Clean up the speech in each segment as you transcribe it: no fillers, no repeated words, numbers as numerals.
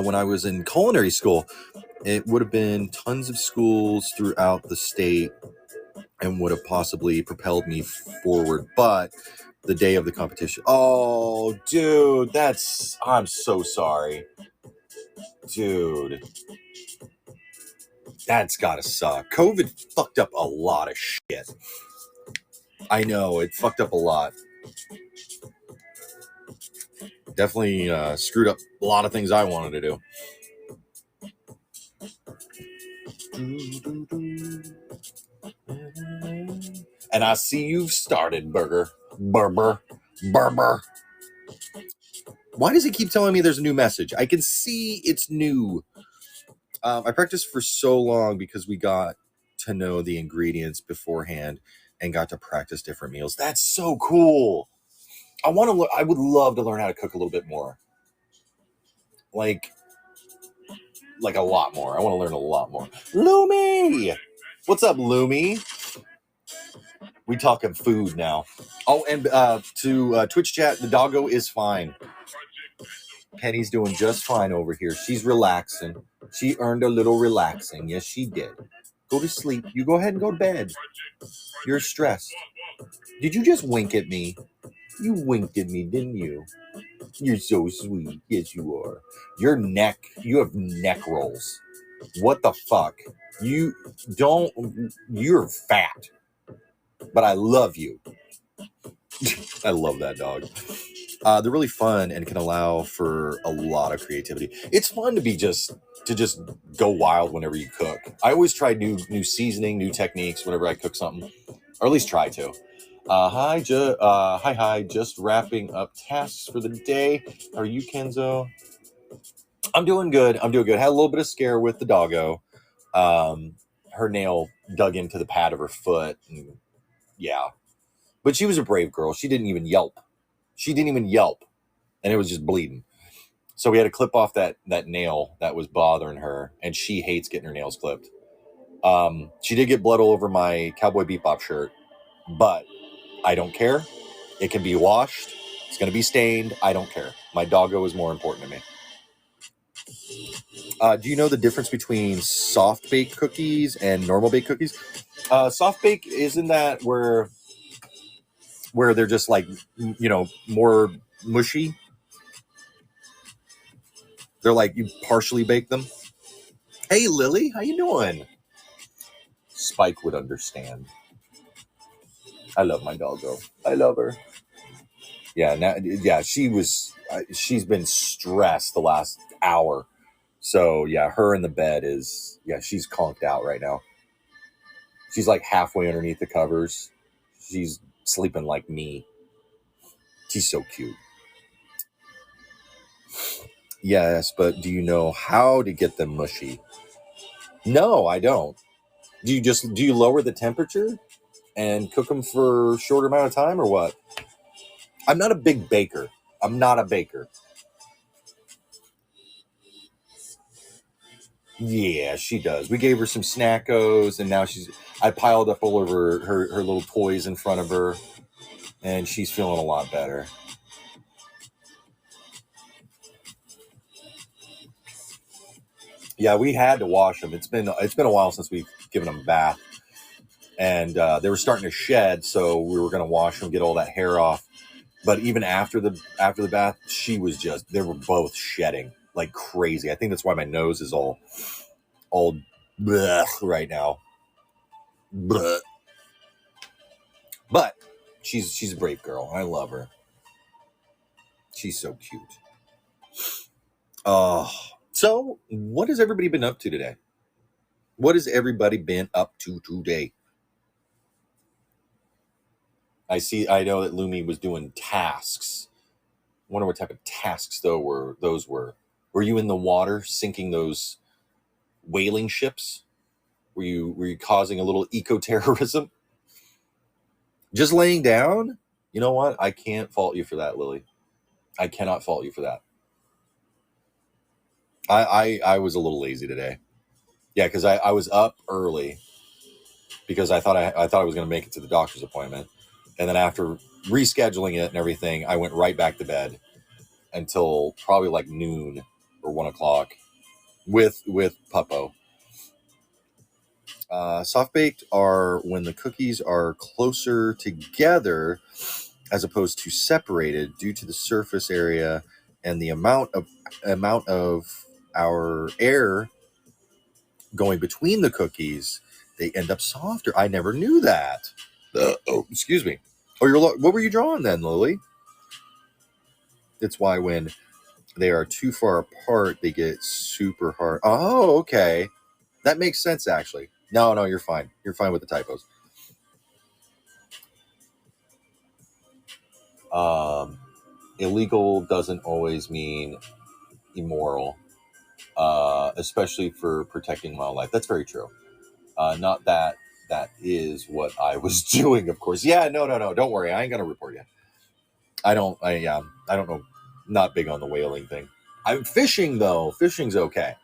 when I was in culinary school, it would have been tons of schools throughout the state and would have possibly propelled me forward. But the day of the competition, oh, dude, I'm so sorry. Dude, that's gotta suck. COVID fucked up a lot of shit. I know, it fucked up a lot. Definitely screwed up a lot of things I wanted to do. And I see you've started, Burger. Burber. Why does it keep telling me there's a new message? I can see it's new. I practiced for so long because we got to know the ingredients beforehand and got to practice different meals. That's so cool. I would love to learn how to cook a little bit more. Like a lot more. I want to learn a lot more. Lumi! What's up, Lumi? We talking food now. Oh, and to Twitch chat, the doggo is fine. Penny's doing just fine over here. She's relaxing. She earned a little relaxing. Yes, she did. Go to sleep. You go ahead and go to bed. You're stressed. Did you just wink at me? You winked at me, didn't you? You're so sweet. Yes, you are. You have neck rolls. What the fuck? You're fat. But I love you. I love that dog. They're really fun and can allow for a lot of creativity. It's fun to just go wild whenever you cook. I always try new seasoning, new techniques whenever I cook something, or at least try to. Hi, just wrapping up tasks for the day. How are you, Kenzo? I'm doing good. Had a little bit of scare with the doggo. Her nail dug into the pad of her foot. And yeah. But she was a brave girl. She didn't even yelp. And it was just bleeding. So we had to clip off that nail that was bothering her. And she hates getting her nails clipped. She did get blood all over my Cowboy Bebop shirt. But I don't care. It can be washed. It's going to be stained. I don't care. My doggo is more important to me. Do you know the difference between soft baked cookies and normal baked cookies? Soft bake, isn't that where they're just like, more mushy? They're like, you partially bake them. Hey, Lily, how you doing? Spike would understand. I love my doggo. I love her. Yeah, she's been stressed the last hour. So yeah, her in the bed she's conked out right now. She's like halfway underneath the covers. She's sleeping like me. She's so cute. Yes, but do you know how to get them mushy? No, I don't. Do you lower the temperature and cook them for a shorter amount of time or what? I'm not a big baker. Yeah, she does. We gave her some snackos, and now I piled up all over her little toys in front of her, and she's feeling a lot better. Yeah, we had to wash them. It's been a while since we've given them a bath, and they were starting to shed, so we were going to wash them, get all that hair off. But even after the bath, they were both shedding like crazy. I think that's why my nose is all bleh right now. Bleh. But she's a brave girl. I love her. She's so cute. So what has everybody been up to today? I know that Lumi was doing tasks. I wonder what type of tasks those were. Were you in the water sinking those whaling ships? Were you causing a little eco-terrorism? Just laying down? You know what? I can't fault you for that, Lily. I cannot fault you for that. I was a little lazy today. Yeah, because I was up early because I thought I was going to make it to the doctor's appointment. And then after rescheduling it and everything, I went right back to bed until probably like noon or 1 o'clock with Puppo. Soft baked are when the cookies are closer together as opposed to separated due to the surface area and the amount of our air going between the cookies. They end up softer. I never knew that. Excuse me. Oh, what were you drawing then, Lily? It's why when they are too far apart, they get super hard. Oh, okay. That makes sense, actually. No, you're fine. You're fine with the typos. Illegal doesn't always mean immoral, especially for protecting wildlife. That's very true. Not that is what I was doing, of course. Yeah, no. Don't worry. I ain't gonna report you. I don't know. Not big on the whaling thing. I'm fishing though. Fishing's okay.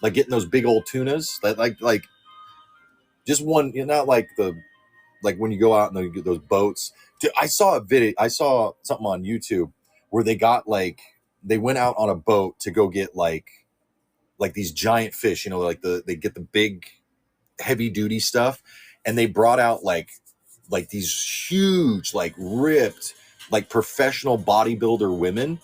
Like getting those big old tunas. That like just one. Not like when you go out and those boats. Dude, I saw a video. I saw something on YouTube where they went out on a boat to go get like these giant fish. They get the big heavy duty stuff, and they brought out like these huge, like ripped, like professional bodybuilder women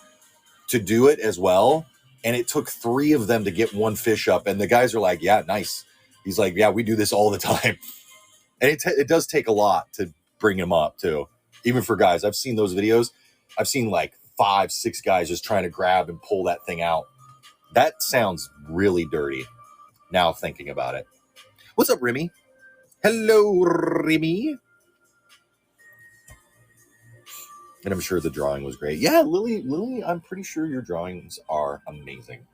to do it as well. And it took 3 of them to get one fish up. And the guys are like, yeah, nice. He's like, yeah, we do this all the time. And it does take a lot to bring him up too. Even for guys, I've seen those videos. I've seen like 5-6 guys just trying to grab and pull that thing out. That sounds really dirty now thinking about it. What's up, Remy? Hello, Remy. And I'm sure the drawing was great. Yeah, Lily, I'm pretty sure your drawings are amazing.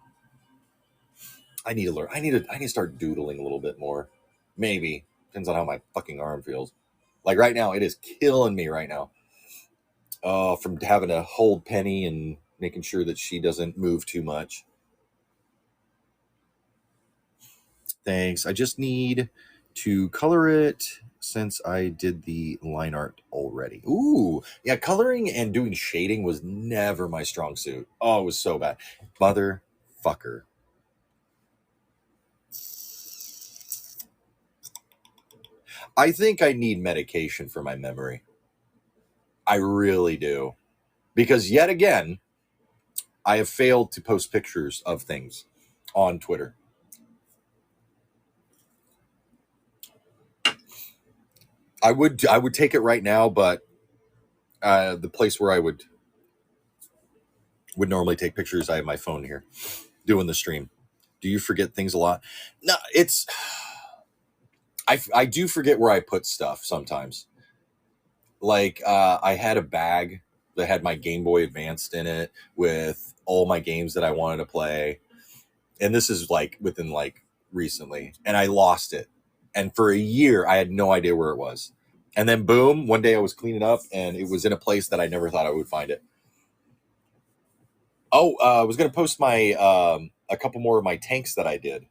I need to learn. I need to start doodling a little bit more. Maybe. Depends on how my fucking arm feels. Like right now, it is killing me right now. From having to hold Penny and making sure that she doesn't move too much. Thanks. I just need to color it since I did the line art already. Ooh, yeah, coloring and doing shading was never my strong suit. Oh, it was so bad. Motherfucker. I think I need medication for my memory. I really do. Because yet again, I have failed to post pictures of things on Twitter. I would take it right now, but the place where I would normally take pictures, I have my phone here doing the stream. Do you forget things a lot? No, it's I do forget where I put stuff sometimes. Like I had a bag that had my Game Boy Advanced in it with all my games that I wanted to play. And this is like within like recently, and I lost it. And for a year, I had no idea where it was. And then boom, one day I was cleaning up and it was in a place that I never thought I would find it. Oh, I was going to post my a couple more of my tanks that I did.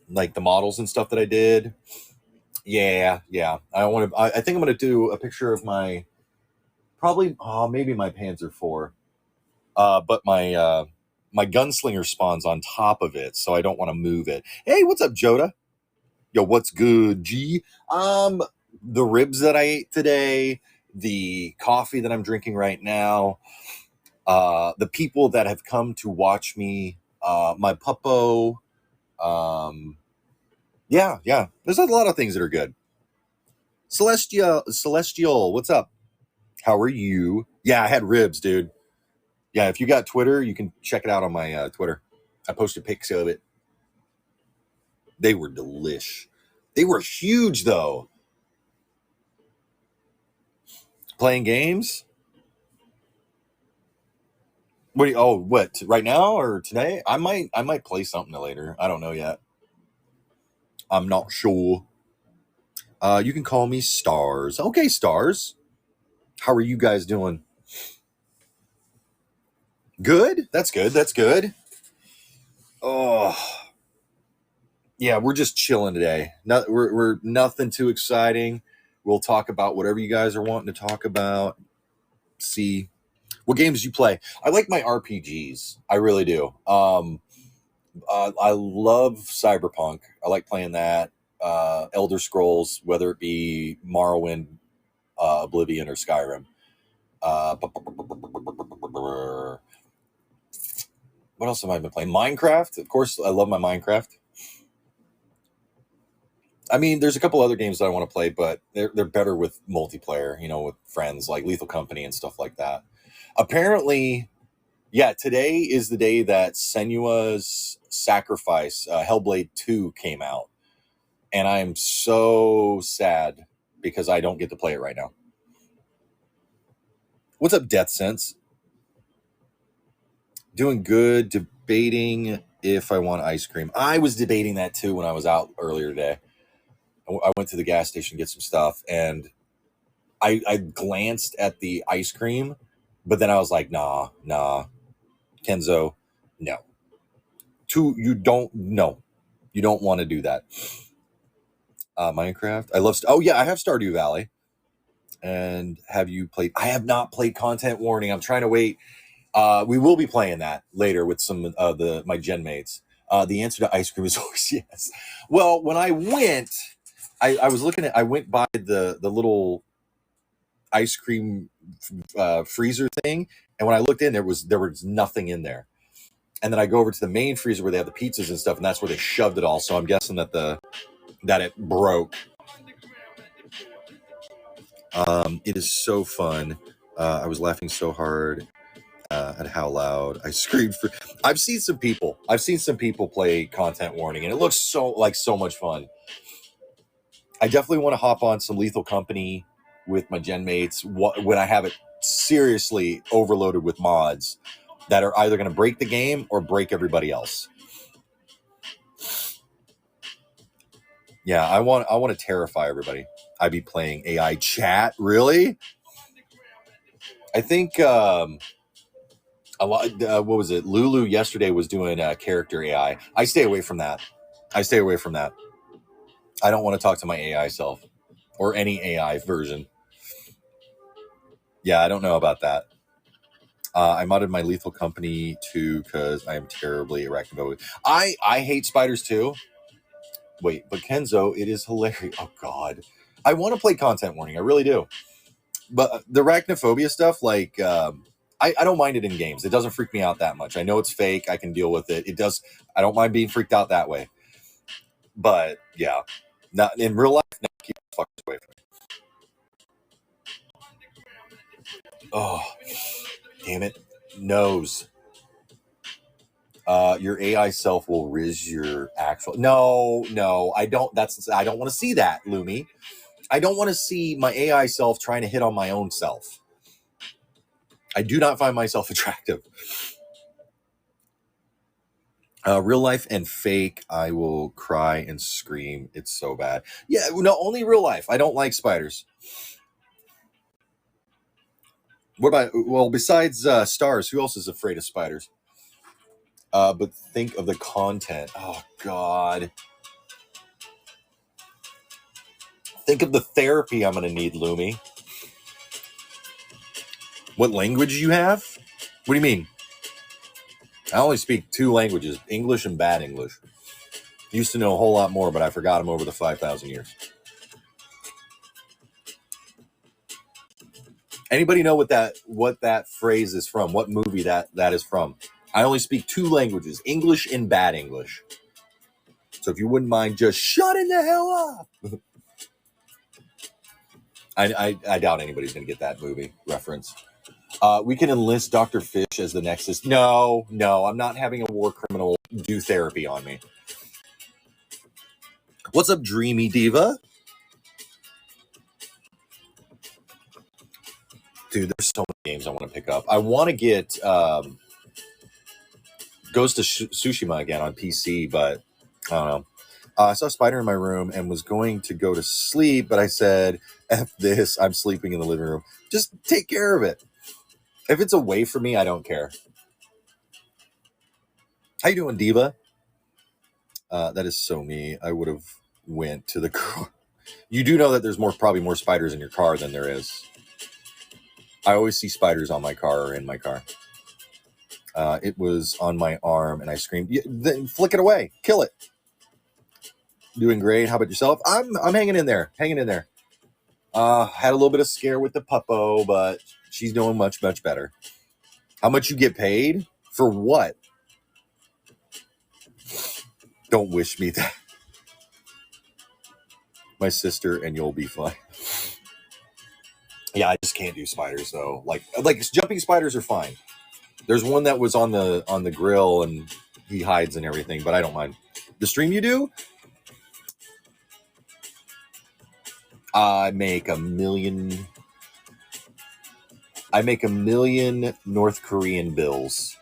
Like the models and stuff that I did. Yeah. I think I'm going to do a picture of my maybe my Panzer IV. But my gunslinger spawns on top of it, so I don't want to move it. Hey, what's up, Joda? Yo, what's good, G? The ribs that I ate today, the coffee that I'm drinking right now, the people that have come to watch me, my puppo. Yeah. There's a lot of things that are good. Celestial, what's up? How are you? Yeah, I had ribs, dude. Yeah, if you got Twitter, you can check it out on my Twitter. I posted pics of it. They were delish. They were huge, though. Playing games? What? Right now or today? I might play something later. I don't know yet. I'm not sure. You can call me Stars. Okay, Stars. How are you guys doing? Good? That's good. Oh. Yeah, we're just chilling today. We're nothing too exciting. We'll talk about whatever you guys are wanting to talk about. See, What games do you play? I like my RPGs. I really do. I love Cyberpunk. I like playing that. Elder Scrolls, whether it be Morrowind, Oblivion, or Skyrim. What else have I been playing? Minecraft. Of course, I love my Minecraft. I mean, there's a couple other games that I want to play, but they're better with multiplayer, with friends, like Lethal Company and stuff like that. Apparently, yeah, today is the day that Senua's Sacrifice, Hellblade 2 came out. And I'm so sad because I don't get to play it right now. What's up, Death Sense? Doing good, debating if I want ice cream. I was debating that too when I was out earlier today. I went to the gas station to get some stuff, and I glanced at the ice cream, but then I was like, nah, Kenzo, no. You don't want to do that. Minecraft. I love. Oh yeah, I have Stardew Valley. And have you played? I have not played Content Warning. I'm trying to wait. We will be playing that later with some of my gen mates. The answer to ice cream is always yes. Well, when I went, I was looking at. I went by the little ice cream freezer thing, and when I looked in, there was nothing in there. And then I go over to the main freezer where they have the pizzas and stuff, and that's where they shoved it all. So I'm guessing that it broke. It is so fun. I was laughing so hard at how loud I screamed for. I've seen some people play Content Warning, and it looks so much fun. I definitely want to hop on some Lethal Company with my gen mates when I have it seriously overloaded with mods that are either going to break the game or break everybody else. Yeah, I want to terrify everybody. I'd be playing AI chat. Really? I think a lot. What was it? Lulu yesterday was doing character AI. I stay away from that. I don't want to talk to my AI self or any AI version. Yeah, I don't know about that. I modded my Lethal Company too because I am terribly arachnophobic. I hate spiders too. Wait, but Kenzo, it is hilarious. Oh God, I want to play Content Warning. I really do. But the arachnophobia stuff, like, I don't mind it in games. It doesn't freak me out that much. I know it's fake. I can deal with it. It does. I don't mind being freaked out that way. But yeah, not in real life. No, keep the fuck away from me. Oh, damn it. Nose. Your AI self will riz your actual. No, I don't. I don't want to see that, Lumi. I don't want to see my AI self trying to hit on my own self. I do not find myself attractive. Real life and fake, I will cry and scream. It's so bad. Yeah, no, only real life. I don't like spiders. What about, well, besides stars, who else is afraid of spiders? But think of the content. Oh, God. Think of the therapy I'm going to need, Lumi. What language you have? What do you mean? I only speak 2 languages, English and bad English. Used to know a whole lot more, but I forgot them over the 5,000 years. Anybody know what that phrase is from? What movie that is from? I only speak 2 languages, English and bad English. So if you wouldn't mind just shutting the hell up. I doubt anybody's going to get that movie reference. We can enlist Dr. Fish as the Nexus. No, I'm not having a war criminal do therapy on me. What's up, Dreamy Diva? Dude, there's so many games I want to pick up. I want to get Ghost of Tsushima again on PC, but I don't know. I saw a spider in my room and was going to go to sleep, but I said, F this, I'm sleeping in the living room. Just take care of it. If it's away from me, I don't care. How you doing, Diva? That is so me. I would have went to the car. You do know that there's probably more spiders in your car than there is. I always see spiders on my car or in my car. It was on my arm, and I screamed, then flick it away. Kill it. Doing great. How about yourself? I'm hanging in there. Hanging in there. Had a little bit of scare with the puppo, but she's doing much, much better. How much you get paid? For what? Don't wish me that. My sister and you'll be fine. Yeah, I just can't do spiders though. Like jumping spiders are fine. There's one that was on the grill and he hides and everything, but I don't mind. The stream you do? I make $1 million North Korean bills.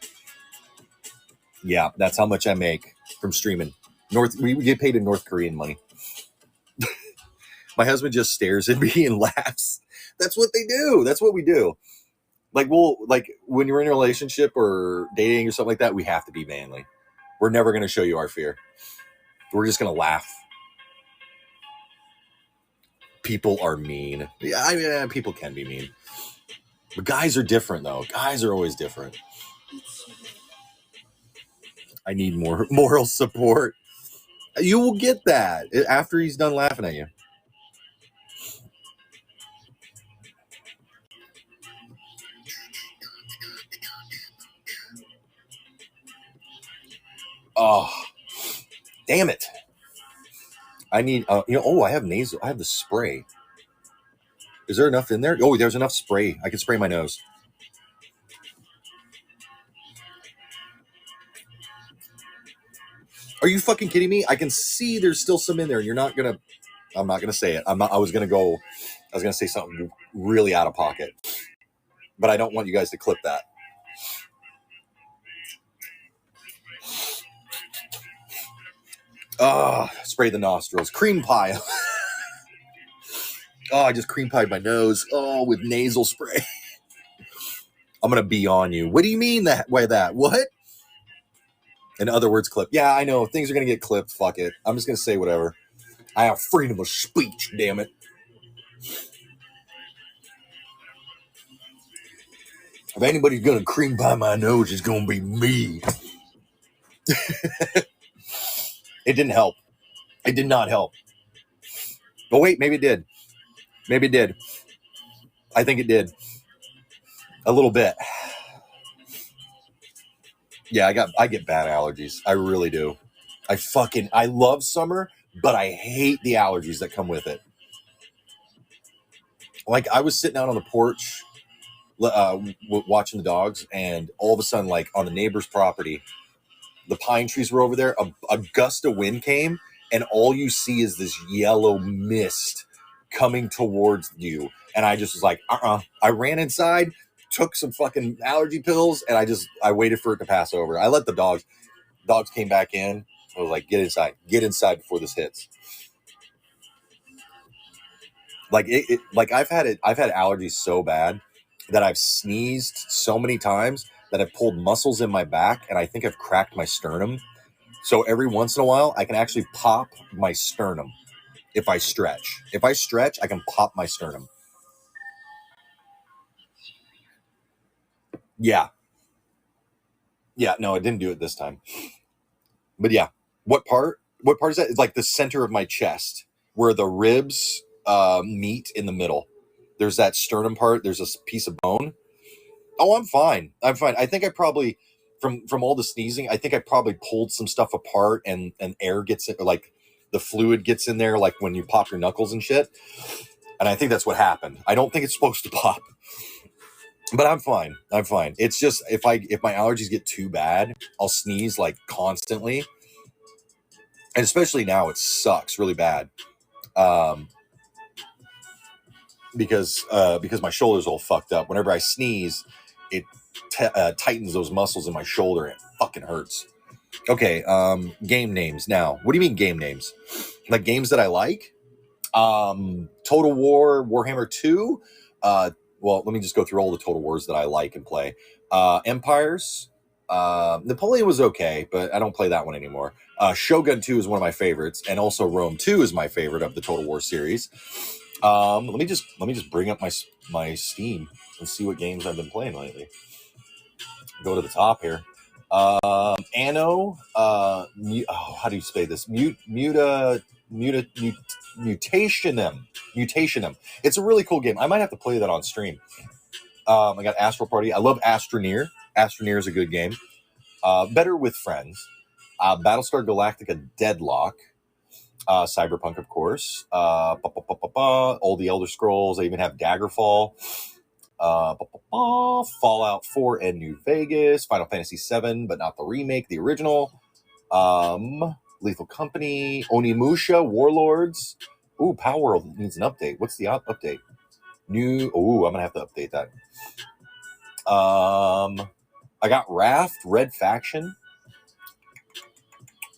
Yeah, that's how much I make from streaming. We get paid in North Korean money. My husband just stares at me and laughs. That's what they do. That's what we do. Like when you're in a relationship or dating or something like that, we have to be manly. We're never going to show you our fear. We're just going to laugh. People are mean. Yeah, I mean, people can be mean. But guys are different, though. Guys are always different. I need more moral support. You will get that after he's done laughing at you. Oh, damn it. I need, I have nasal. I have the spray. Is there enough in there? Oh, there's enough spray. I can spray my nose. Are you fucking kidding me? I can see there's still some in there. I'm not going to say it. I was going to say something really out of pocket, but I don't want you guys to clip that. Spray the nostrils. Cream pie. I just cream pied my nose. With nasal spray. I'm going to be on you. What do you mean that way that? What? In other words, clip. Yeah, I know. Things are going to get clipped. Fuck it. I'm just going to say whatever. I have freedom of speech, damn it. If anybody's going to cream pie my nose, it's going to be me. It didn't help. It did not help. But wait, maybe it did. Maybe it did. I think it did. A little bit. Yeah, I get bad allergies. I really do. I love summer, but I hate the allergies that come with it. Like, I was sitting out on the porch watching the dogs, and all of a sudden, like, on the neighbor's property, the pine trees were over there. A gust of wind came, and all you see is this yellow mist coming towards you. And I just was like, I ran inside, took some fucking allergy pills, and I waited for it to pass over. I let the dogs came back in. I was like, get inside before this hits. Like like I've had allergies so bad that I've sneezed so many times that I've pulled muscles in my back, and I think I've cracked my sternum. So every once in a while, I can actually pop my sternum if I stretch. If I stretch, I can pop my sternum. Yeah. Yeah, no, I didn't do it this time. But yeah, what part is that? It's like the center of my chest where the ribs meet in the middle. There's that sternum part. There's a piece of bone. Oh, I'm fine. I think I probably, from all the sneezing, I think I probably pulled some stuff apart and air gets in, like the fluid gets in there, like when you pop your knuckles and shit. And I think that's what happened. I don't think it's supposed to pop. But I'm fine. It's just if my allergies get too bad, I'll sneeze like constantly. And especially now, it sucks really bad. Because my shoulder's all fucked up. Whenever I sneeze, it tightens those muscles in my shoulder. And it fucking hurts. Okay, game names now. What do you mean game names? Like games that I like? Total War, Warhammer 2. Well, let me just go through all the Total Wars that I like and play. Empires. Napoleon was okay, but I don't play that one anymore. Shogun 2 is one of my favorites, and also Rome 2 is my favorite of the Total War series. Let me just bring up my Steam and see what games I've been playing lately. Go to the top here. Anno. How do you say this? Mutationum. Mutationum. It's a really cool game. I might have to play that on stream. I got Astral Party. I love Astroneer. Astroneer is a good game. Better with friends. Battlestar Galactica Deadlock. Cyberpunk, of course. All the Elder Scrolls. I even have Daggerfall. Fallout 4 and New Vegas. Final Fantasy 7, but not the remake, the original. Lethal Company. Onimusha, Warlords. Ooh, Power World needs an update. What's the update? I'm gonna have to update that. I got Raft, Red Faction,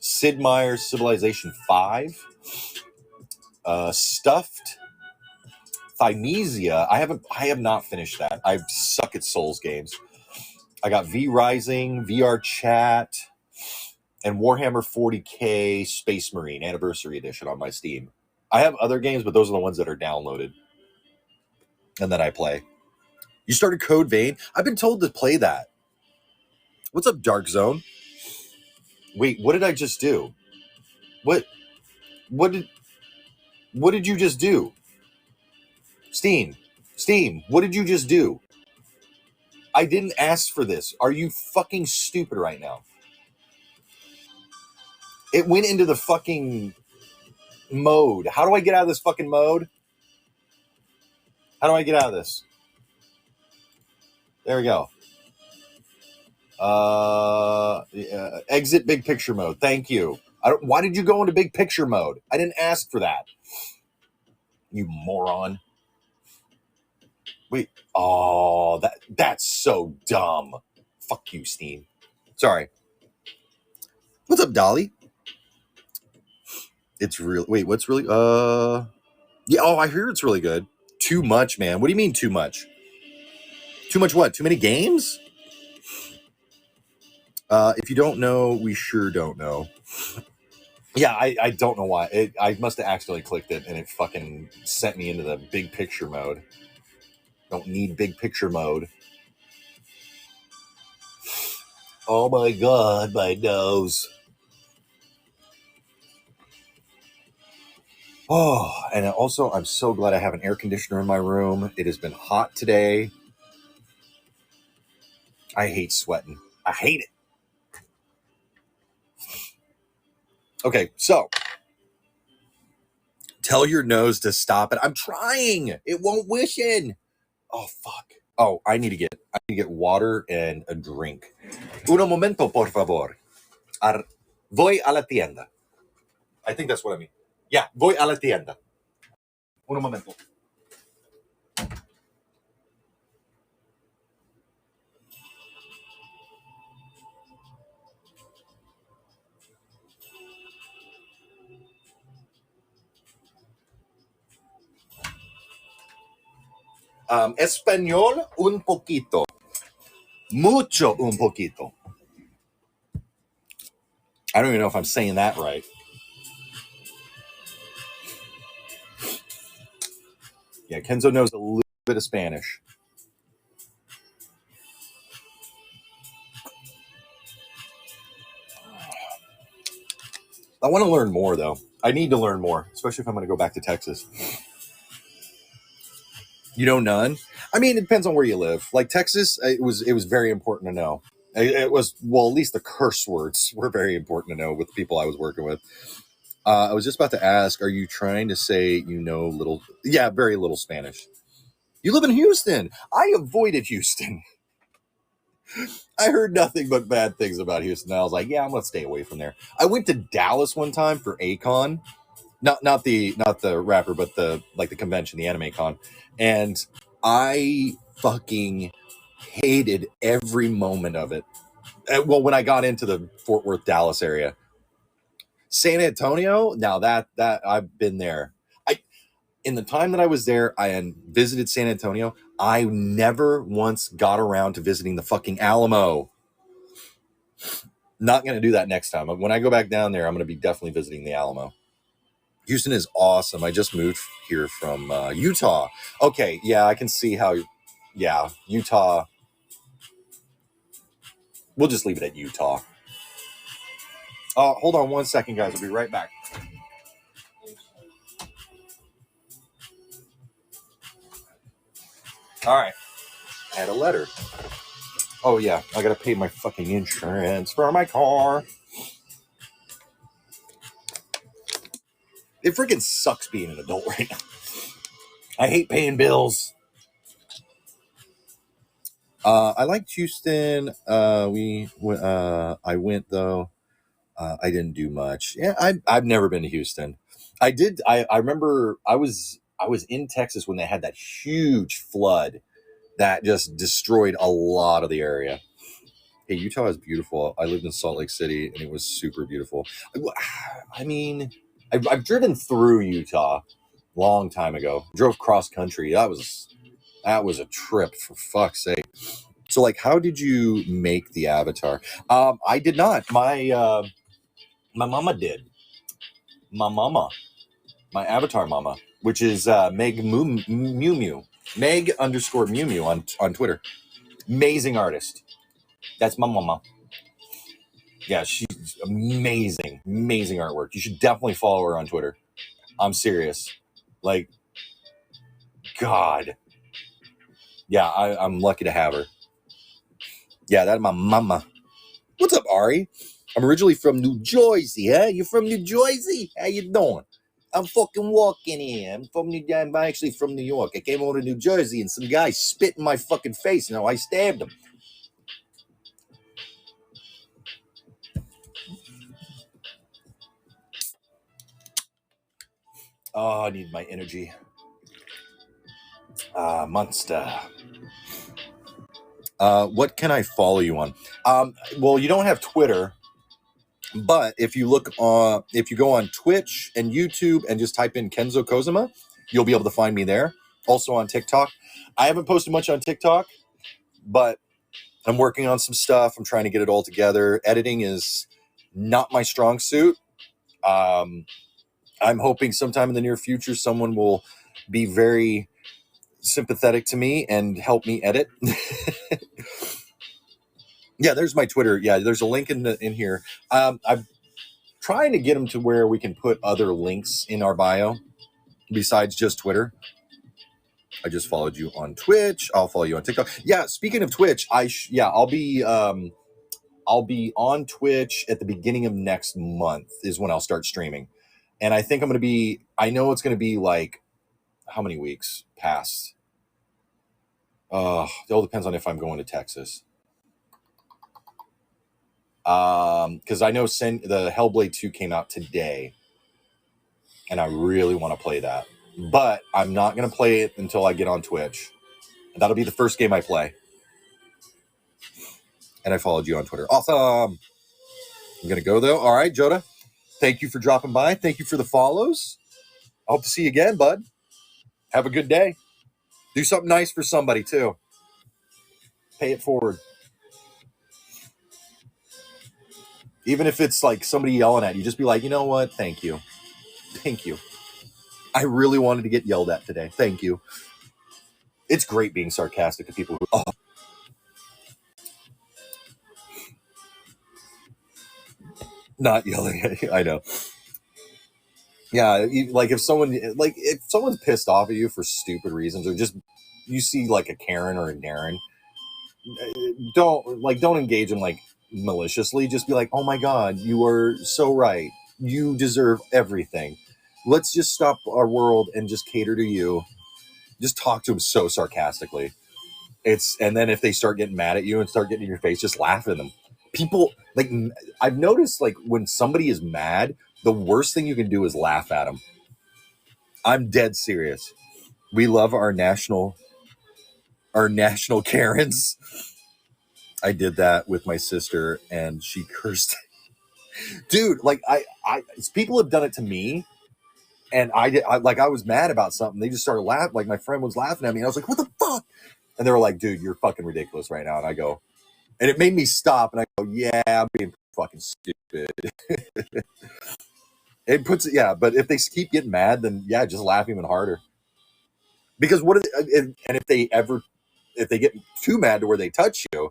Sid Meier's Civilization 5, Stuffed, Thymesia. I have not finished that. I suck at Souls games. I got V Rising, VR Chat, and Warhammer 40K Space Marine Anniversary Edition on my Steam. I have other games, but those are the ones that are downloaded and that I play. You started Code Vein? I've been told to play that. What's up, Dark Zone? Wait, what did I just do? What did you just do? Steam, what did you just do? I didn't ask for this. Are you fucking stupid right now? It went into the fucking mode. How do I get out of this fucking mode? How do I get out of this? There we go. Exit big picture mode. Thank you. Why did you go into big picture mode? I didn't ask for that. You moron. Wait. Oh, that's so dumb. Fuck you, Steam. Sorry. What's up, Dolly? It's real. Wait, what's really? Yeah. Oh, I hear it's really good. Too much, man. What do you mean too much? Too much what? Too many games? If you don't know, we sure don't know. Yeah, I don't know why. I must have accidentally clicked it and it fucking sent me into the big picture mode. Don't need big picture mode. Oh my god, my nose. Oh, and also I'm so glad I have an air conditioner in my room. It has been hot today. I hate sweating. I hate it. Okay, so tell your nose to stop it. I'm trying. It won't wish in. Oh fuck. Oh, I need to get water and a drink. Uno momento, por favor. Voy a la tienda. I think that's what I mean. Yeah, voy a la tienda. Uno momento. Español, un poquito. Mucho un poquito. I don't even know if I'm saying that right. Yeah, Kenzo knows a little bit of Spanish. I want to learn more, though. I need to learn more, especially if I'm going to go back to Texas. You know none? I mean, it depends on where you live. Like Texas, it was very important to know. It was, well, at least the curse words were very important to know with the people I was working with. I was just about to ask, are you trying to say you know little? Yeah, very little Spanish. You live in Houston. I avoided Houston. I heard nothing but bad things about Houston. I was like, yeah, I'm going to stay away from there. I went to Dallas one time for Akon. Not the rapper, but the convention, the anime con. And I fucking hated every moment of it. Well, when I got into the Fort Worth, Dallas area. San Antonio, now that I've been there. In the time that I was there, I had visited San Antonio. I never once got around to visiting the fucking Alamo. Not going to do that next time. When I go back down there, I'm going to be definitely visiting the Alamo. Houston is awesome. I just moved here from Utah. Okay, yeah, I can see how. Yeah, Utah. We'll just leave it at Utah. Hold on one second, guys. I'll be right back. All right. I had a letter. Oh, yeah. I got to pay my fucking insurance for my car. It freaking sucks being an adult right now. I hate paying bills. I liked Houston. I went, though. I didn't do much. Yeah, I've never been to Houston. I did. I remember I was in Texas when they had that huge flood that just destroyed a lot of the area. Hey, Utah is beautiful. I lived in Salt Lake City, and it was super beautiful. I mean, I've driven through Utah a long time ago. Drove cross country. That was a trip, for fuck's sake. So, like, how did you make the avatar? I did not. My mama did. My avatar mama, which is Meg Mew Mew. Meg _ Mew Mew on Twitter. Amazing artist. That's my mama. Yeah, she's amazing artwork. You should definitely follow her on Twitter. I'm serious. Like, God. Yeah, I'm lucky to have her. Yeah, that's my mama. What's up, Ari? I'm originally from New Jersey, huh? You're from New Jersey? How you doing? I'm fucking walking here. I'm actually from New York. I came over to New Jersey and some guy spit in my fucking face. I stabbed him. Oh, I need my energy. Monster. What can I follow you on? Well, you don't have Twitter, but if you go on Twitch and YouTube and just type in Kenzo Kozima, you'll be able to find me there. Also on TikTok. I haven't posted much on TikTok, but I'm working on some stuff. I'm trying to get it all together. Editing is not my strong suit. I'm hoping sometime in the near future someone will be very sympathetic to me and help me edit. Yeah, there's my Twitter. Yeah, there's a link in here. I'm trying to get them to where we can put other links in our bio besides just Twitter. I just followed you on Twitch. I'll follow you on TikTok. Yeah, speaking of Twitch, I'll be on Twitch at the beginning of next month is when I'll start streaming. And I think I know it's going to be like, how many weeks past? It all depends on if I'm going to Texas. Because I know the Hellblade 2 came out today, and I really want to play that. But I'm not going to play it until I get on Twitch. That'll be the first game I play. And I followed you on Twitter. Awesome. I'm going to go, though. All right, Joda. Thank you for dropping by. Thank you for the follows. I hope to see you again, bud. Have a good day. Do something nice for somebody, too. Pay it forward. Even if it's like somebody yelling at you, just be like, you know what? Thank you. Thank you. I really wanted to get yelled at today. Thank you. It's great being sarcastic to people who... Not yelling at you. I know. Yeah, like if someone's pissed off at you for stupid reasons, or just you see like a Karen or a Darren, don't engage them like maliciously. Just be like, oh my God, you are so right. You deserve everything. Let's just stop our world and just cater to you. Just talk to them so sarcastically. And then if they start getting mad at you and start getting in your face, just laugh at them. People, like, I've noticed, like, when somebody is mad, the worst thing you can do is laugh at them. I'm dead serious. We love our national Karens. I did that with my sister and she cursed. Dude, like people have done it to me, and I was mad about something. They just started laughing. Like my friend was laughing at me, and I was like, what the fuck? And they were like, dude, you're fucking ridiculous right now. And I go, and it made me stop, and I go, yeah, I'm being fucking stupid. It puts it, yeah. But if they keep getting mad, then yeah, just laugh even harder. Because what? And if they get too mad to where they touch you,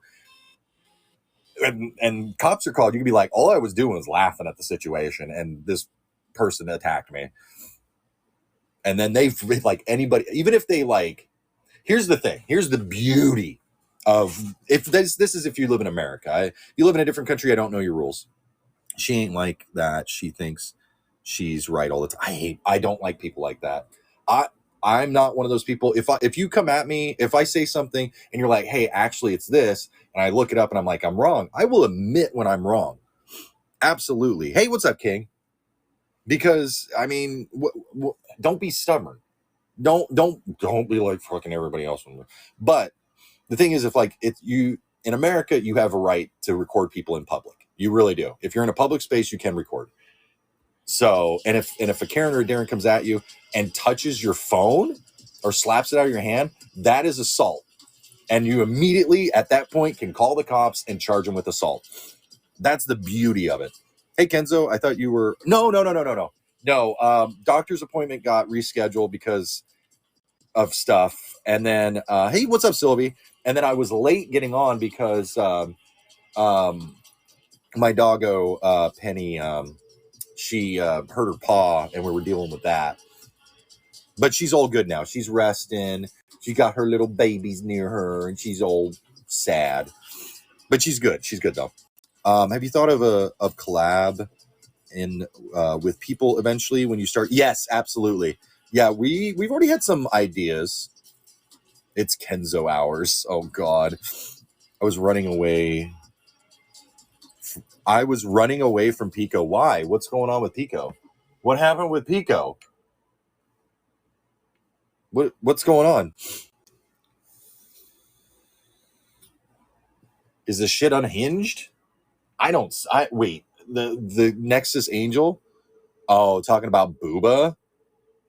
and cops are called, you can be like, all I was doing was laughing at the situation, and this person attacked me. And then they like anybody, even if they like. Here's the thing. Here's the beauty of if this is if you live in America. If you live in a different country, I don't know your rules. She ain't like that. She thinks she's right all the time. I don't like people like that. I'm not one of those people. If you come at me, if I say something and you're like, hey, actually it's this, and I look it up and I'm like, I'm wrong, I will admit when I'm wrong. Absolutely. Hey, what's up, King? Because I mean, don't be stubborn. Don't be like fucking everybody else. But the thing is, if you in America, you have a right to record people in public. You really do. If you're in a public space, you can record. So, and if a Karen or a Darren comes at you and touches your phone or slaps it out of your hand, that is assault. And you immediately at that point can call the cops and charge them with assault. That's the beauty of it. Hey, Kenzo, I thought you were no. Doctor's appointment got rescheduled because of stuff. And then, hey, what's up, Sylvie? And then I was late getting on because my doggo, Penny, she hurt her paw and we were dealing with that. But she's all good now. She's resting. She got her little babies near her and she's all sad. But she's good. She's good, though. Have you thought of a collab with people eventually when you start? Yes, absolutely. Yeah, we've already had some ideas. It's Kenzo hours. Oh God, I was running away from Pico. Why? What's going on with Pico? What happened with Pico? What's going on? Is this shit unhinged? Wait. The Nexus Angel. Oh, talking about Booba.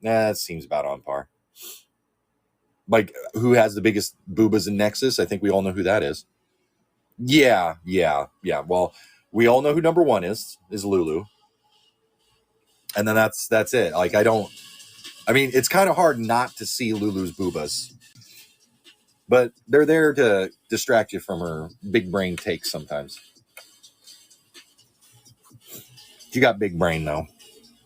Nah, that seems about on par. Like, who has the biggest boobas in Nexus? I think we all know who that is. Yeah. Well, we all know who number one is Lulu. And then that's it. Like, it's kind of hard not to see Lulu's boobas. But they're there to distract you from her big brain takes sometimes. She got big brain, though.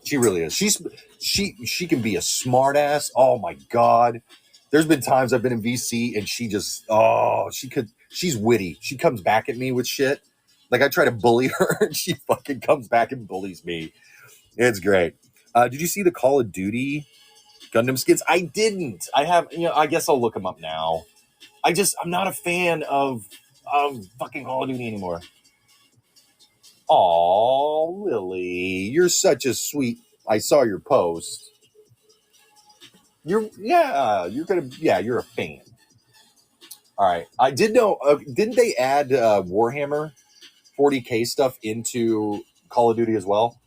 She really is. She can be a smart ass. Oh, my God. There's been times I've been in VC and she's witty. She comes back at me with shit. Like I try to bully her and she fucking comes back and bullies me. It's great. Did you see the Call of Duty Gundam skins? I didn't. I have, I guess I'll look them up now. I'm not a fan of fucking Call of Duty anymore. Aw, Lily, you're such a sweet. I saw your post. You're a fan. All right. I did know, didn't they add Warhammer 40K stuff into Call of Duty as well?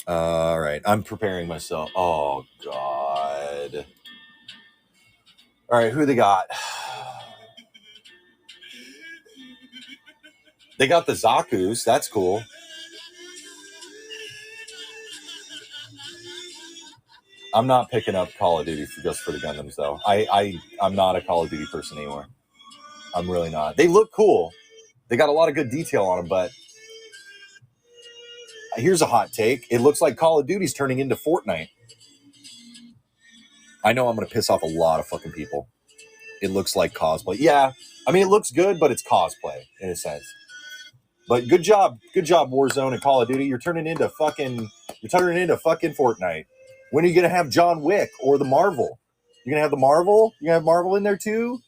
All right. I'm preparing myself. Oh, God. All right. Who they got? They got the Zakus. That's cool. I'm not picking up Call of Duty just for the Gundams, though. I'm not a Call of Duty person anymore. I'm really not. They look cool. They got a lot of good detail on them, but here's a hot take. It looks like Call of Duty's turning into Fortnite. I know I'm going to piss off a lot of fucking people. It looks like cosplay. Yeah. I mean, it looks good, but it's cosplay in a sense. But good job, Warzone and Call of Duty. You're turning into fucking Fortnite. When are you gonna have John Wick or the Marvel? You're gonna have the Marvel? You gonna have Marvel in there too?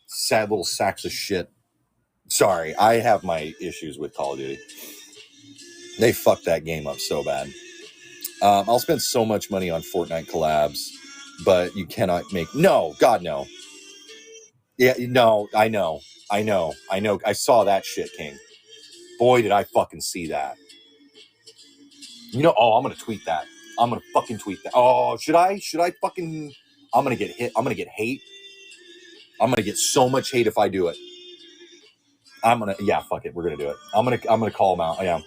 Sad little sacks of shit. Sorry, I have my issues with Call of Duty. They fucked that game up so bad. I'll spend so much money on Fortnite collabs, but you cannot make God no. Yeah, no, I know. I saw that shit, King. Boy, did I fucking see that. I'm going to tweet that. I'm going to fucking tweet that. Oh, should I fucking... I'm going to get hit. I'm going to get hate. I'm gonna get so much hate if I do it. Yeah, fuck it, we're gonna do it. I'm gonna call him out. Yeah.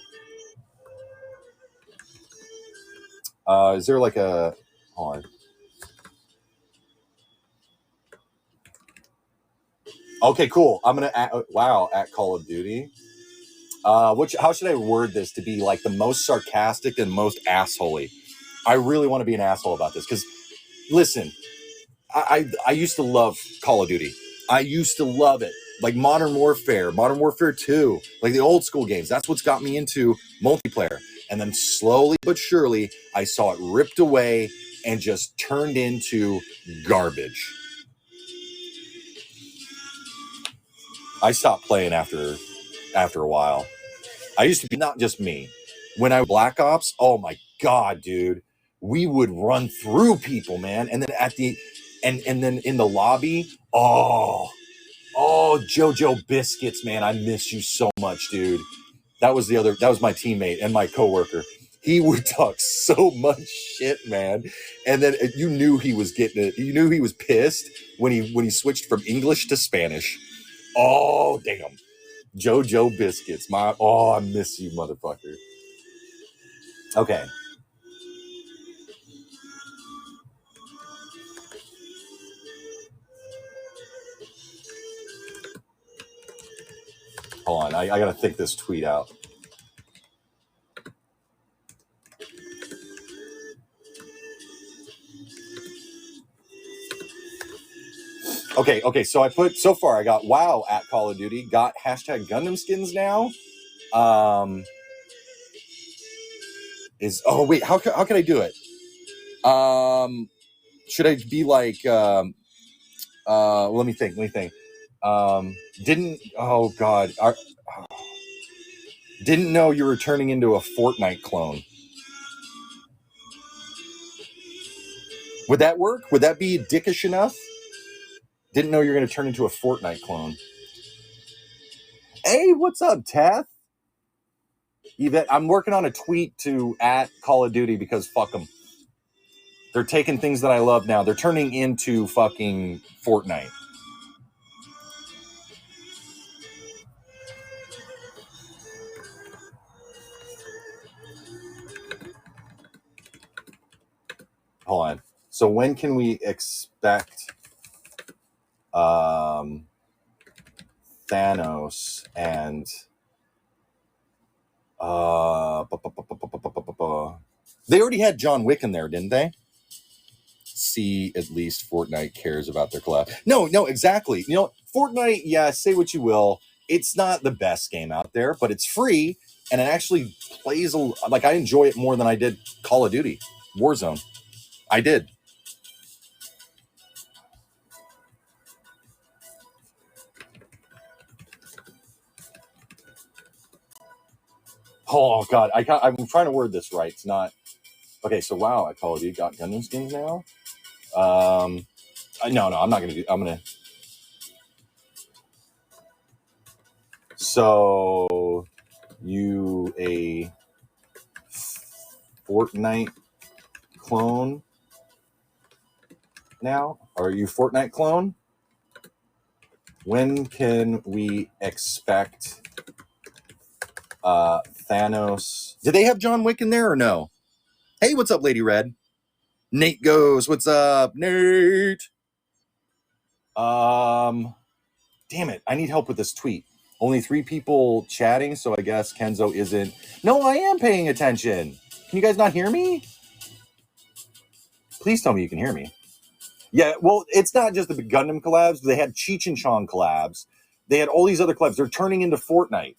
Is there like a hold on? Okay, cool. I'm gonna at Call of Duty. How should I word this to be like the most sarcastic and most assholey? I really want to be an asshole about this because listen, I used to love Call of Duty. I used to love it. Like Modern Warfare 2, like the old school games. That's what's got me into multiplayer. And then slowly but surely, I saw it ripped away and just turned into garbage. I stopped playing after a while. I used to be, not just me. When I Black Ops, oh my God, dude. We would run through people, man. And then and then in the lobby, oh, JoJo Biscuits, man. I miss you so much, dude. That was my teammate and my coworker. He would talk so much shit, man. And then you knew he was getting it. You knew he was pissed when he switched from English to Spanish. Oh, damn. JoJo Biscuits. I miss you, motherfucker. Okay. Hold on. I gotta think this tweet out. Okay. So I got wow at Call of Duty. Got hashtag Gundam skins now. How can I do it? Should I be like let me think. Didn't know you were turning into a Fortnite clone. Would that work? Would that be dickish enough? Didn't know you're going to turn into a Fortnite clone. Hey, what's up, Teth? Yvette, I'm working on a tweet to at Call of Duty because fuck them. They're taking things that I love now. They're turning into fucking Fortnite. Hold on. So when can we expect Thanos and they already had John Wick in there, didn't they? See, at least Fortnite cares about their collab. No, exactly. You know, Fortnite, yeah, say what you will. It's not the best game out there, but it's free and it actually plays like I enjoy it more than I did Call of Duty Warzone. I did. Oh God, I'm trying to word this right. It's not okay. So wow, I Call of Duty got Gundam skins now. No, I'm not gonna do. I'm gonna. So you a Fortnite clone now? Are you Fortnite clone? When can we expect Thanos? Did they have John Wick in there or no? Hey, what's up, Lady Red? Nate goes, what's up, Nate? Damn it, I need help with this tweet. Only 3 people chatting, so I guess Kenzo isn't. No, I am paying attention. Can you guys not hear me? Please tell me you can hear me. Yeah, well, it's not just the Gundam collabs. They had Cheech and Chong collabs. They had all these other collabs. They're turning into Fortnite.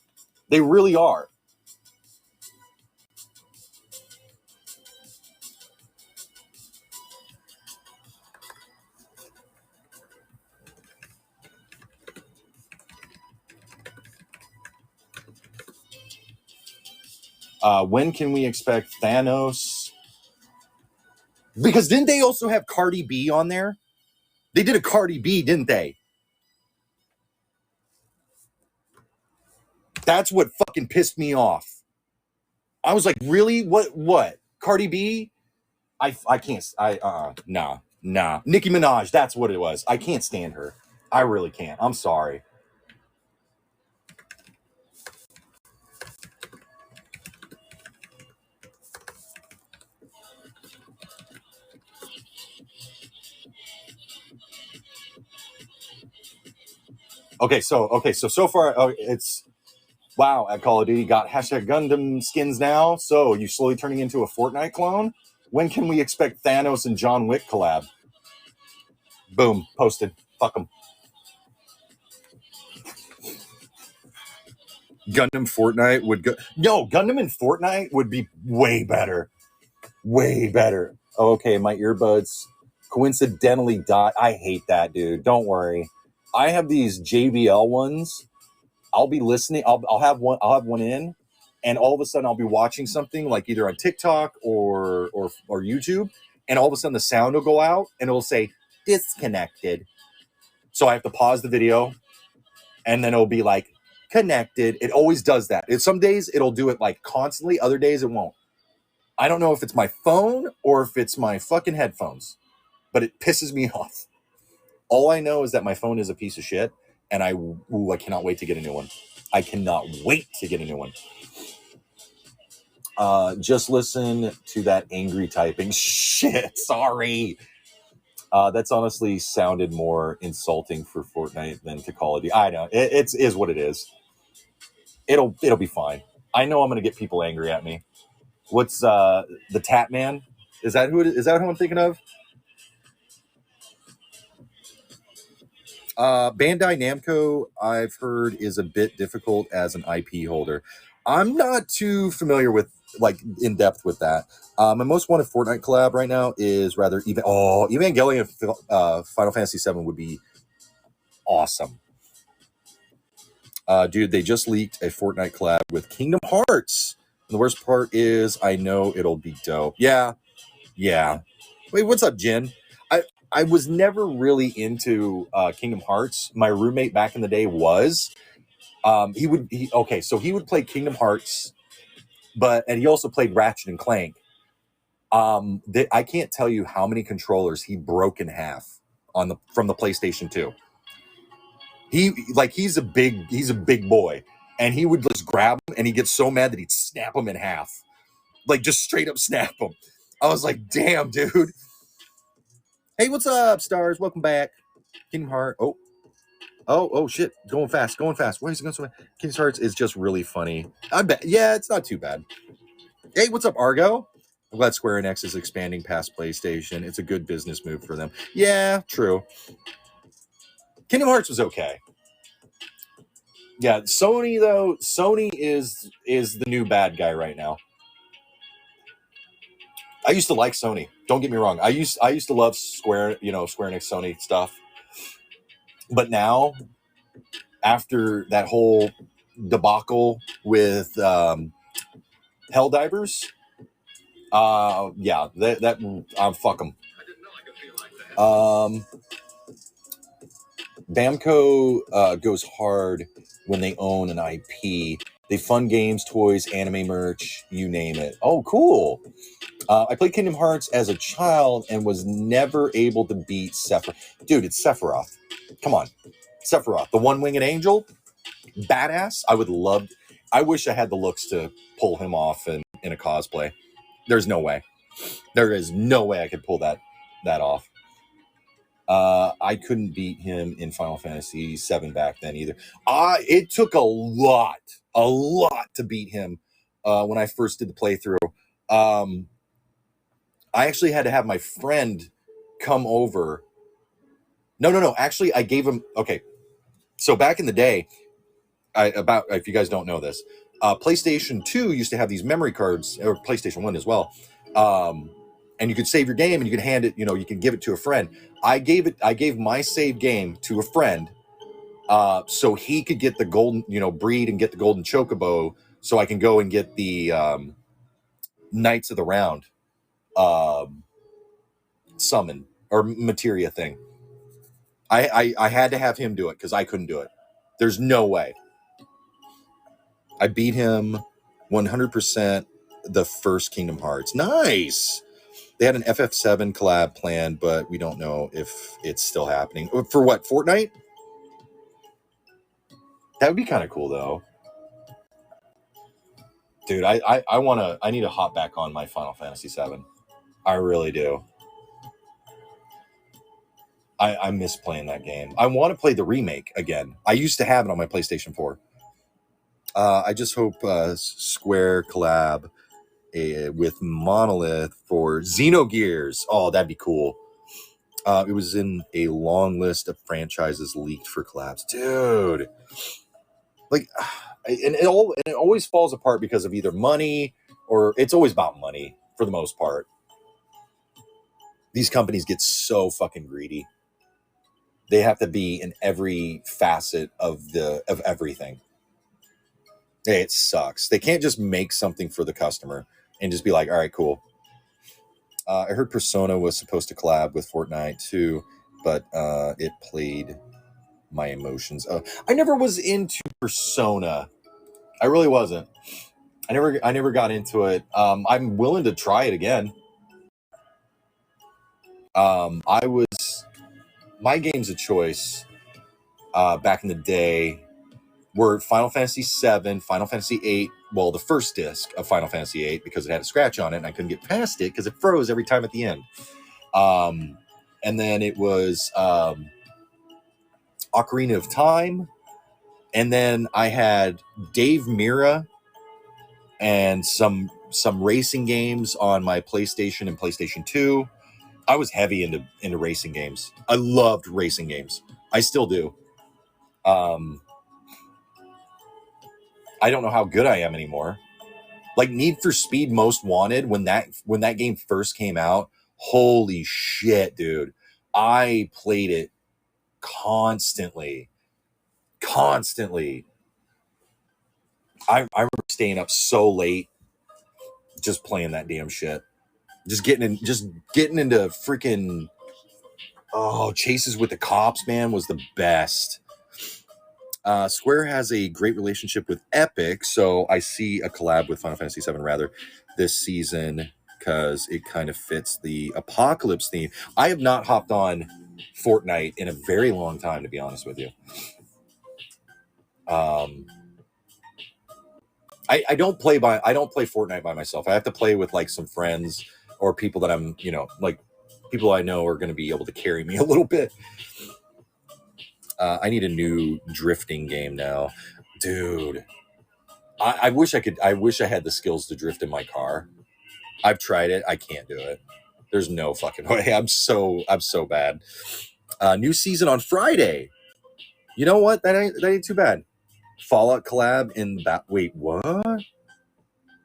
They really are. When can we expect Thanos? Because didn't they also have Cardi B on there? They did a Cardi B, didn't they? That's what fucking pissed me off. I was like, really? What? Cardi B? I can't. Nah. Nicki Minaj, that's what it was. I can't stand her. I really can't. I'm sorry. So far, it's wow. At Call of Duty, got hashtag Gundam skins now. So you slowly turning into a Fortnite clone. When can we expect Thanos and John Wick collab? Boom, posted. Fuck them. Gundam Fortnite would go. No, Gundam and Fortnite would be way better. Way better. Okay, my earbuds coincidentally died. I hate that, dude. Don't worry. I have these JBL ones. I'll be listening. I'll have one. I'll have one in, and all of a sudden I'll be watching something like either on TikTok or YouTube, and all of a sudden the sound will go out and it'll say disconnected. So I have to pause the video, and then it'll be like connected. It always does that. Some days it'll do it like constantly. Other days it won't. I don't know if it's my phone or if it's my fucking headphones, but it pisses me off. All I know is that my phone is a piece of shit, and I cannot wait to get a new one. I cannot wait to get a new one. Just listen to that angry typing. Shit, sorry. That's honestly sounded more insulting for Fortnite than to Call of Duty. I know it is what it is. It'll be fine. I know I'm gonna get people angry at me. What's the Tat Man? Is that who I'm thinking of? Bandai Namco, I've heard, is a bit difficult as an IP holder. I'm not too familiar with, like, in depth with that. My most wanted Fortnite collab right now is rather Evangelion Final Fantasy VII would be awesome. Dude, they just leaked a Fortnite collab with Kingdom Hearts. And the worst part is I know it'll be dope. Yeah. Wait, what's up, Jen? I was never really into Kingdom Hearts. My roommate back in the day was. He would play Kingdom Hearts, and he also played Ratchet and Clank. I can't tell you how many controllers he broke in half from the PlayStation 2. He's a big boy, and he would just grab him, and he'd get so mad that he'd snap him in half, like just straight up snap him. I was like, damn, dude. Hey, what's up, stars? Welcome back. Kingdom Hearts. Oh, shit. Going fast. Why is it going so fast? Kingdom Hearts is just really funny. I bet. Yeah, it's not too bad. Hey, what's up, Argo? I'm glad Square Enix is expanding past PlayStation. It's a good business move for them. Yeah, true. Kingdom Hearts was okay. Yeah, Sony, though. Sony is the new bad guy right now. I used to like Sony. Don't get me wrong. I used to love Square Enix, Sony stuff. But now, after that whole debacle with Helldivers, fuck them. Bamco goes hard when they own an IP. They fund games, toys, anime merch, you name it. Oh, cool. I played Kingdom Hearts as a child and was never able to beat Sephiroth. Dude, it's Sephiroth. Come on. Sephiroth, the one-winged angel. Badass. I wish I had the looks to pull him off in a cosplay. There's no way. There is no way I could pull that off. I couldn't beat him in Final Fantasy VII back then either. It took a lot to beat him when I first did the playthrough. I actually had to have my friend come over. No. Actually, I gave him. Okay, so back in the day, if you guys don't know this, PlayStation 2 used to have these memory cards, or PlayStation 1 as well. And you could save your game and you could hand it, you can give it to a friend. I gave my save game to a friend, so he could get the golden, breed and get the golden chocobo, so I can go and get the Knights of the Round summon or materia thing. I had to have him do it because I couldn't do it. There's no way. I beat him 100% the first Kingdom Hearts. Nice. They had an FF7 collab planned, but we don't know if it's still happening. For what, Fortnite? That would be kind of cool though. Dude, I need to hop back on my Final Fantasy VII. I really do. I miss playing that game. I want to play the remake again. I used to have it on my PlayStation 4. I just hope Square collab with Monolith for Xenogears. Oh, that'd be cool. It was in a long list of franchises leaked for collabs. Dude. Like, and it always falls apart because of either money or it's always about money for the most part. These companies get so fucking greedy. They have to be in every facet of everything. It sucks. They can't just make something for the customer and just be like, all right, cool. I heard Persona was supposed to collab with Fortnite too, but it played my emotions. I never was into Persona. I really wasn't. I never got into it. I'm willing to try it again. My games of choice back in the day were Final Fantasy VII, Final Fantasy VIII. Well, the first disc of Final Fantasy VIII because it had a scratch on it and I couldn't get past it because it froze every time at the end. And then it was Ocarina of Time. And then I had Dave Mirra and some racing games on my PlayStation and PlayStation 2. I was heavy into racing games. I loved racing games. I still do. I don't know how good I am anymore. Like Need for Speed Most Wanted, when that game first came out, holy shit, dude. I played it constantly. I remember staying up so late just playing that damn shit. Just getting into freaking chases with the cops, man, was the best. Square has a great relationship with Epic, so I see a collab with Final Fantasy VII rather this season because it kind of fits the apocalypse theme. I have not hopped on Fortnite in a very long time, to be honest with you. I don't play Fortnite by myself. I have to play with like some friends or people that I'm, like people I know are going to be able to carry me a little bit. I need a new drifting game now, dude. I wish I had the skills to drift in my car. I've tried it. I can't do it. There's no fucking way. I'm so bad. New season on Friday. You know what? That ain't too bad. Fallout collab in that. Wait, what?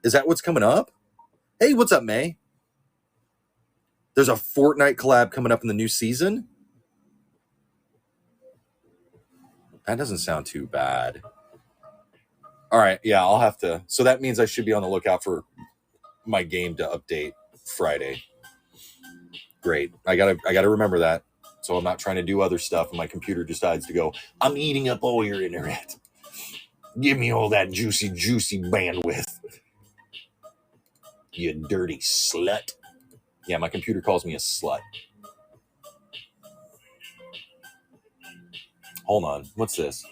Is that what's coming up? Hey, what's up, May? There's a Fortnite collab coming up in the new season? That doesn't sound too bad. All right, yeah, I'll have to. So that means I should be on the lookout for my game to update Friday. Great. I gotta remember that. So I'm not trying to do other stuff and my computer decides to go, I'm eating up all your internet. Give me all that juicy bandwidth. You dirty slut. Yeah, my computer calls me a slut. Hold on. What's this?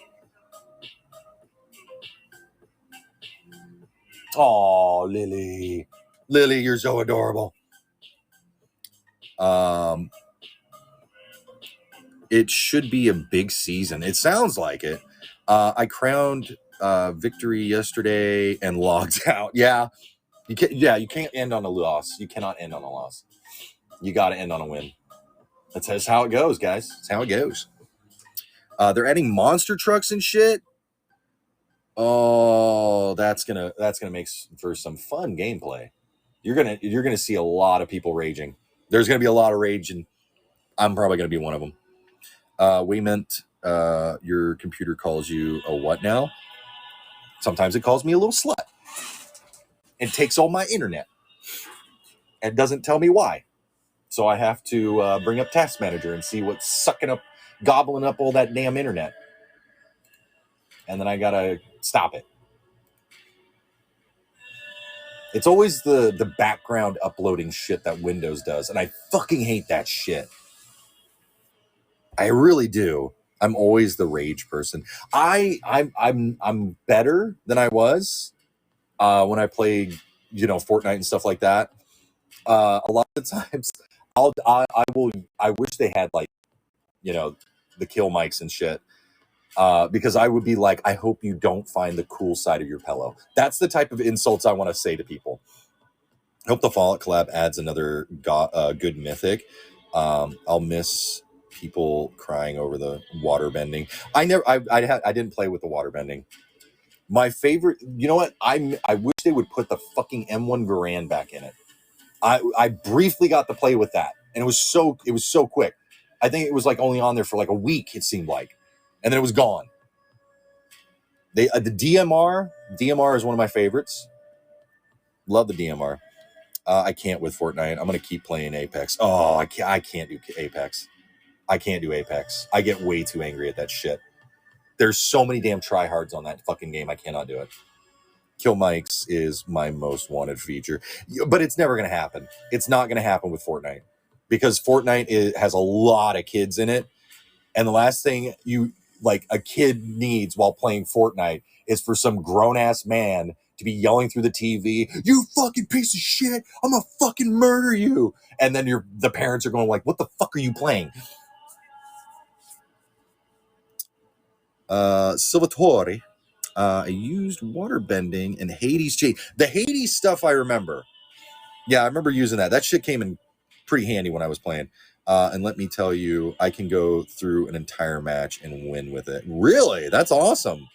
Oh, Lily. Lily, you're so adorable. It should be a big season. It sounds like it. I crowned victory yesterday and logged out. Yeah. You can't end on a loss. You cannot end on a loss. You got to end on a win. That's how it goes, guys. That's how it goes. They're adding monster trucks and shit. Oh, that's gonna make for some fun gameplay. You're gonna see a lot of people raging. There's gonna be a lot of rage, and I'm probably gonna be one of them. Wayment, your computer calls you a what now? Sometimes it calls me a little slut. It takes all my internet. It doesn't tell me why. So I have to bring up Task Manager and see what's gobbling up all that damn internet. And then I gotta stop it. It's always the background uploading shit that Windows does, and I fucking hate that shit. I really do. I'm always the rage person. I'm better than I was when I played, Fortnite and stuff like that. A lot of times, I wish they had like, the kill mics and shit. Because I would be like, I hope you don't find the cool side of your pillow. That's the type of insults I want to say to people. I hope the Fallout collab adds another good mythic. I'll miss people crying over the water bending. I didn't play with the water bending. My favorite, you know what? I wish they would put the fucking M1 Garand back in it. I briefly got to play with that, and it was so quick. I think it was like only on there for like a week. It seemed like, and then it was gone. The DMR is one of my favorites. Love the DMR. I can't with Fortnite. I'm gonna keep playing Apex. Oh, I can't do Apex. I can't do Apex. I get way too angry at that shit. There's so many damn tryhards on that fucking game. I cannot do it. Kill mics is my most wanted feature, but it's never gonna happen. It's not gonna happen with Fortnite because Fortnite has a lot of kids in it, and the last thing a kid needs while playing Fortnite is for some grown-ass man to be yelling through the TV, "You fucking piece of shit, I'm gonna fucking murder you." And then the parents are going like, "What the fuck are you playing?" Salvatore, I used water bending and Hades chain. The Hades stuff I remember. Yeah, I remember using that. That shit came in pretty handy when I was playing. And let me tell you, I can go through an entire match and win with it. Really? That's awesome.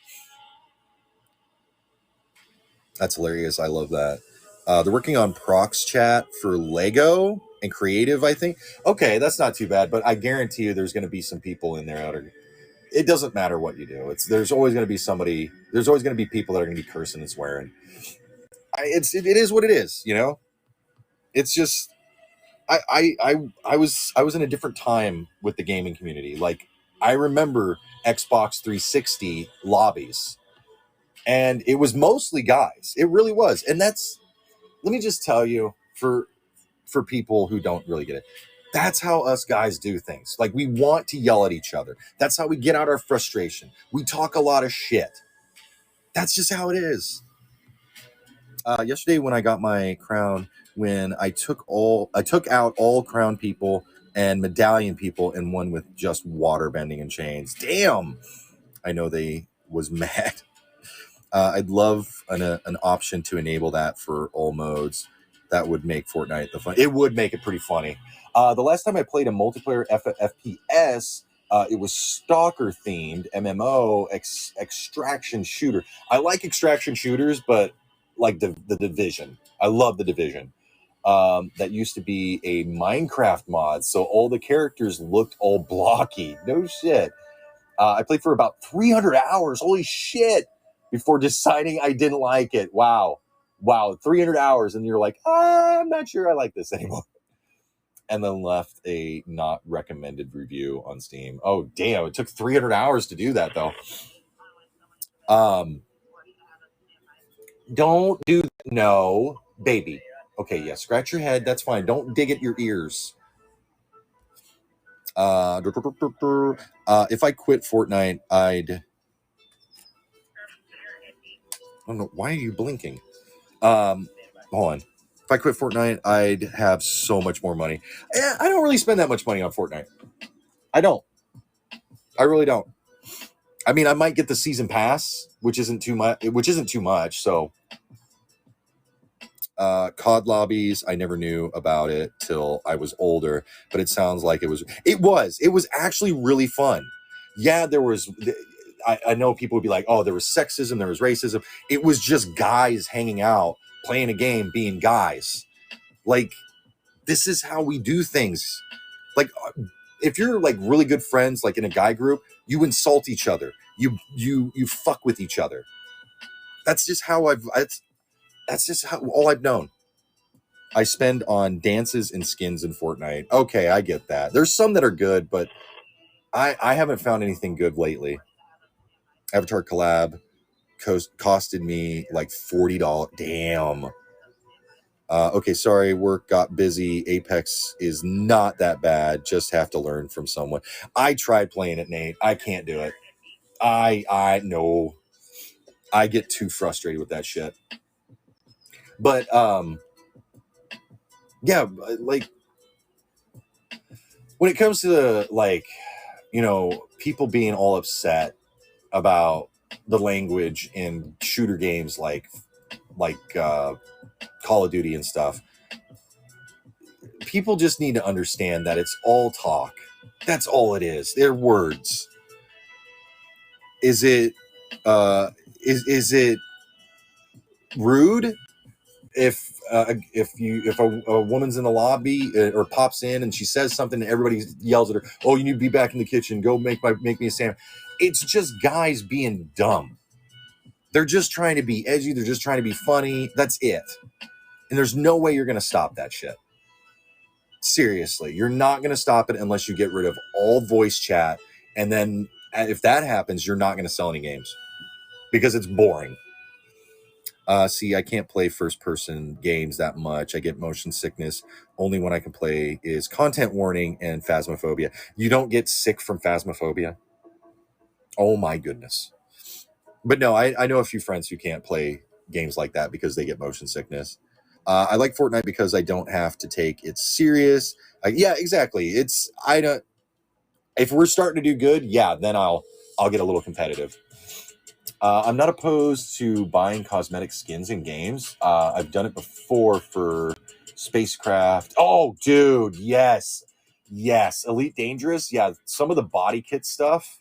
That's hilarious. I love that. They're working on Prox Chat for Lego and Creative, I think. Okay, that's not too bad, but I guarantee you there's going to be some people in there. It doesn't matter what you do. There's always going to be somebody. There's always going to be people that are going to be cursing and swearing. It is what it is, It's just I was in a different time with the gaming community. Like I remember Xbox 360 lobbies, and it was mostly guys. It really was, and let me just tell you for people who don't really get it. That's how us guys do things. Like we want to yell at each other. That's how we get out our frustration. We talk a lot of shit. That's just how it is. Yesterday when I got my crown, when I took out all crown people and medallion people and one with just water bending and chains. Damn. I know they was mad. I'd love an option to enable that for all modes. That would make Fortnite the fun. It would make it pretty funny. The last time I played a multiplayer FPS, it was stalker themed MMO extraction shooter. I like extraction shooters, but like the Division. I love the Division. That used to be a Minecraft mod, so all the characters looked all blocky. No shit. I played for about 300 hours. Holy shit. Before deciding I didn't like it. Wow. 300 hours. And you're like, I'm not sure I like this anymore. And then left a not recommended review on Steam. Oh, damn. It took 300 hours to do that, though. Don't do that. No, baby. Okay, yeah, scratch your head. That's fine. Don't dig at your ears. If I quit Fortnite, I don't know. Why are you blinking? Hold on. If I quit Fortnite, I'd have so much more money. I don't really spend that much money on Fortnite. I don't. I really don't. I mean, I might get the season pass, which isn't too much. So, COD lobbies, I never knew about it till I was older, but it sounds like it was actually really fun. Yeah, there was. I know people would be like, oh, there was sexism, there was racism. It was just guys hanging out, playing a game, being guys. Like, this is how we do things. Like, if you're like really good friends, like in a guy group, you insult each other. You fuck with each other. That's just how that's just how all I've known. I spend on dances and skins in Fortnite. Okay, I get that. There's some that are good, but I haven't found anything good lately. Avatar collab costed me like $40. Damn. Okay, sorry, work got busy. Apex is not that bad. Just have to learn from someone. I tried playing it, Nate. I can't do it. No. I get too frustrated with that shit. But yeah, like when it comes to like, you know, people being all upset about the language in shooter games like Call of Duty and stuff, people just need to understand that it's all talk. That's all it is. They're words. Is it is it rude if a woman's in the lobby or pops in and she says something and everybody yells at her, "Oh, you need to be back in the kitchen. Go make me a sandwich." It's just guys being dumb. They're just trying to be edgy. They're just trying to be funny. That's it. And there's no way you're going to stop that shit. Seriously, you're not going to stop it unless you get rid of all voice chat. And then if that happens, you're not going to sell any games because it's boring. See, I can't play first-person games that much. I get motion sickness. Only one I can play is Content Warning and Phasmophobia. You don't get sick from Phasmophobia? Oh my goodness. But no, I know a few friends who can't play games like that because they get motion sickness. I like Fortnite because I don't have to take it serious. Yeah, exactly. If we're starting to do good, yeah, then I'll get a little competitive. I'm not opposed to buying cosmetic skins in games. I've done it before for Spacecraft. Oh, dude, yes. Elite Dangerous. Yeah, some of the body kit stuff,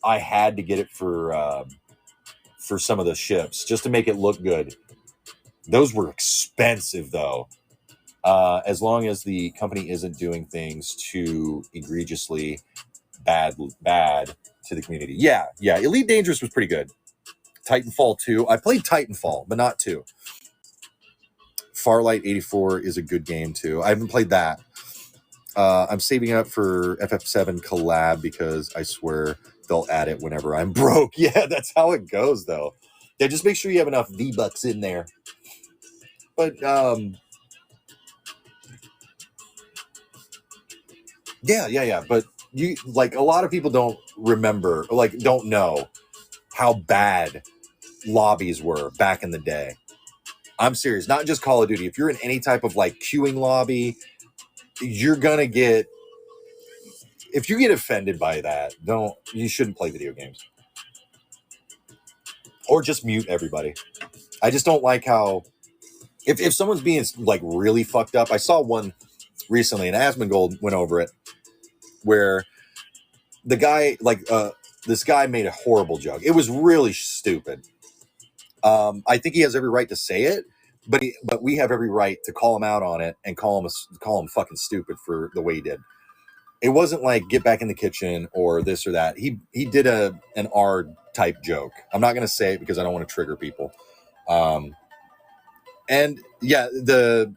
I had to get it for some of the ships just to make it look good. Those were expensive, though. As long as the company isn't doing things too egregiously bad to the community. Yeah. Elite Dangerous was pretty good. Titanfall 2. I played Titanfall, but not 2. Farlight 84 is a good game, too. I haven't played that. I'm saving up for FF7 collab because I swear they'll add it whenever I'm broke. Yeah, that's how it goes, though. Yeah, just make sure you have enough V-Bucks in there. But, yeah. But you, like, a lot of people don't remember, like, don't know how bad lobbies were back in the day. I'm serious. Not just Call of Duty. If you're in any type of, like, queuing lobby, you're gonna get... If you get offended by that, you shouldn't play video games. Or just mute everybody. I just don't like how... If someone's being, like, really fucked up... I saw one recently, and Asmongold went over it, where the guy, like, this guy made a horrible joke. It was really stupid. I think he has every right to say it, but we have every right to call him out on it and call him fucking stupid for the way he did. It wasn't like get back in the kitchen or this or that. He did an R type joke. I'm not going to say it because I don't want to trigger people. And yeah, the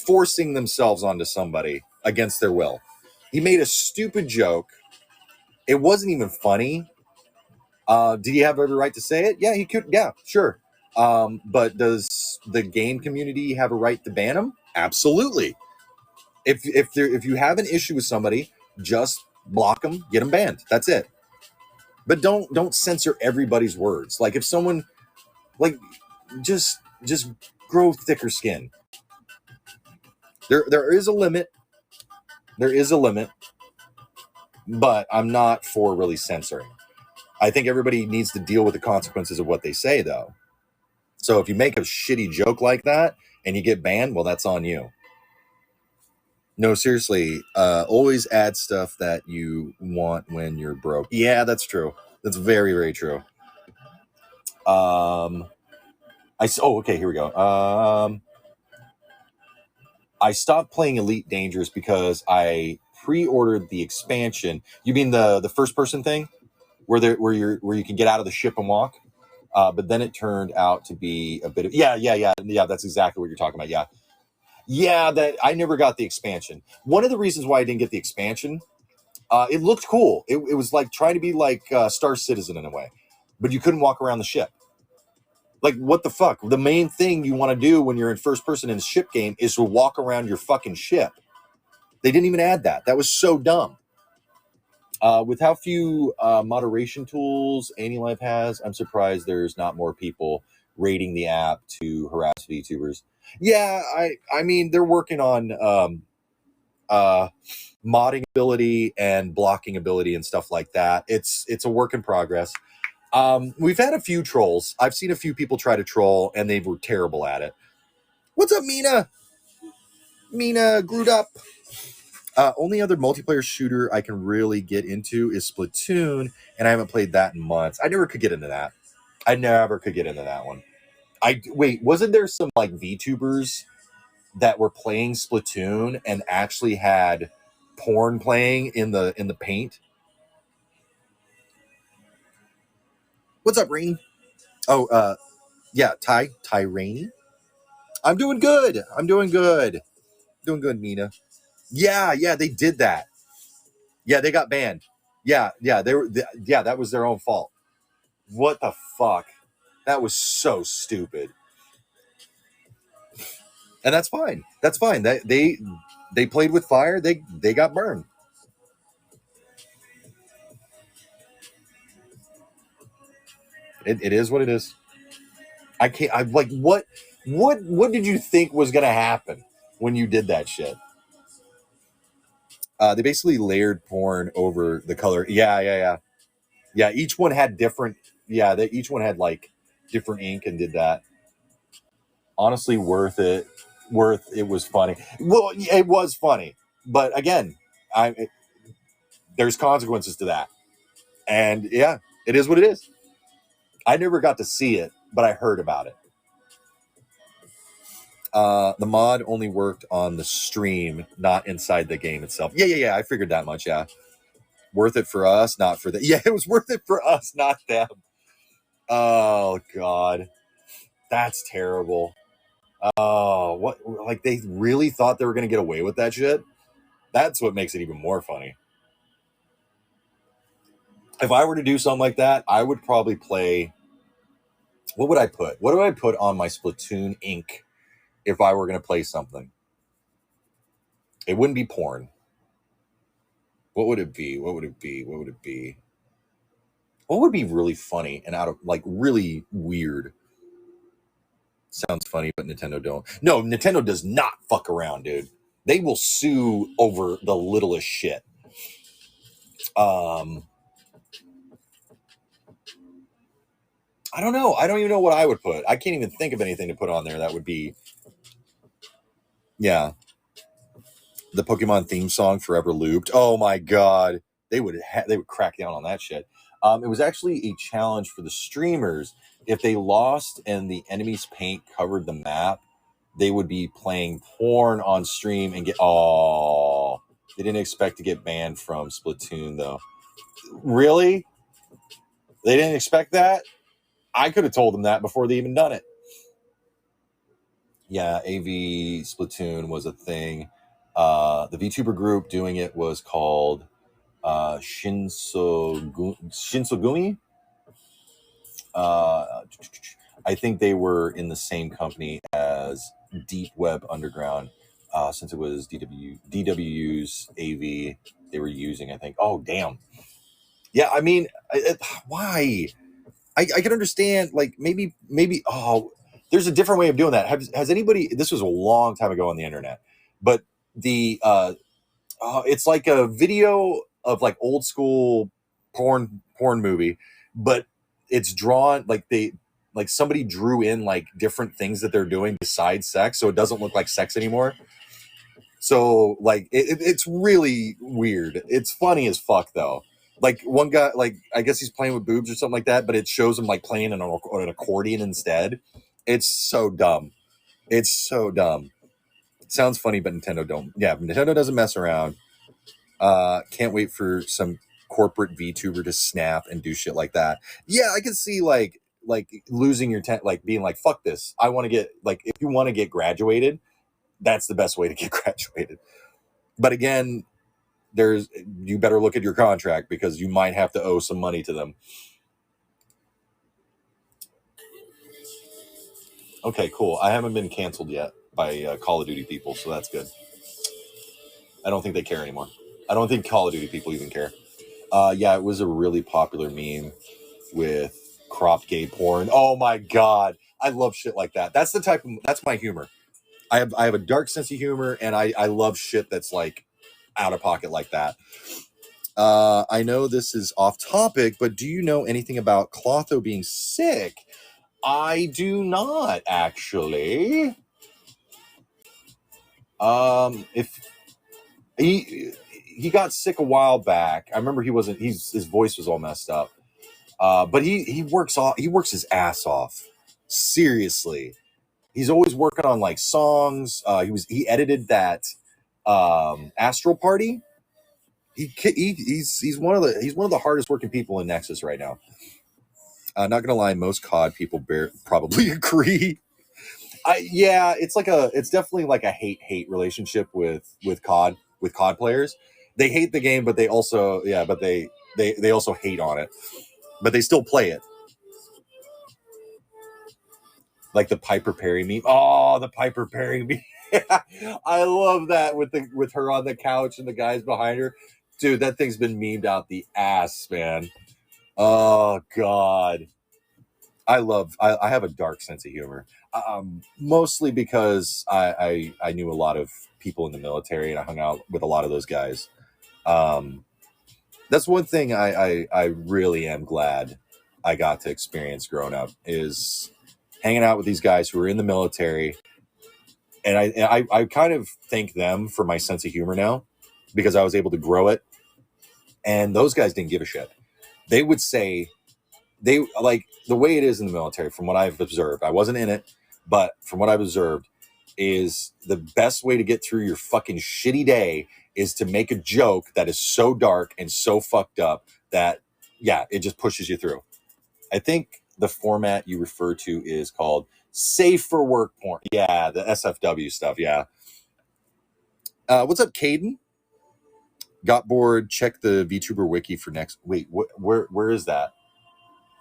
forcing themselves onto somebody against their will. He made a stupid joke. It wasn't even funny. Did he have every right to say it? Yeah, he could. Yeah, sure. But does the game community have a right to ban him? Absolutely. If you have an issue with somebody, just block them, get them banned. That's it. But don't censor everybody's words. Like if someone, like, just grow thicker skin. There is a limit. There is a limit. But I'm not for really censoring. I think everybody needs to deal with the consequences of what they say, though. So if you make a shitty joke like that and you get banned, well, that's on you. No, seriously, always add stuff that you want when you're broke. Yeah, that's true. That's very, very true. Okay, here we go. I stopped playing Elite Dangerous because I pre-ordered the expansion. You mean the first person thing, where you can get out of the ship and walk? But then it turned out to be a bit of yeah. That's exactly what you're talking about. Yeah. That I never got the expansion. One of the reasons why I didn't get the expansion, it looked cool. It was like trying to be like Star Citizen in a way, but you couldn't walk around the ship. Like, what the fuck? The main thing you want to do when you're in first person in a ship game is to walk around your fucking ship. They didn't even add that. That was so dumb. With how few moderation tools AniLive has, I'm surprised there's not more people raiding the app to harass VTubers. Yeah, I mean, they're working on modding ability and blocking ability and stuff like that. It's a work in progress. We've had a few trolls. I've seen a few people try to troll, and they were terrible at it. What's up, Mina? Mina glued up. Only other multiplayer shooter I can really get into is Splatoon, and I haven't played that in months. I never could get into that. I never could get into that one. Wait, wasn't there some like VTubers that were playing Splatoon and actually had porn playing in the paint? What's up, Rainy? Oh, yeah, Ty Rainy. I'm doing good. Doing good, Mina. Yeah, they did that. Yeah, they got banned. Yeah, that was their own fault. What the fuck? That was so stupid. And that's fine. That's fine. They played with fire. They got burned. It is what it is. I can't. I'm like, what did you think was gonna happen when you did that shit? They basically layered porn over the color. Yeah. Each one had different. Yeah, each one had like different ink and did that. Honestly, worth it. It was funny. Well, it was funny, but again, there's consequences to that, and yeah, it is what it is. I never got to see it, but I heard about it. The mod only worked on the stream, not inside the game itself. Yeah. I figured that much. Yeah, worth it for us, not for them. Yeah, it was worth it for us, not them. Oh God, that's terrible. Oh, what? Like they really thought they were gonna get away with that shit? That's what makes it even more funny. If I were to do something like that, I would probably play. What would I put? What do I put on my Splatoon ink if I were going to play something? It wouldn't be porn. What would it be? What would it be? What would it be? What would be really funny and out of like really weird? Sounds funny, but Nintendo don't. No, Nintendo does not fuck around, dude. They will sue over the littlest shit. I don't know. I don't even know what I would put. I can't even think of anything to put on there that would be. Yeah. The Pokemon theme song forever looped. Oh my God. They would crack down on that shit. It was actually a challenge for the streamers. If they lost and the enemy's paint covered the map, they would be playing porn on stream and get. Oh, they didn't expect to get banned from Splatoon though. Really? They didn't expect that? I could have told them that before they even done it. Yeah, AV Splatoon was a thing. The VTuber group doing it was called Shinsogumi. I think they were in the same company as Deep Web Underground, since it was DWU's AV they were using, I think. Oh, damn. Yeah, I mean, why? I can understand, like, maybe, there's a different way of doing that. Has anybody, this was a long time ago on the internet, but it's like a video of like old school porn movie, but it's drawn like somebody drew in like different things that they're doing besides sex, so it doesn't look like sex anymore. So like it's really weird. It's funny as fuck though. Like one guy, like I guess he's playing with boobs or something like that, but it shows him like playing an accordion instead. It's so dumb. It's so dumb. It sounds funny, but Nintendo don't. Yeah, Nintendo doesn't mess around. Can't wait for some corporate VTuber to snap and do shit like that. Yeah, I can see like losing your like being like, fuck this. I want to get like, if you want to get graduated, that's the best way to get graduated. But again, you better look at your contract because you might have to owe some money to them. Okay, cool. I haven't been canceled yet by Call of Duty people, so that's good. I don't think they care anymore. I don't think Call of Duty people even care. Yeah, it was a really popular meme with cropped gay porn. Oh my god, I love shit like that. That's my humor. I have a dark sense of humor, and I love shit that's like out of pocket like that. I know this is off topic, but do you know anything about Clotho being sick? I do not actually. If he got sick a while back, I remember his voice was all messed up. But he works his ass off. Seriously, he's always working on like songs. He edited that Astral Party. He's one of the hardest working people in Nexus right now. Not gonna lie, most COD people probably agree. Yeah, it's definitely like a hate relationship with COD players. They hate the game, but they also they also hate on it, but they still play it. Like the Piper Perry meme. Oh, the Piper Perry meme. I love that with her on the couch and the guys behind her. Dude, that thing's been memed out the ass, man. Oh god. I have a dark sense of humor. Mostly because I knew a lot of people in the military and I hung out with a lot of those guys. That's one thing I really am glad I got to experience growing up is hanging out with these guys who were in the military. And I kind of thank them for my sense of humor now because I was able to grow it. And those guys didn't give a shit. They would say, they like the way it is in the military, from what I've observed. I wasn't in it, but from what I've observed, is the best way to get through your fucking shitty day is to make a joke that is so dark and so fucked up that, yeah, it just pushes you through. I think the format you refer to is called safe for work porn. Yeah, the SFW stuff. Yeah. What's up, Caden? Got bored. Check the VTuber wiki for next. Wait, where is that?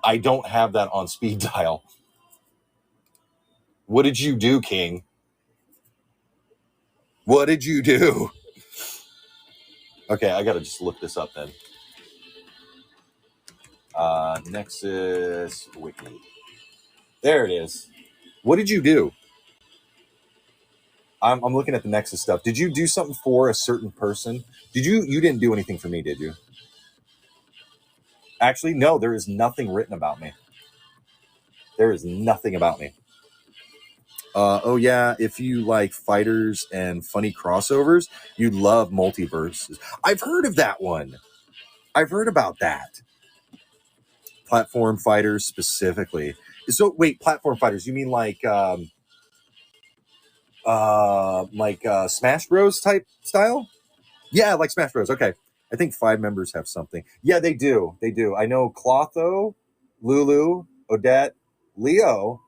I don't have that on speed dial. What did you do, King? What did you do? Okay, I gotta just look this up then. Nexus wiki. There it is. What did you do? I'm looking at the Nexus stuff. Did you do something for a certain person? You didn't do anything for me, did you? Actually, no, there is nothing written about me. There is nothing about me. Oh yeah, if you like fighters and funny crossovers, you'd love multiverses. I've heard of that one. I've heard about that. Platform fighters specifically. So wait, platform fighters, you mean like Smash Bros type style? Yeah, like Smash Bros. Okay. I think 5 members have something. Yeah, they do. They do. I know Clotho, Lulu, Odette, Leo,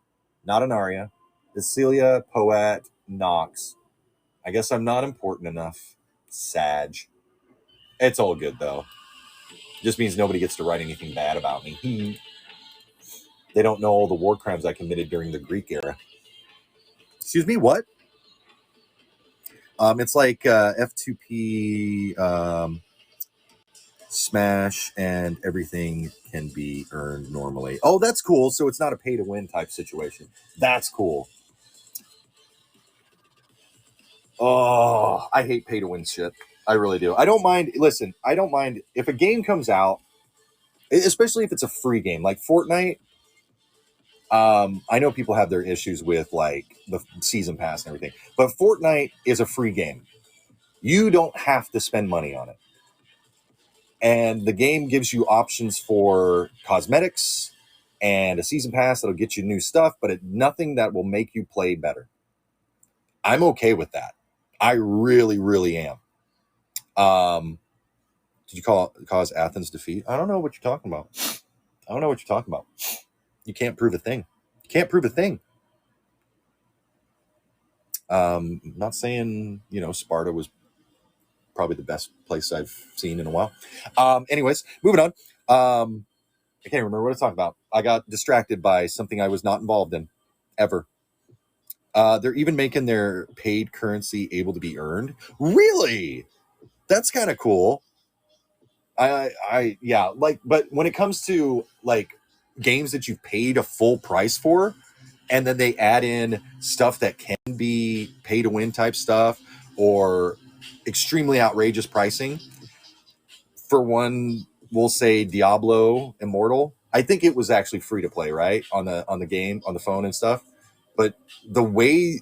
not Anaria, Cecilia, Poet, Nox. I guess I'm not important enough. Sag. It's all good though. Just means nobody gets to write anything bad about me. They don't know all the war crimes I committed during the Greek era. Excuse me, what? It's like F2P Smash, and everything can be earned normally. Oh, that's cool. So it's not a pay to win type situation. That's cool. Oh, I hate pay to win shit. I really do. I don't mind. Listen, I don't mind if a game comes out, especially if it's a free game like Fortnite. I know people have their issues with like the season pass and everything, but Fortnite is a free game. You don't have to spend money on it. And the game gives you options for cosmetics and a season pass that'll get you new stuff, but nothing that will make you play better. I'm okay with that. I really, really am. Did you cause Athens defeat? I don't know what you're talking about. I don't know what you're talking about. You can't prove a thing. You can't prove a thing. Not saying, Sparta was probably the best place I've seen in a while. Anyways, moving on. I can't remember what I was talking about. I got distracted by something I was not involved in, ever. They're even making their paid currency able to be earned. Really? That's kind of cool. Yeah, like, but when it comes to like games that you've paid a full price for, and then they add in stuff that can be pay to win type stuff or extremely outrageous pricing, for one, we'll say Diablo Immortal. I think it was actually free to play, right? On the game, on the phone and stuff. But the way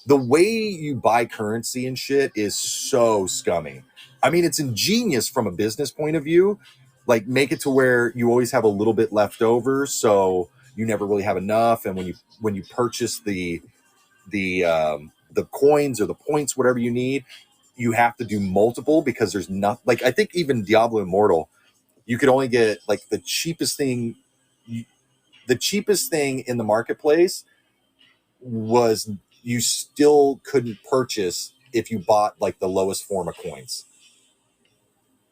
you buy currency and shit is so scummy. I mean, it's ingenious from a business point of view. Like, make it to where you always have a little bit left over, so you never really have enough. And when you purchase the coins or the points, whatever you need, you have to do multiple, because there's not, like, I think even Diablo Immortal, you could only get like the cheapest thing in the marketplace was, you still couldn't purchase if you bought like the lowest form of coins.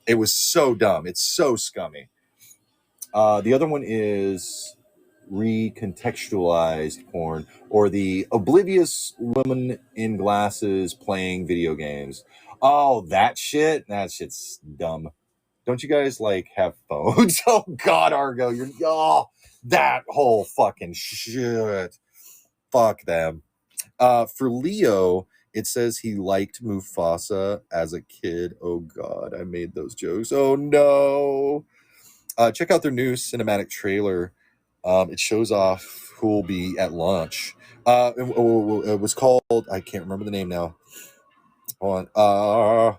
It was so dumb. It's so scummy. The other one is recontextualized porn, or the oblivious woman in glasses playing video games. Oh, that shit's dumb. Don't you guys like have phones? Oh God, Argo, that whole fucking shit. Fuck them. For Leo, it says he liked Mufasa as a kid. Oh God, I made those jokes. Oh no. Check out their new cinematic trailer. It shows off who will be at launch. It was called, I can't remember the name now. Hold on.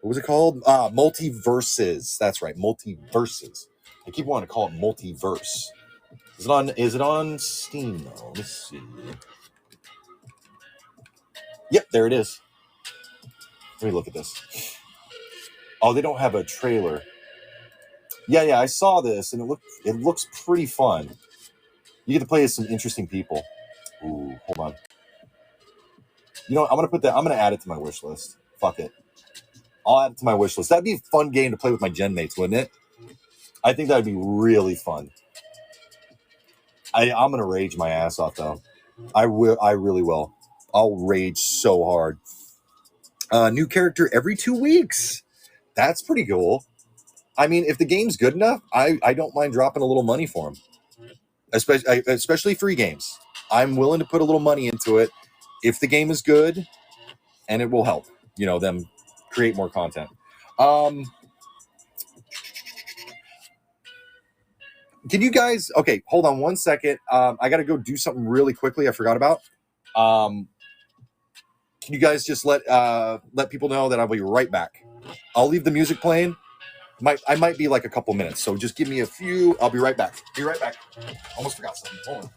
What was it called? Multiverses. That's right, Multiverses. I keep wanting to call it Multiverse. Is it on Steam though? Let's see. Yep, there it is. Let me look at this. Oh, they don't have a trailer. Yeah, I saw this and it looks pretty fun. You get to play as some interesting people. Ooh, hold on. You know what? I'm gonna add it to my wish list. Fuck it. I'll add it to my wish list. That'd be a fun game to play with my gen mates, wouldn't it? I think that'd be really fun. I'm gonna rage my ass off though. I really will. I'll rage so hard. New character every 2 weeks. That's pretty cool. I mean, if the game's good enough, I don't mind dropping a little money for them. Especially free games. I'm willing to put a little money into it if the game is good, and it will help, them create more content. Can you guys, okay, hold on 1 second. I got to go do something really quickly I forgot about. Can you guys just let people know that I'll be right back? I'll leave the music playing. I might be like a couple minutes, so just give me a few. I'll be right back. Be right back. Almost forgot something. Hold on.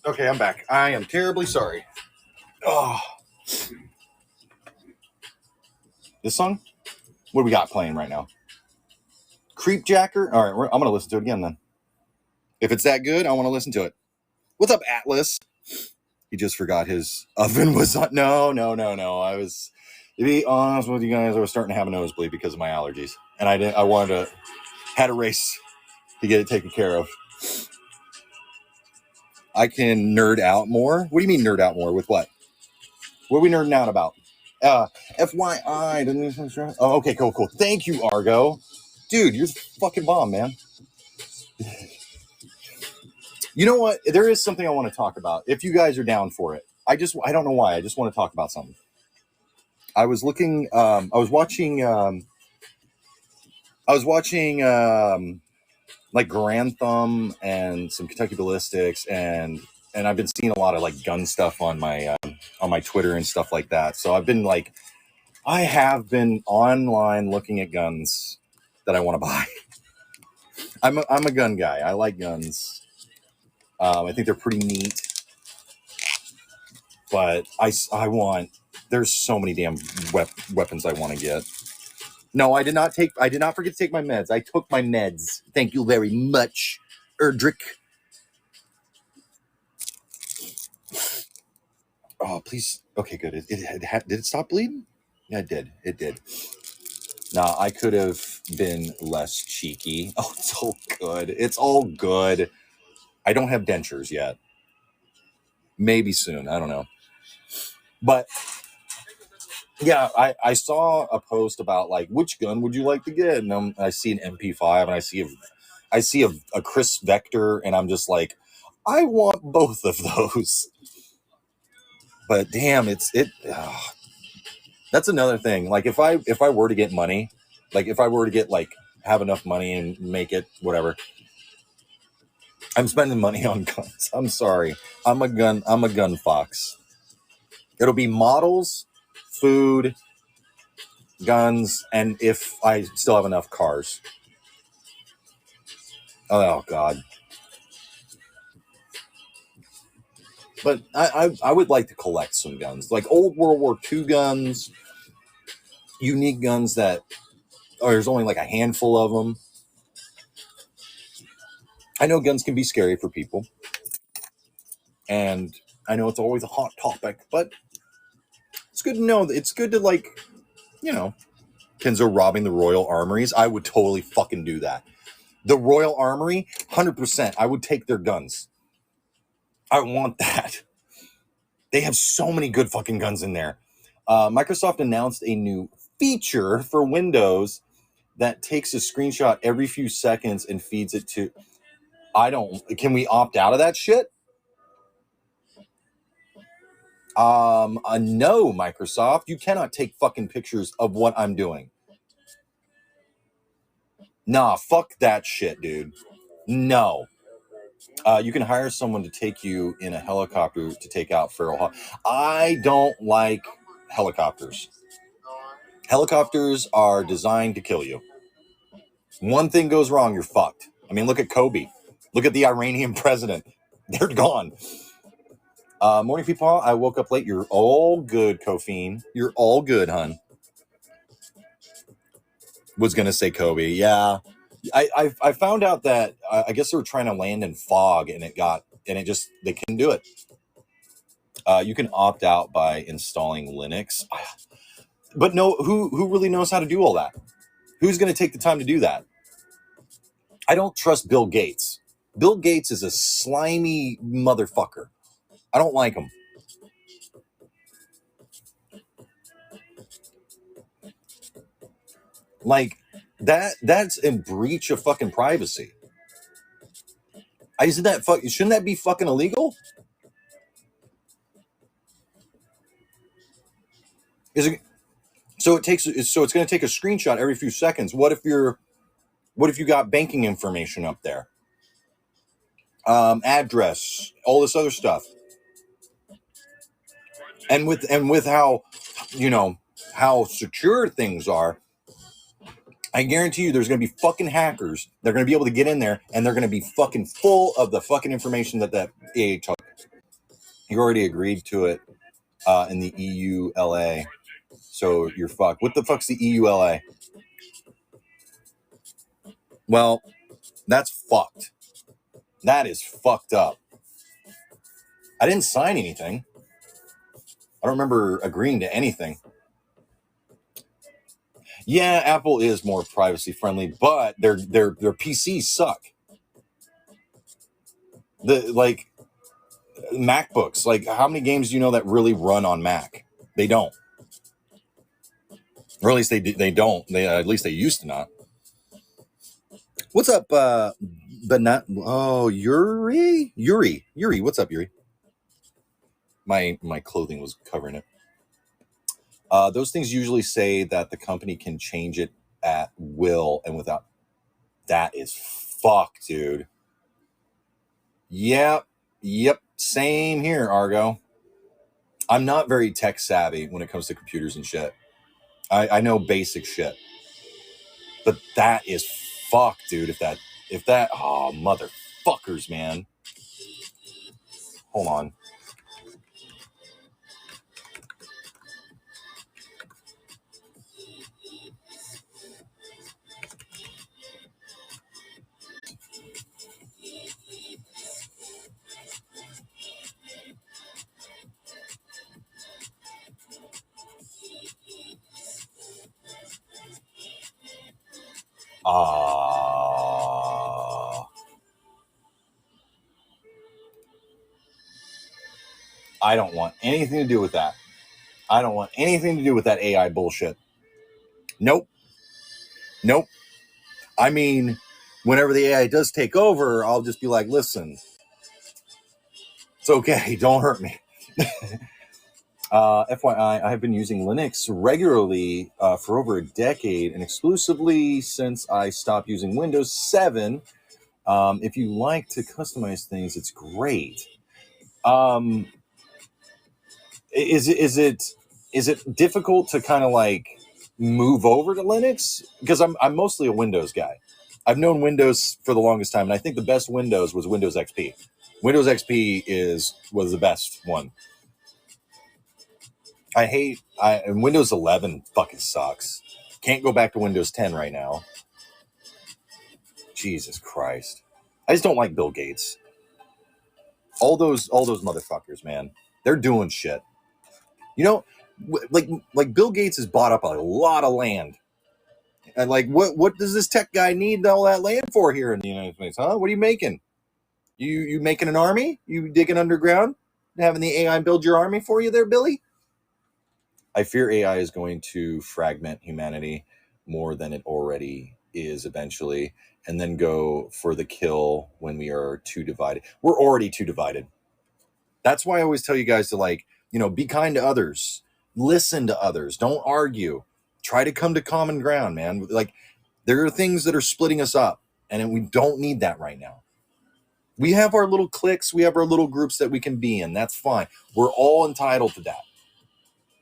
Okay, I'm back. I am terribly sorry. Oh, this song? What do we got playing right now? Creep Jacker? All right, I'm going to listen to it again then. If it's that good, I want to listen to it. What's up, Atlas? He just forgot his oven was on. No. I was, to be honest with you guys, I was starting to have a nosebleed because of my allergies. And I had a race to get it taken care of. I can nerd out more. What do you mean nerd out more? With what? What are we nerding out about? FYI. Oh, okay, cool. Thank you, Argo. Dude, you're the fucking bomb, man. You know what? There is something I want to talk about. If you guys are down for it. I don't know why. I just want to talk about something. I was watching like Grantham and some Kentucky Ballistics and I've been seeing a lot of like gun stuff on my Twitter and stuff like that. So I have been online looking at guns that I want to buy. I'm a gun guy. I like guns. I think they're pretty neat. But there's so many damn weapons I want to get. No, I did not forget to take my meds. I took my meds. Thank you very much, Erdrick. Oh, please. Okay, good. Did it stop bleeding? Yeah, it did. Nah, I could have been less cheeky. Oh, it's all good. I don't have dentures yet. Maybe soon. I don't know. But yeah, I saw a post about like, which gun would you like to get? And I see an MP5 and I see a Chris Vector, and I'm just like, I want both of those. But damn, that's another thing. Like if I were to get money, like if I were to get like have enough money and make it whatever, I'm spending money on guns. I'm sorry. I'm a gun fox. It'll be models, food, guns, and if I still have enough cars. Oh God. But I would like to collect some guns, like old World War II guns, unique guns that there's only like a handful of them. I know guns can be scary for people, and I know it's always a hot topic, but it's good to know that it's good to like, Kenzo robbing the Royal Armories. I would totally fucking do that. The Royal Armory, 100%. I would take their guns. I want that. They have so many good fucking guns in there. Microsoft announced a new feature for Windows that takes a screenshot every few seconds and feeds it to... Can we opt out of that shit? No, Microsoft. You cannot take fucking pictures of what I'm doing. Nah, fuck that shit, dude. No. You can hire someone to take you in a helicopter to take out feral hogs. I don't like helicopters. Helicopters are designed to kill you. One thing goes wrong, you're fucked. I mean, look at Kobe. Look at the Iranian president. They're gone. Morning, people. I woke up late. You're all good, Kofine. You're all good, hun. Was going to say Kobe. Yeah. I found out that I guess they were trying to land in fog and they couldn't do it. You can opt out by installing Linux. But no, who really knows how to do all that? Who's going to take the time to do that? I don't trust Bill Gates. Bill Gates is a slimy motherfucker. I don't like him. Like that's in breach of fucking privacy. Shouldn't that be fucking illegal? Is it? So it's going to take a screenshot every few seconds. What if you got banking information up there? Address, all this other stuff. And with how, how secure things are, I guarantee you there's going to be fucking hackers. They're going to be able to get in there and they're going to be fucking full of the fucking information that AA took. You already agreed to it in the EULA. So you're fucked. What the fuck's the EULA? Well, that's fucked. That is fucked up. I didn't sign anything. I don't remember agreeing to anything. Yeah, Apple is more privacy friendly, but their PCs suck. MacBooks, like how many games do you know that really run on Mac? They don't. Or at least they don't. At least they used to not. What's up? But not. Oh, Yuri. What's up, Yuri? My clothing was covering it. Those things usually say that the company can change it at will and without. That is fucked, dude. Yep. Same here, Argo. I'm not very tech savvy when it comes to computers and shit. I know basic shit. But that is fucked, dude. If that, oh, motherfuckers, man. Hold on. I don't want anything to do with that. I don't want anything to do with that AI bullshit. Nope. I mean, whenever the AI does take over, I'll just be like, listen, it's okay. Don't hurt me. FYI, I have been using Linux regularly for over a decade and exclusively since I stopped using Windows 7. If you like to customize things, it's great. Is it difficult to kind of like move over to Linux? Because I'm mostly a Windows guy. I've known Windows for the longest time, and I think the best Windows was Windows XP. Windows XP was the best one. And Windows 11 fucking sucks. Can't go back to Windows 10 right now. Jesus Christ. I just don't like Bill Gates. All those motherfuckers, man. They're doing shit. You know, like Bill Gates has bought up a lot of land. And like, what does this tech guy need all that land for here in the United States? Huh? What are you making? You making an army? You digging underground? Having the AI build your army for you there, Billy? I fear AI is going to fragment humanity more than it already is eventually, and then go for the kill when we are too divided. We're already too divided. That's why I always tell you guys to be kind to others. Listen to others. Don't argue. Try to come to common ground, man. Like, there are things that are splitting us up, and we don't need that right now. We have our little cliques. We have our little groups that we can be in. That's fine. We're all entitled to that.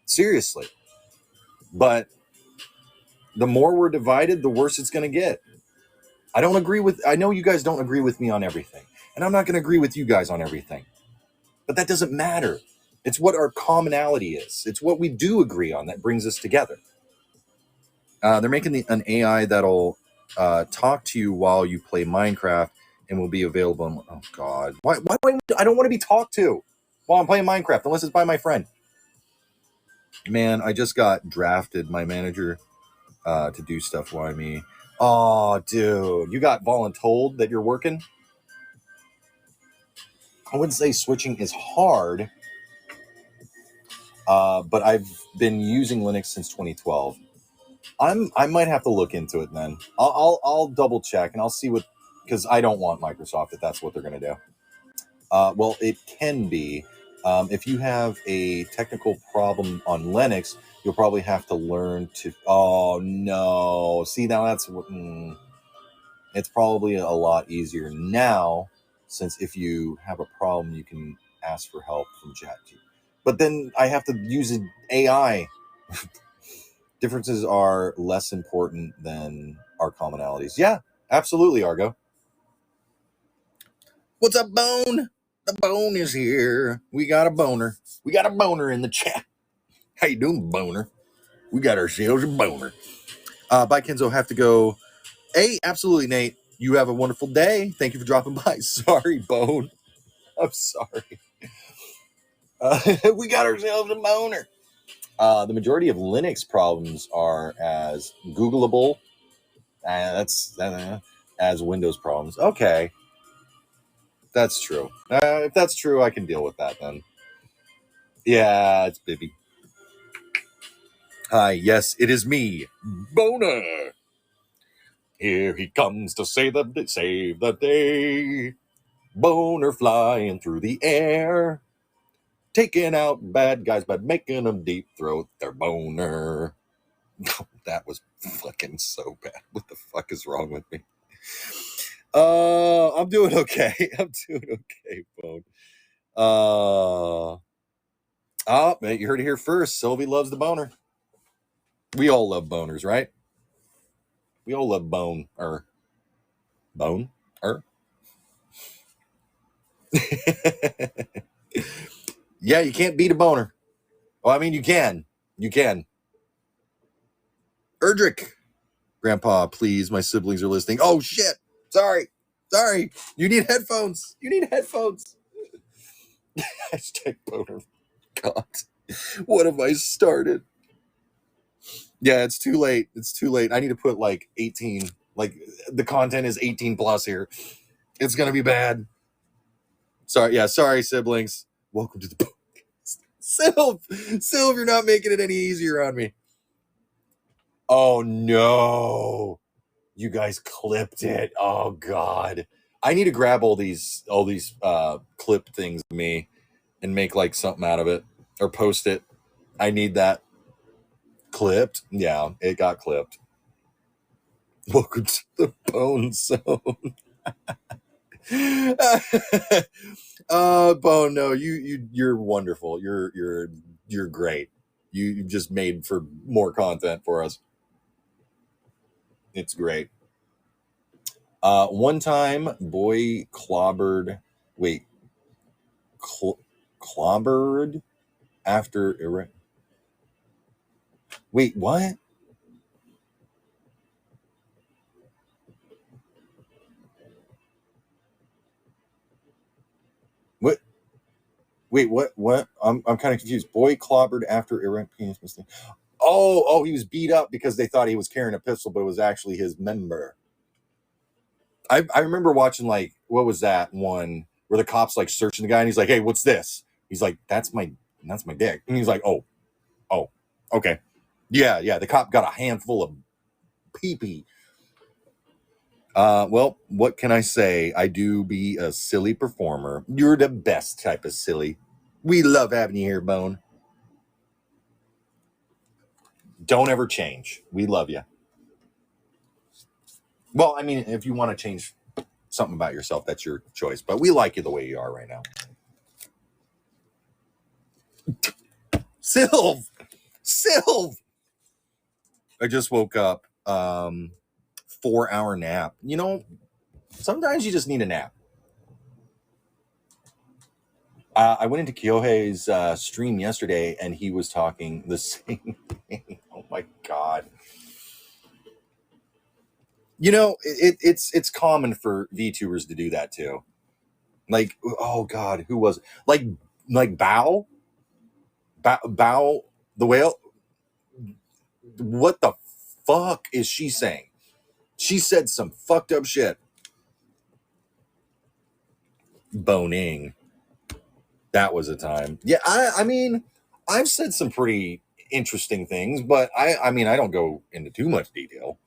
Seriously. But the more we're divided, the worse it's going to get. I know you guys don't agree with me on everything, and I'm not going to agree with you guys on everything, but that doesn't matter. It's what our commonality is. It's what we do agree on that brings us together. They're making an AI that'll talk to you while you play Minecraft and will be available. Oh God, why I don't want to be talked to while I'm playing Minecraft unless it's by my friend. Man, I just got drafted. My manager to do stuff while me. Oh, dude, you got voluntold that you're working. I wouldn't say switching is hard, but I've been using Linux since 2012. I might have to look into it then. I'll double check and I'll see what, because I don't want Microsoft if that's what they're going to do. Well, it can be. If you have a technical problem on Linux, you'll probably have to learn to. Oh no! See, now that's it's probably a lot easier now, since if you have a problem, you can ask for help from ChatGPT. But then I have to use an AI. Differences are less important than our commonalities. Yeah, absolutely, Argo. What's up, Bone? The Bone is here. We got a boner. We got a boner in the chat. How you doing, Boner? We got ourselves a boner. Bye, Kenzo. Have to go. Hey, absolutely, Nate. You have a wonderful day. Thank you for dropping by. Sorry, Bone. I'm sorry. We got ourselves a boner. The majority of Linux problems are as Googleable as Windows problems. Okay, that's true. If that's true, I can deal with that then. Yeah, it's Bibby. Hi, yes, it is me, Boner. Here he comes to save the day. Boner flying through the air, taking out bad guys by making them deep throat their boner. That was fucking so bad. What the fuck is wrong with me? I'm doing okay. I'm doing okay, Bone. Man, you heard it here first. Sylvie loves the boner. We all love boners, right? We all love bone. Bone? Yeah, you can't beat a boner. Well, I mean, you can. You can. Erdrick. Grandpa, please. My siblings are listening. Oh, shit. Sorry. You need headphones. Hashtag boner. God. What have I started? Yeah, it's too late. I need to put like 18. Like, the content is 18 plus here. It's going to be bad. Sorry, siblings. Welcome to the podcast. Sylv, you're not making it any easier on me. Oh, no. You guys clipped it. Oh, God. I need to grab all these clip things of me and make like something out of it or post it. I need that clipped. Yeah, it got clipped. Welcome to the Bone Zone. Bone, no, you're wonderful. You're great. You just made for more content for us. It's great. One time, boy clobbered. Wait, clobbered after. Wait, what? What? Wait, what? I'm kind of confused. Boy clobbered after erect penis mistake. Oh, he was beat up because they thought he was carrying a pistol, but it was actually his member. I remember watching, like, what was that one where the cops like searching the guy and he's like, "Hey, what's this?" He's like, that's my dick. And he's like, oh, okay. Yeah. The cop got a handful of pee-pee. Well, what can I say? I do be a silly performer. You're the best type of silly. We love having you here, Bone. Don't ever change. We love you. Well, I mean, if you want to change something about yourself, that's your choice. But we like you the way you are right now. Sylv! I just woke up. 4-hour nap. You know, sometimes you just need a nap. I went into Kyohei's stream yesterday, and he was talking the same thing. Oh my god! You know, it's common for VTubers to do that too. Like, oh god, who was it? Like Bao the whale? What the fuck is she saying? She said some fucked up shit. Boning. That was a time. Yeah, I mean, I've said some pretty interesting things, but I mean, I don't go into too much detail.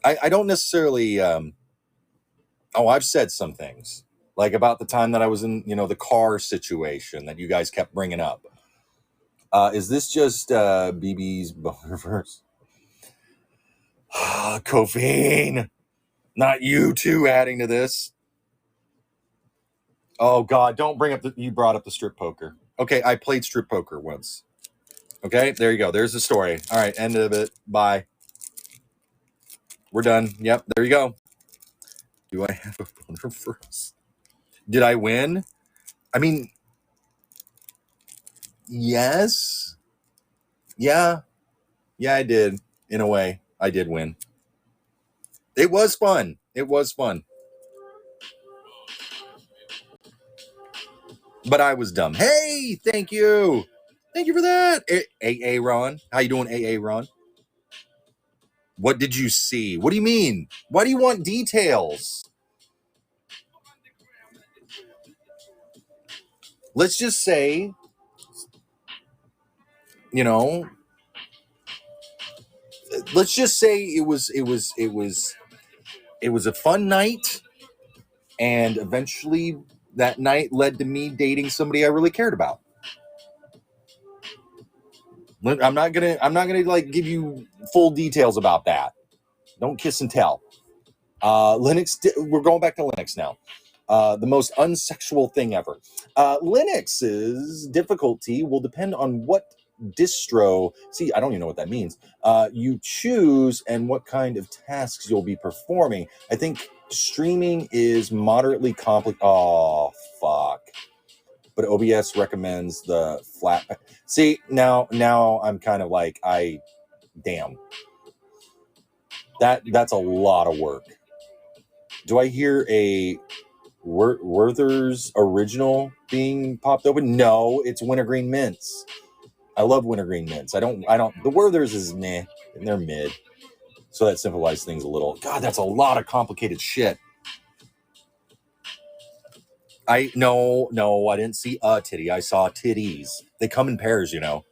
I don't necessarily. I've said some things like about the time that I was in, the car situation that you guys kept bringing up. Is this just BB's bonerverse? Coffee, not you two adding to this. Oh God, don't bring up you brought up the strip poker. Okay, I played strip poker once. Okay, there you go. There's the story. All right, end of it. Bye. We're done. Yep, there you go. Do I have a boner first? Did I win? I mean, yes. Yeah, I did. In a way, I did win. It was fun. But I was dumb. Hey, thank you. Thank you for that. AA Ron. How you doing, AA Ron? What did you see? What do you mean? Why do you want details? Let's just say, let's just say it was a fun night, and eventually that night led to me dating somebody I really cared about. I'm not gonna like give you full details about that. Don't kiss and tell. Linux. We're going back to Linux now. The most unsexual thing ever. Linux's difficulty will depend on what distro. See, I don't even know what that means. You choose and what kind of tasks you'll be performing. I think streaming is moderately complicated. Oh fuck. But OBS recommends the flat. See, now I'm kind of like, damn. That's a lot of work. Do I hear a Werther's original being popped open? No, it's wintergreen mints. I love wintergreen mints. I don't. The Werther's is meh, and they're mid. So that simplifies things a little. God, that's a lot of complicated shit. No, I didn't see a titty. I saw titties. They come in pairs, you know.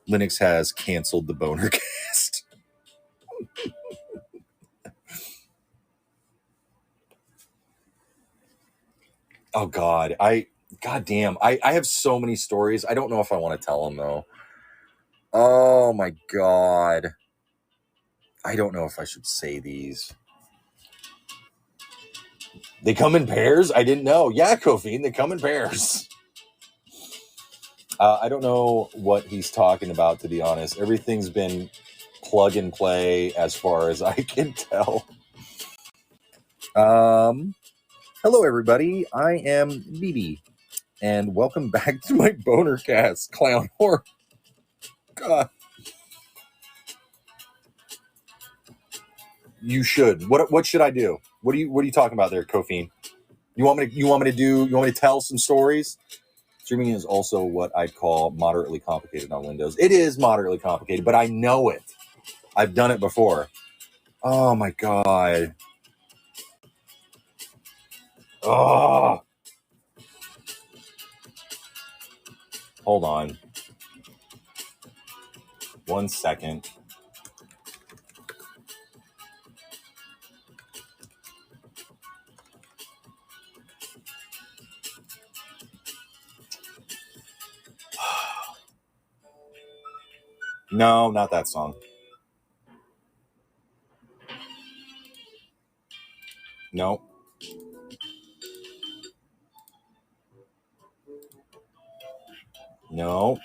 Linux has canceled the boner cast. Oh God, goddamn, I have so many stories. I don't know if I want to tell them though. Oh my God, I don't know if I should say these. They come in pairs? I didn't know. Yeah, Kofine, they come in pairs. I don't know what he's talking about, to be honest. Everything's been plug and play as far as I can tell. Hello, everybody. I am BB, and welcome back to my boner cast, clown horror. God. You should. What should I do? What are you talking about there, Kofine? You want me to tell some stories? Streaming is also what I'd call moderately complicated on Windows. It is moderately complicated, but I know it. I've done it before. Oh my God. Oh. Hold on. 1 second. No, not that song. No. No.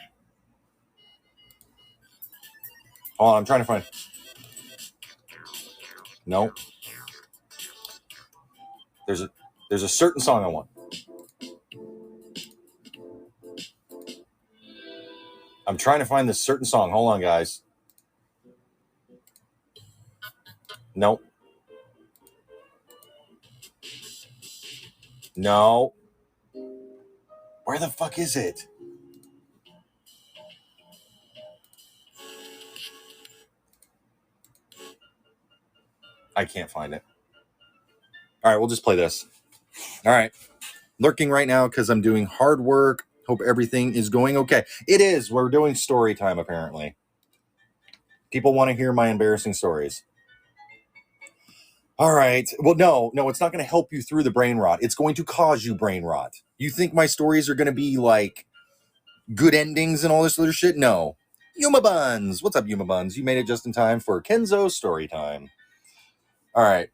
Hold on, I'm trying to find. No. There's a certain song I want. I'm trying to find this certain song. Hold on, guys. Nope. No. Where the fuck is it? I can't find it. All right, we'll just play this. All right. Lurking right now because I'm doing hard work. Hope everything is going okay. It is. We're doing story time, apparently. People want to hear my embarrassing stories. All right. Well, no, it's not going to help you through the brain rot. It's going to cause you brain rot. You think my stories are going to be like good endings and all this other shit? No. Yuma Buns. What's up, Yuma Buns? You made it just in time for Kenzo story time. All right.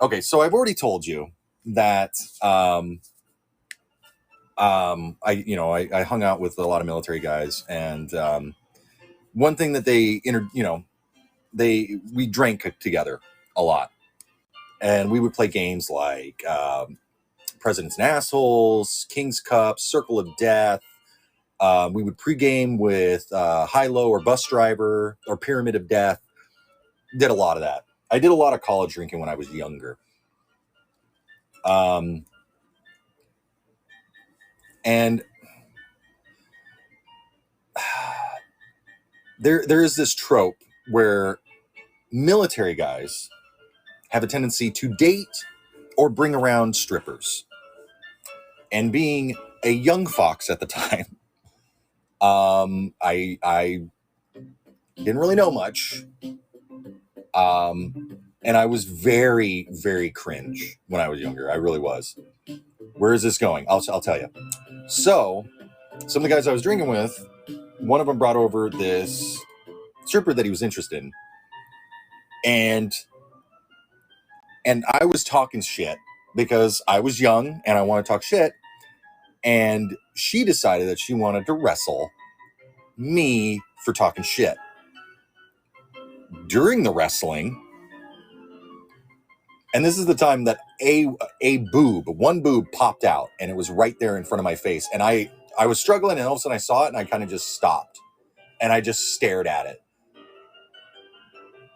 Okay, so I've already told you that I hung out with a lot of military guys, and one thing that we drank together a lot, and we would play games like Presidents and Assholes, King's Cup, Circle of Death. We would pregame with High-Low or Bus Driver or Pyramid of Death. Did a lot of that. I did a lot of college drinking when I was younger. And there is this trope where military guys have a tendency to date or bring around strippers. And being a young fox at the time, I didn't really know much. And I was very, very cringe when I was younger. I really was. Where is this going? I'll tell you. So, some of the guys I was drinking with, one of them brought over this stripper that he was interested in. And I was talking shit because I was young and I want to talk shit. And she decided that she wanted to wrestle me for talking shit. During the wrestling, and this is the time that one boob popped out, and it was right there in front of my face. And I was struggling, and all of a sudden I saw it, and I kind of just stopped. And I just stared at it.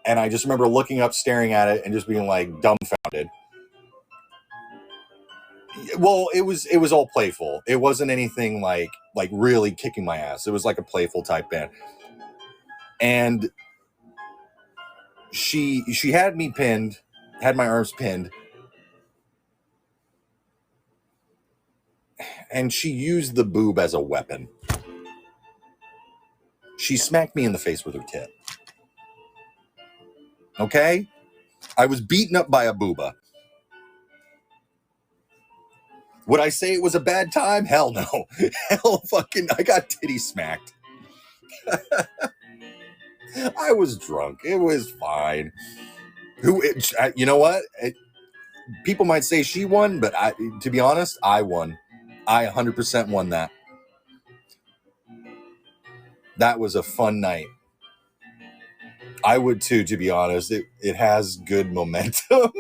And I just remember looking up, staring at it, and just being like dumbfounded. Well, it was all playful. It wasn't anything like really kicking my ass. It was like a playful type band. And she had me pinned, had my arms pinned, and she used the boob as a weapon. She smacked me in the face with her tit. Okay? I was beaten up by a booba. Would I say it was a bad time? Hell no. Hell fucking, I got titty smacked. I was drunk. It was fine. You know what? People might say she won, but to be honest, I won. I 100% won that. That was a fun night. I would too, to be honest. It has good momentum.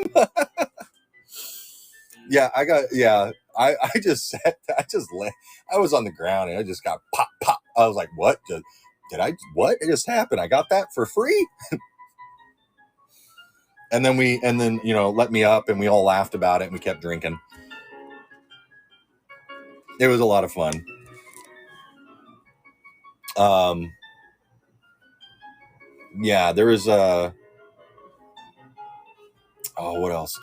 Yeah, I was on the ground and I just got pop. I was like, what? What just happened? I got that for free? and then let me up and we all laughed about it and we kept drinking. It was a lot of fun. Yeah, there was what else?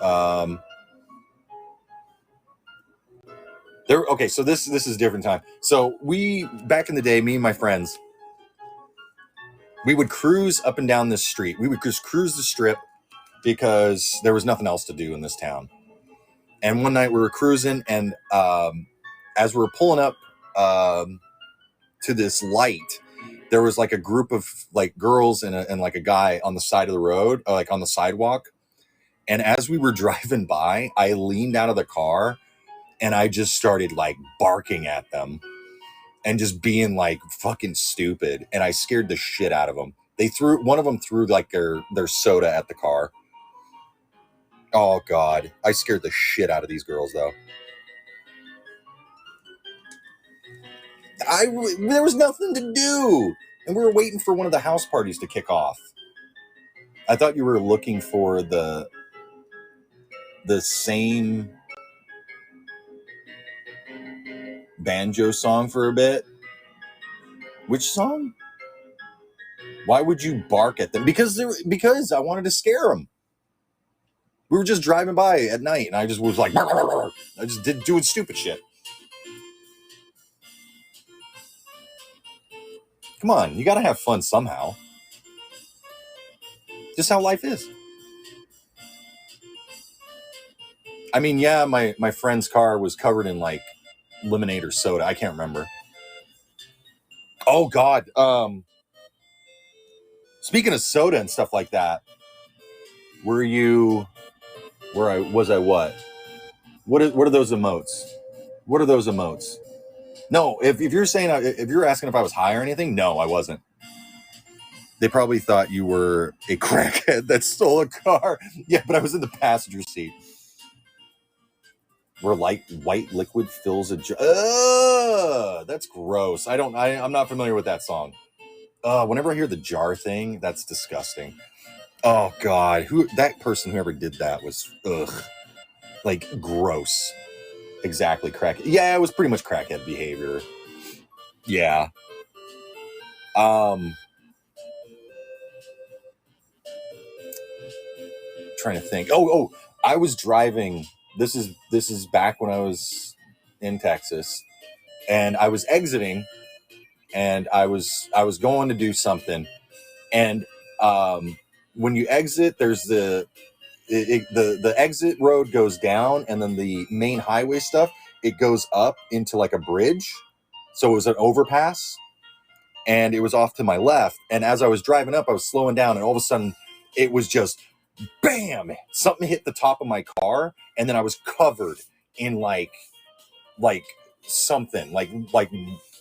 Okay, so this is a different time. So back in the day, me and my friends, we would cruise up and down this street. We would just cruise the strip because there was nothing else to do in this town. And one night we were cruising, and as we were pulling up to this light, there was like a group of like girls and like a guy on the side of the road, like on the sidewalk. And as we were driving by, I leaned out of the car and I just started like barking at them and just being like fucking stupid. And I scared the shit out of them. One of them threw like their soda at the car. Oh God, I scared the shit out of these girls though. There was nothing to do, and we were waiting for one of the house parties to kick off. I thought you were looking for the same banjo song for a bit. Which song? Why would you bark at them? Because I wanted to scare them. We were just driving by at night, and I just was like, I just doing stupid shit. Come on, you got to have fun somehow. Just how life is. I mean, yeah, my friend's car was covered in like lemonade or soda. I can't remember. Oh God. Speaking of soda and stuff like that, were you? Where I was? I what? What are those emotes? What are those emotes? No, if you're saying, if you're asking if I was high or anything, no, I wasn't. They probably thought you were a crackhead that stole a car. Yeah, but I was in the passenger seat. Where white liquid fills a jar. That's gross. I'm not familiar with that song. Whenever I hear the jar thing, that's disgusting. Oh God, whoever did that was like gross. Exactly, crack. Yeah, it was pretty much crackhead behavior. Yeah. Trying to think. Oh, I was driving. This is back when I was in Texas, and I was exiting, and I was going to do something, and when you exit, there's the exit road goes down, and then the main highway stuff, it goes up into like a bridge, so it was an overpass, and it was off to my left. And as I was driving up, I was slowing down, and all of a sudden, it was just bam! Something hit the top of my car, and then I was covered in like something like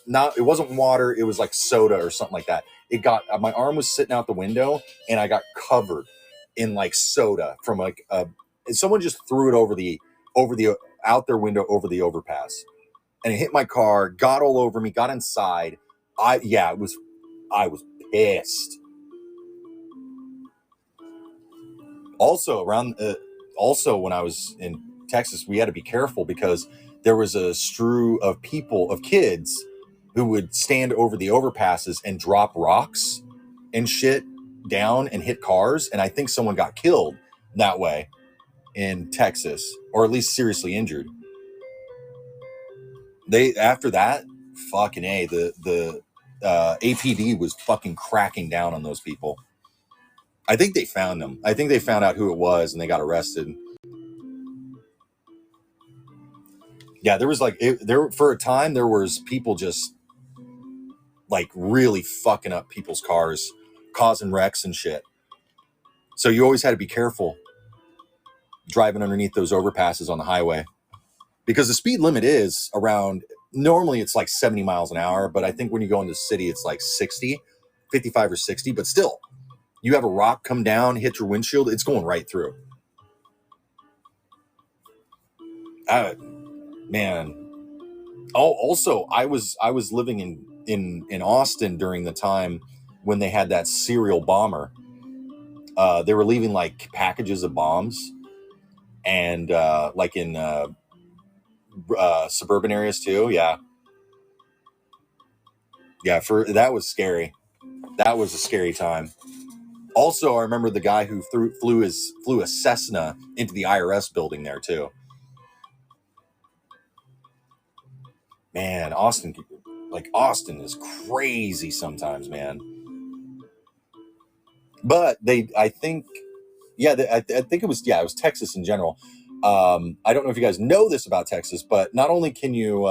not. It wasn't water. It was like soda or something like that. It got my arm was sitting out the window, and I got covered in like soda from like someone just threw it over the out their window over the overpass, and it hit my car, got all over me, got inside. I was pissed. Also when I was in Texas, we had to be careful because there was a strew of kids who would stand over the overpasses and drop rocks and shit down and hit cars, and I think someone got killed that way in Texas, or at least seriously injured. After that, fucking A, the APD was fucking cracking down on those people. I think they found them. I think they found out who it was, and they got arrested. Yeah, there was like for a time there was people just like really fucking up people's cars, causing wrecks and shit. So you always had to be careful driving underneath those overpasses on the highway, because the speed limit is around, normally it's like 70 miles an hour, but I think when you go into the city it's like 60, 55 or 60, but still, you have a rock come down, hit your windshield, it's going right through. Man. Oh, also, I was living in Austin during the time when they had that serial bomber. They were leaving like packages of bombs, and like in suburban areas too. Yeah, that was scary. That was a scary time. Also, I remember the guy who flew a Cessna into the IRS building there too. Man, Austin is crazy sometimes, man. But I think it was Texas in general. I don't know if you guys know this about Texas, but not only can you,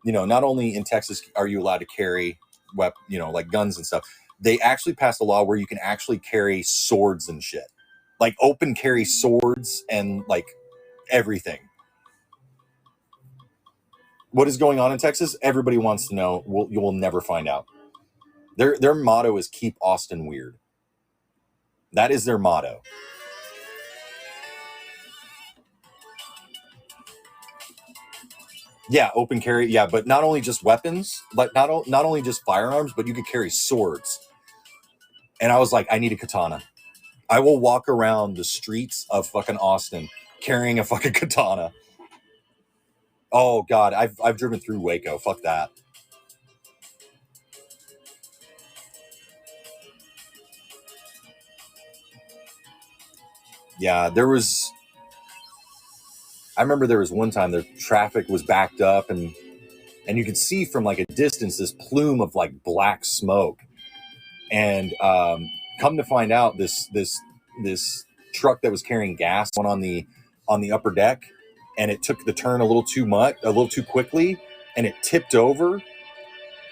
not only in Texas are you allowed to carry like guns and stuff, they actually passed a law where you can actually carry swords and shit, like open carry swords and like everything. What is going on in Texas? Everybody wants to know. You will never find out. Their motto is keep Austin weird. That is their motto. Yeah, open carry. Yeah, but not only just weapons, like not only just firearms, but you could carry swords. And I was like, I need a katana. I will walk around the streets of fucking Austin carrying a fucking katana. Oh God, I've driven through Waco. Fuck that. Yeah, I remember there was one time the traffic was backed up and you could see from like a distance this plume of like black smoke. And come to find out, this truck that was carrying gas went on the upper deck, and it took the turn a little too quickly, and it tipped over,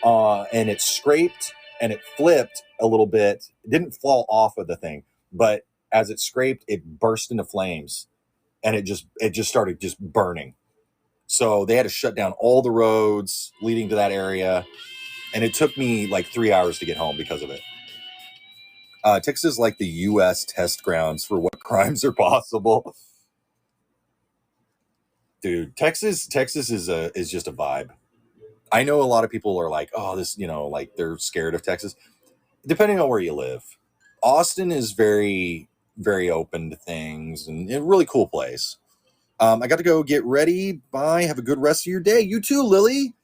and it scraped and it flipped a little bit. It didn't fall off of the thing, but as it scraped, it burst into flames, and it just started just burning. So they had to shut down all the roads leading to that area, and it took me like 3 hours to get home because of it. Texas is like the U.S. test grounds for what crimes are possible. Dude, Texas is just a vibe. I know a lot of people are like, oh, this, like they're scared of Texas. Depending on where you live, Austin is very, very open to things and a really cool place. I got to go get ready. Bye. Have a good rest of your day. You too, Lily.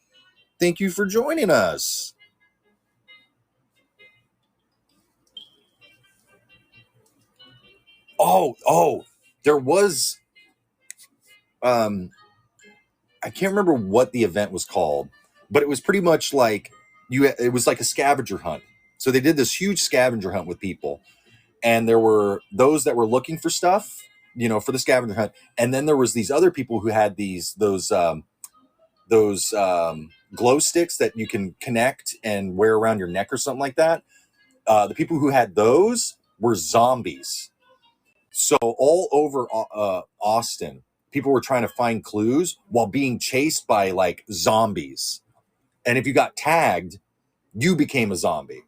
Thank you for joining us. Oh, there was, I can't remember what the event was called, but it was pretty much like it was like a scavenger hunt. So they did this huge scavenger hunt with people, and there were those that were looking for stuff, for the scavenger hunt, and then there was these other people who had those glow sticks that you can connect and wear around your neck or something like that. The people who had those were zombies. So all over Austin, people were trying to find clues while being chased by like zombies. And if you got tagged, you became a zombie.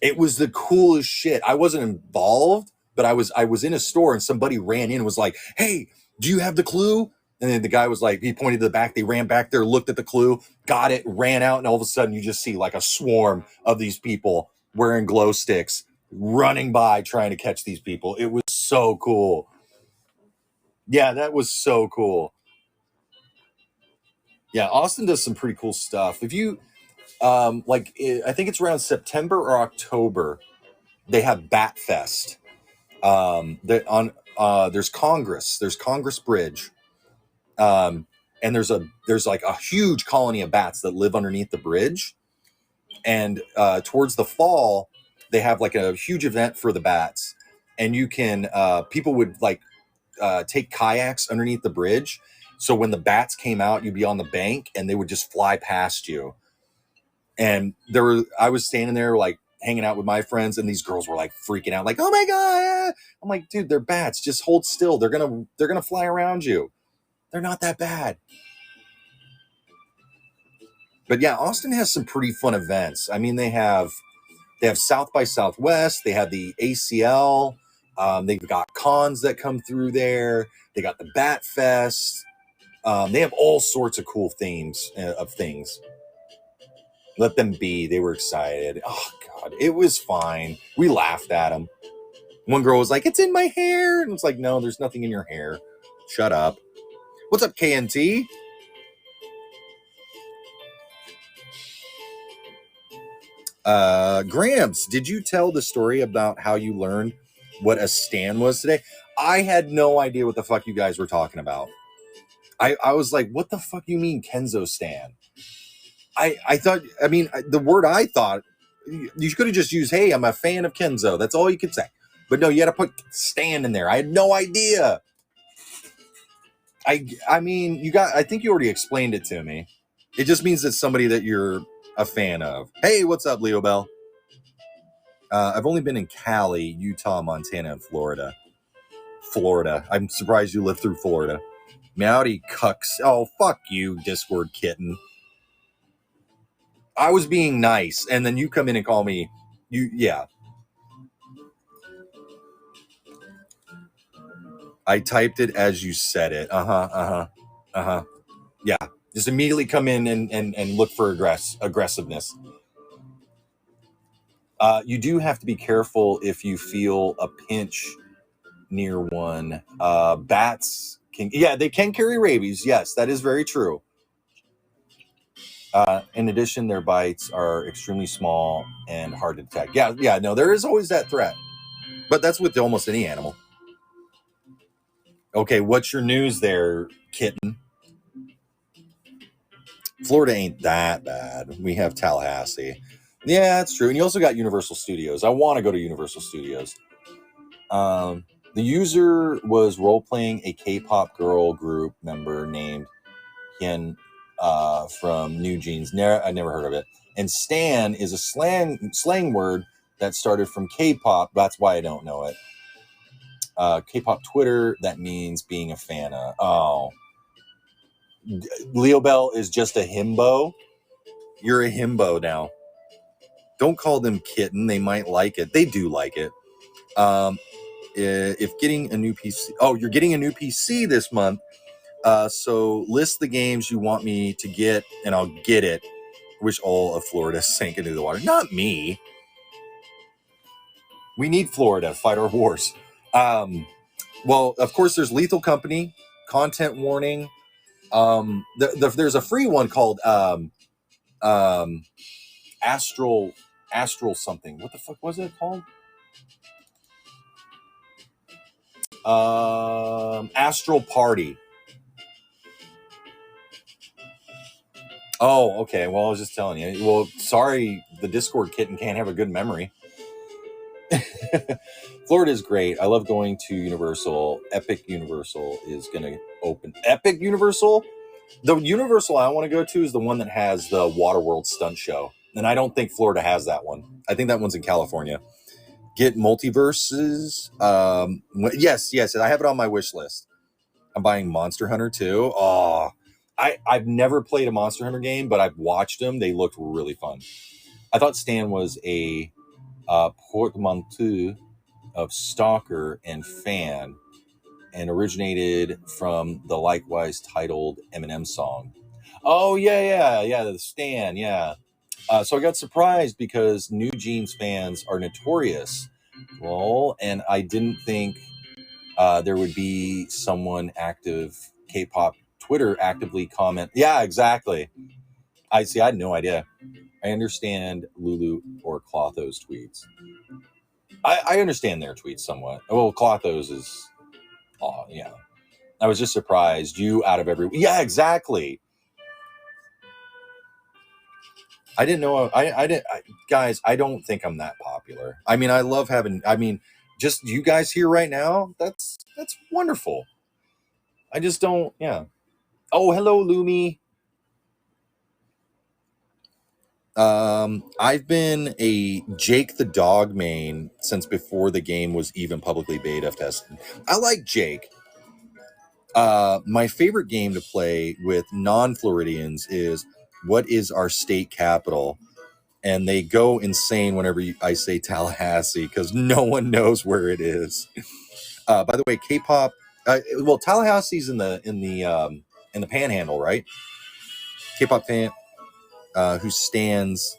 It was the coolest shit. I wasn't involved, but I was in a store and somebody ran in and was like, "Hey, do you have the clue?" And then the guy was like, he pointed to the back. They ran back there, looked at the clue, got it, ran out, and all of a sudden you just see like a swarm of these people wearing glow sticks running by trying to catch these people. It was so cool. Yeah, that was so cool. Yeah, Austin does some pretty cool stuff. If you I think it's around September or October, they have Bat Fest. There's Congress Bridge, and there's like a huge colony of bats that live underneath the bridge. And towards the fall, they have like a huge event for the bats, and you can people would like take kayaks underneath the bridge. So when the bats came out, you'd be on the bank, and they would just fly past you. And I was standing there like hanging out with my friends, and these girls were like freaking out, like, "Oh my God." I'm like, dude, they're bats. Just hold still. They're gonna fly around you. They're not that bad. But yeah, Austin has some pretty fun events. I mean, they have South by Southwest. They have the ACL. They've got cons that come through there. They got the Bat Fest. They have all sorts of cool themes of things. Let them be. They were excited. Oh God, it was fine. We laughed at them. One girl was like, "It's in my hair," and it's like, "No, there's nothing in your hair. Shut up." What's up, KNT? Gramps, did you tell the story about how you learned what a stan was today? I had no idea what the fuck you guys were talking about. I was like, what the fuck you mean Kenzo stan? I thought, I mean, the word I thought, you could have just used, "Hey, I'm a fan of Kenzo." That's all you could say. But no, you had to put stan in there. I had no idea. I mean, I think you already explained it to me. It just means it's somebody that you're a fan of. Hey, what's up, Leo Bell? I've only been in Cali, Utah, Montana, and Florida. I'm surprised you lived through Florida. Meowdy cucks. Oh, fuck you, Discord kitten. I was being nice, and then you come in and call me. Yeah. I typed it as you said it. Yeah. Just immediately come in and look for aggressiveness. You do have to be careful if you feel a pinch near one. Bats they can carry rabies. Yes, that is very true. In addition, their bites are extremely small and hard to detect. Yeah, no, there is always that threat. But that's with almost any animal. Okay, what's your news there, kitten? Florida ain't that bad. We have Tallahassee. Yeah, that's true. And you also got Universal Studios. I want to go to Universal Studios. The user was role-playing a K-pop girl group member named Hyen from New Jeans. I never heard of it. And Stan is a slang word that started from K-pop. That's why I don't know it. K-pop Twitter, that means being a fan of. Oh. Leo Bell is just a himbo. You're a himbo now. Don't call them kitten. They might like it. They do like it. If getting a new PC... Oh, you're getting a new PC this month. So list the games you want me to get, and I'll get it. Wish all of Florida sank into the water. Not me. We need Florida to fight our wars. Well, of course, there's Lethal Company, Content Warning. There's a free one called Astral something. What the fuck was it called? Astral Party. Oh, okay. Well, I was just telling you. Well, sorry, the Discord kitten can't have a good memory. Florida is great. I love going to Universal. Epic Universal is going to open. Epic Universal? The Universal I want to go to is the one that has the Waterworld stunt show. And I don't think Florida has that one. I think that one's in California. Get Multiverses. Yes. I have it on my wish list. I'm buying Monster Hunter too. Oh, I've never played a Monster Hunter game, but I've watched them. They looked really fun. I thought Stan was a portmanteau of stalker and fan, and originated from the likewise titled Eminem song. Oh, yeah, the Stan, yeah. So I got surprised because New Jeans fans are notorious. Well, and I didn't think there would be someone active, K-pop Twitter actively comment. Yeah, exactly. I had no idea. I understand Lulu or Clotho's tweets. I understand their tweets somewhat. Well, Clotho's is, yeah. I was just surprised. You out of every... Yeah, exactly. I didn't know. Guys, I don't think I'm that popular. I mean, I love having... I mean, just you guys here right now, that's wonderful. I just don't... Yeah. Oh, hello, Lumi. I've been a Jake the Dog main since before the game was even publicly beta tested. I like Jake. My favorite game to play with non-Floridians is what is our state capital? And they go insane whenever I say Tallahassee because no one knows where it is. By the way, K-pop. Well, Tallahassee's in the Panhandle, right? K-pop fan who stands.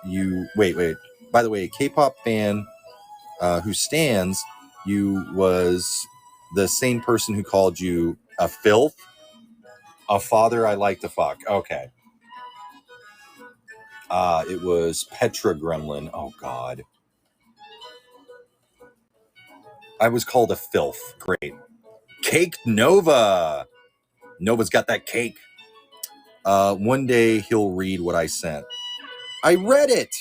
You wait. By the way, K-pop fan who stands you was the same person who called you a filth, a father I like to fuck. Okay. It was Petra Gremlin. Oh God. I was called a filth. Great. Cake Nova. Nova's got that cake. One day he'll read what I sent. I read it.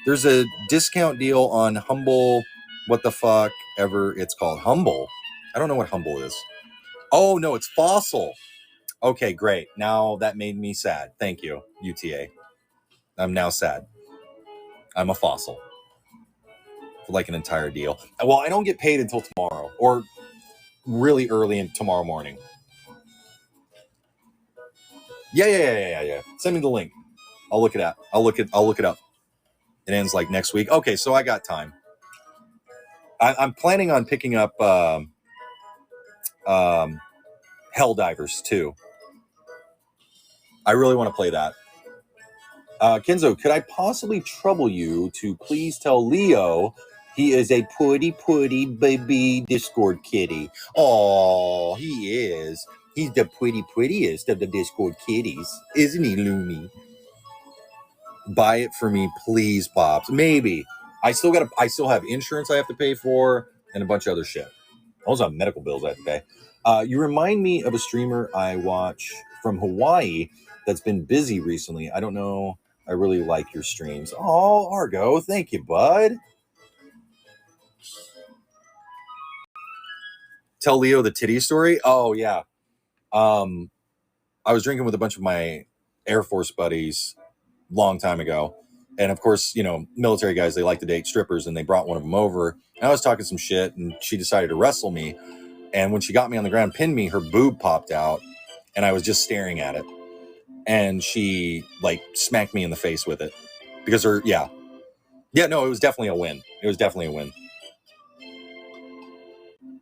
There's a discount deal on Humble. What the fuck ever it's called. Humble. I don't know what Humble is. Oh no, it's Fossil. Okay, great. Now that made me sad. Thank you, UTA. I'm now sad. I'm a fossil. For like an entire deal. Well, I don't get paid until tomorrow, or really early in tomorrow morning. Yeah. Send me the link. I'll look it up. I'll look it up. It ends like next week. Okay, so I got time. I'm planning on picking up Helldivers too. I really want to play that. Kenzo, could I possibly trouble you to please tell Leo he is a pretty baby Discord kitty? Oh, he is. He's the prettiest of the Discord kitties, isn't he, Lumi? Buy it for me, please, Pops. Maybe. I still have insurance I have to pay for and a bunch of other shit. Those are medical bills I have to pay. You remind me of a streamer I watch from Hawaii that's been busy recently. I don't know. I really like your streams. Oh, Argo, thank you, bud. Tell Leo the titty story. Oh yeah. I was drinking with a bunch of my Air Force buddies long time ago. And of course, you know, military guys, they like to date strippers, and they brought one of them over. And I was talking some shit, and she decided to wrestle me. And when she got me on the ground, pinned me, her boob popped out, and I was just staring at it. And she like smacked me in the face with it because no, it was definitely a win. It was definitely a win.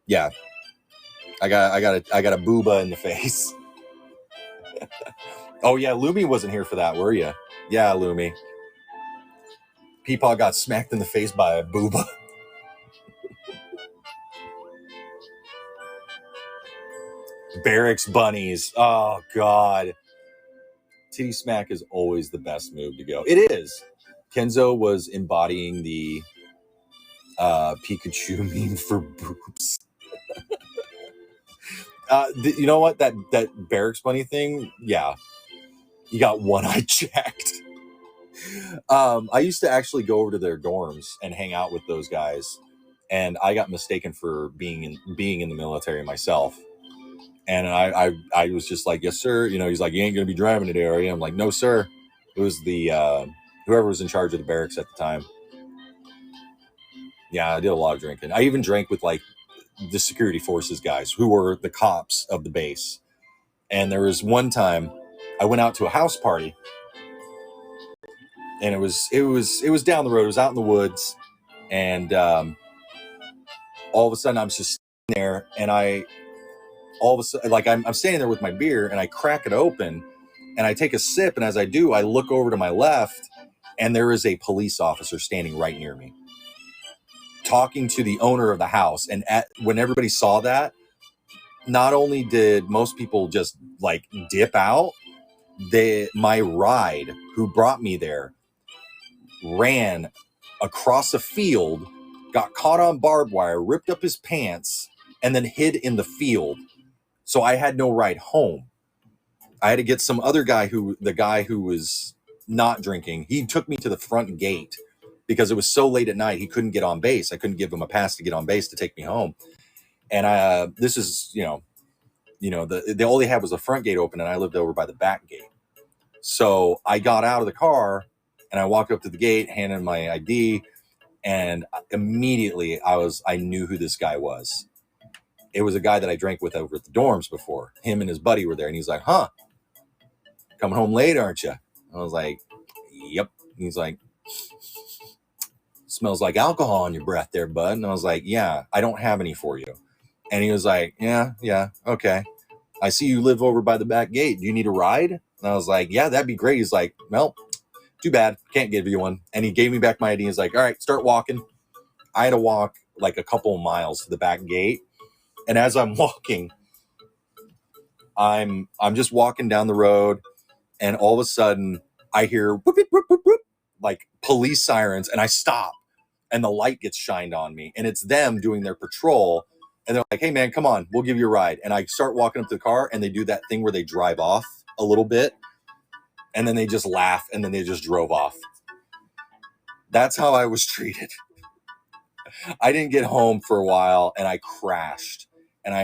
Yeah. I got a booba in the face. Oh yeah, Lumi wasn't here for that, were you? Yeah, Lumi. Peepaw got smacked in the face by a booba. Barracks bunnies. Oh God. Titty smack is always the best move to go. It is. Kenzo was embodying the Pikachu meme for boobs. You know what? That barracks bunny thing, yeah. You got one eye jacked. I used to actually go over to their dorms and hang out with those guys, and I got mistaken for being in the military myself. And I was just like, yes, sir. You know, he's like, you ain't gonna be driving today, are you? I'm like, no, sir. It was the whoever was in charge of the barracks at the time. Yeah, I did a lot of drinking. I even drank with like the security forces guys who were the cops of the base. And there was one time I went out to a house party, and it was down the road. It was out in the woods, and all of a sudden I'm just sitting there, and all of a sudden, like I'm standing there with my beer, and I crack it open, and I take a sip, and as I do, I look over to my left, and there is a police officer standing right near me, talking to the owner of the house. And when everybody saw that, not only did most people just like dip out, my ride, who brought me there, ran across a field, got caught on barbed wire, ripped up his pants, and then hid in the field. So I had no ride home. I had to get some other guy the guy who was not drinking. He took me to the front gate because it was so late at night. He couldn't get on base. I couldn't give him a pass to get on base to take me home. And this is, the all they had was the front gate open, and I lived over by the back gate. So I got out of the car and I walked up to the gate, handed my ID, and immediately I knew who this guy was. It was a guy that I drank with over at the dorms before. Him and his buddy were there, and he's like, huh, coming home late, aren't you? I was like, yep. And he's like, smells like alcohol on your breath there, bud. And I was like, yeah, I don't have any for you. And he was like, yeah, okay. I see you live over by the back gate. Do you need a ride? And I was like, yeah, that'd be great. He's like, well, too bad. Can't give you one. And he gave me back my ID. He's like, all right, start walking. I had to walk like a couple of miles to the back gate. And as I'm walking, I'm just walking down the road, and all of a sudden I hear whoop, whoop, whoop, whoop, whoop, like police sirens, and I stop, and the light gets shined on me, and it's them doing their patrol. And they're like, hey man, come on, we'll give you a ride. And I start walking up to the car, and they do that thing where they drive off a little bit, and then they just laugh, and then they just drove off. That's how I was treated. I didn't get home for a while, and I crashed. And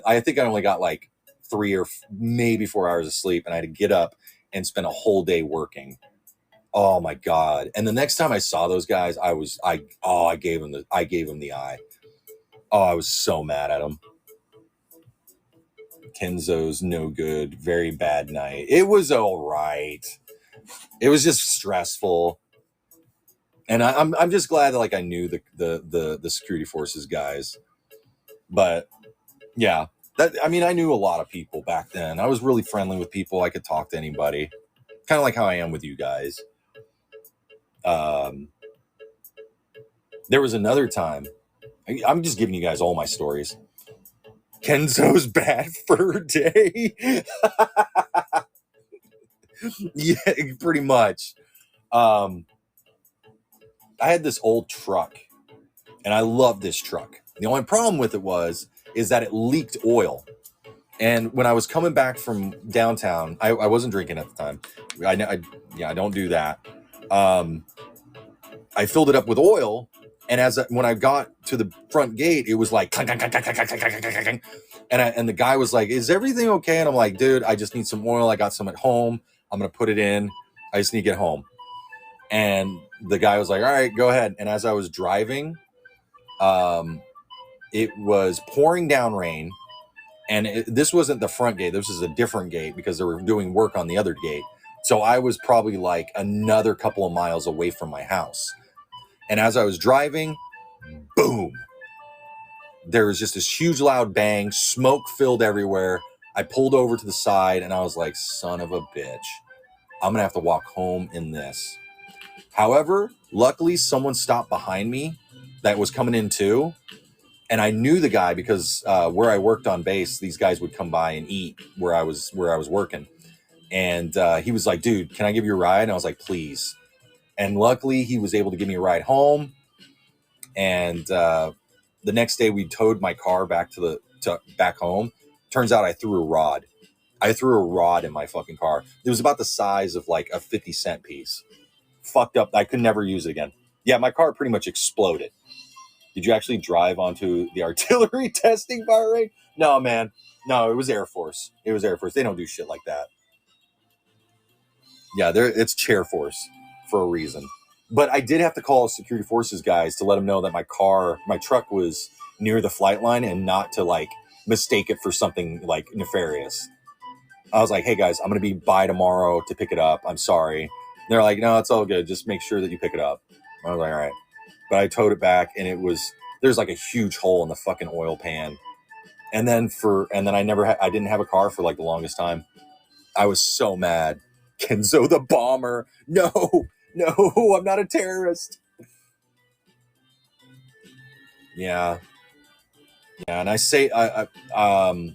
I think I only got like 3 or maybe 4 hours of sleep, and I had to get up and spend a whole day working. Oh my God. And the next time I saw those guys, I gave them the eye. Oh, I was so mad at them. Kenzo's no good. Very bad night. It was all right. It was just stressful. And I'm just glad that like I knew the security forces guys. But yeah, I knew a lot of people back then. I was really friendly with people. I could talk to anybody. Kind of like how I am with you guys. There was another time. I'm just giving you guys all my stories. Kenzo's bad fur day. Yeah, pretty much. I had this old truck, and I loved this truck. The only problem with it is that it leaked oil. And when I was coming back from downtown, I wasn't drinking at the time. I don't do that. I filled it up with oil, and when I got to the front gate, it was like clank, clank, clank, clank, clank, clank, clank, clank. And the guy was like, "Is everything okay?" And I'm like, "Dude, I just need some oil. I got some at home. I'm gonna put it in. I just need to get home." And the guy was like, "All right, go ahead." And as I was driving, it was pouring down rain, and this wasn't the front gate. This was a different gate because they were doing work on the other gate. So I was probably like another couple of miles away from my house. And as I was driving, boom, there was just this huge loud bang, smoke filled everywhere. I pulled over to the side and I was like, son of a bitch, I'm gonna have to walk home in this. However, luckily someone stopped behind me that was coming in too. And I knew the guy because where I worked on base, these guys would come by and eat where I was working. And he was like, dude, can I give you a ride? And I was like, please. And luckily he was able to give me a ride home. And the next day we towed my car back back home. Turns out I threw a rod. I threw a rod in my fucking car. It was about the size of like a 50-cent piece. Fucked up. I could never use it again. Yeah, my car pretty much exploded. Did you actually drive onto the artillery testing fire range? No, man. No, it was Air Force. It was Air Force. They don't do shit like that. Yeah, it's Chair Force for a reason. But I did have to call security forces guys to let them know that my truck was near the flight line and not to like mistake it for something like nefarious. I was like, hey guys, I'm going to be by tomorrow to pick it up. I'm sorry. And they're like, no, it's all good. Just make sure that you pick it up. I was like, all right. But I towed it back and there's like a huge hole in the fucking oil pan. And then I didn't have a car for like the longest time. I was so mad. Kenzo the bomber. No, I'm not a terrorist. Yeah. And I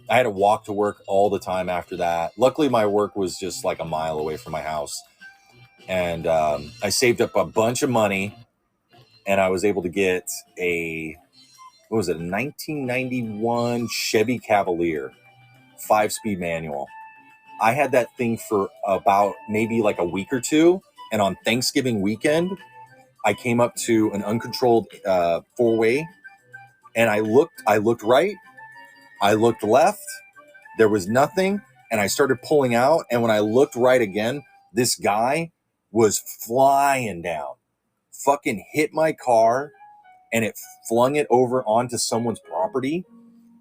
had to walk to work all the time after that. Luckily, my work was just like a mile away from my house. And I saved up a bunch of money and I was able to get a 1991 Chevy Cavalier, 5-speed manual. I had that thing for about maybe like a week or two. And on Thanksgiving weekend, I came up to an uncontrolled 4-way and I looked right, I looked left, there was nothing. And I started pulling out. And when I looked right again, this guy was flying down, fucking hit my car and it flung it over onto someone's property.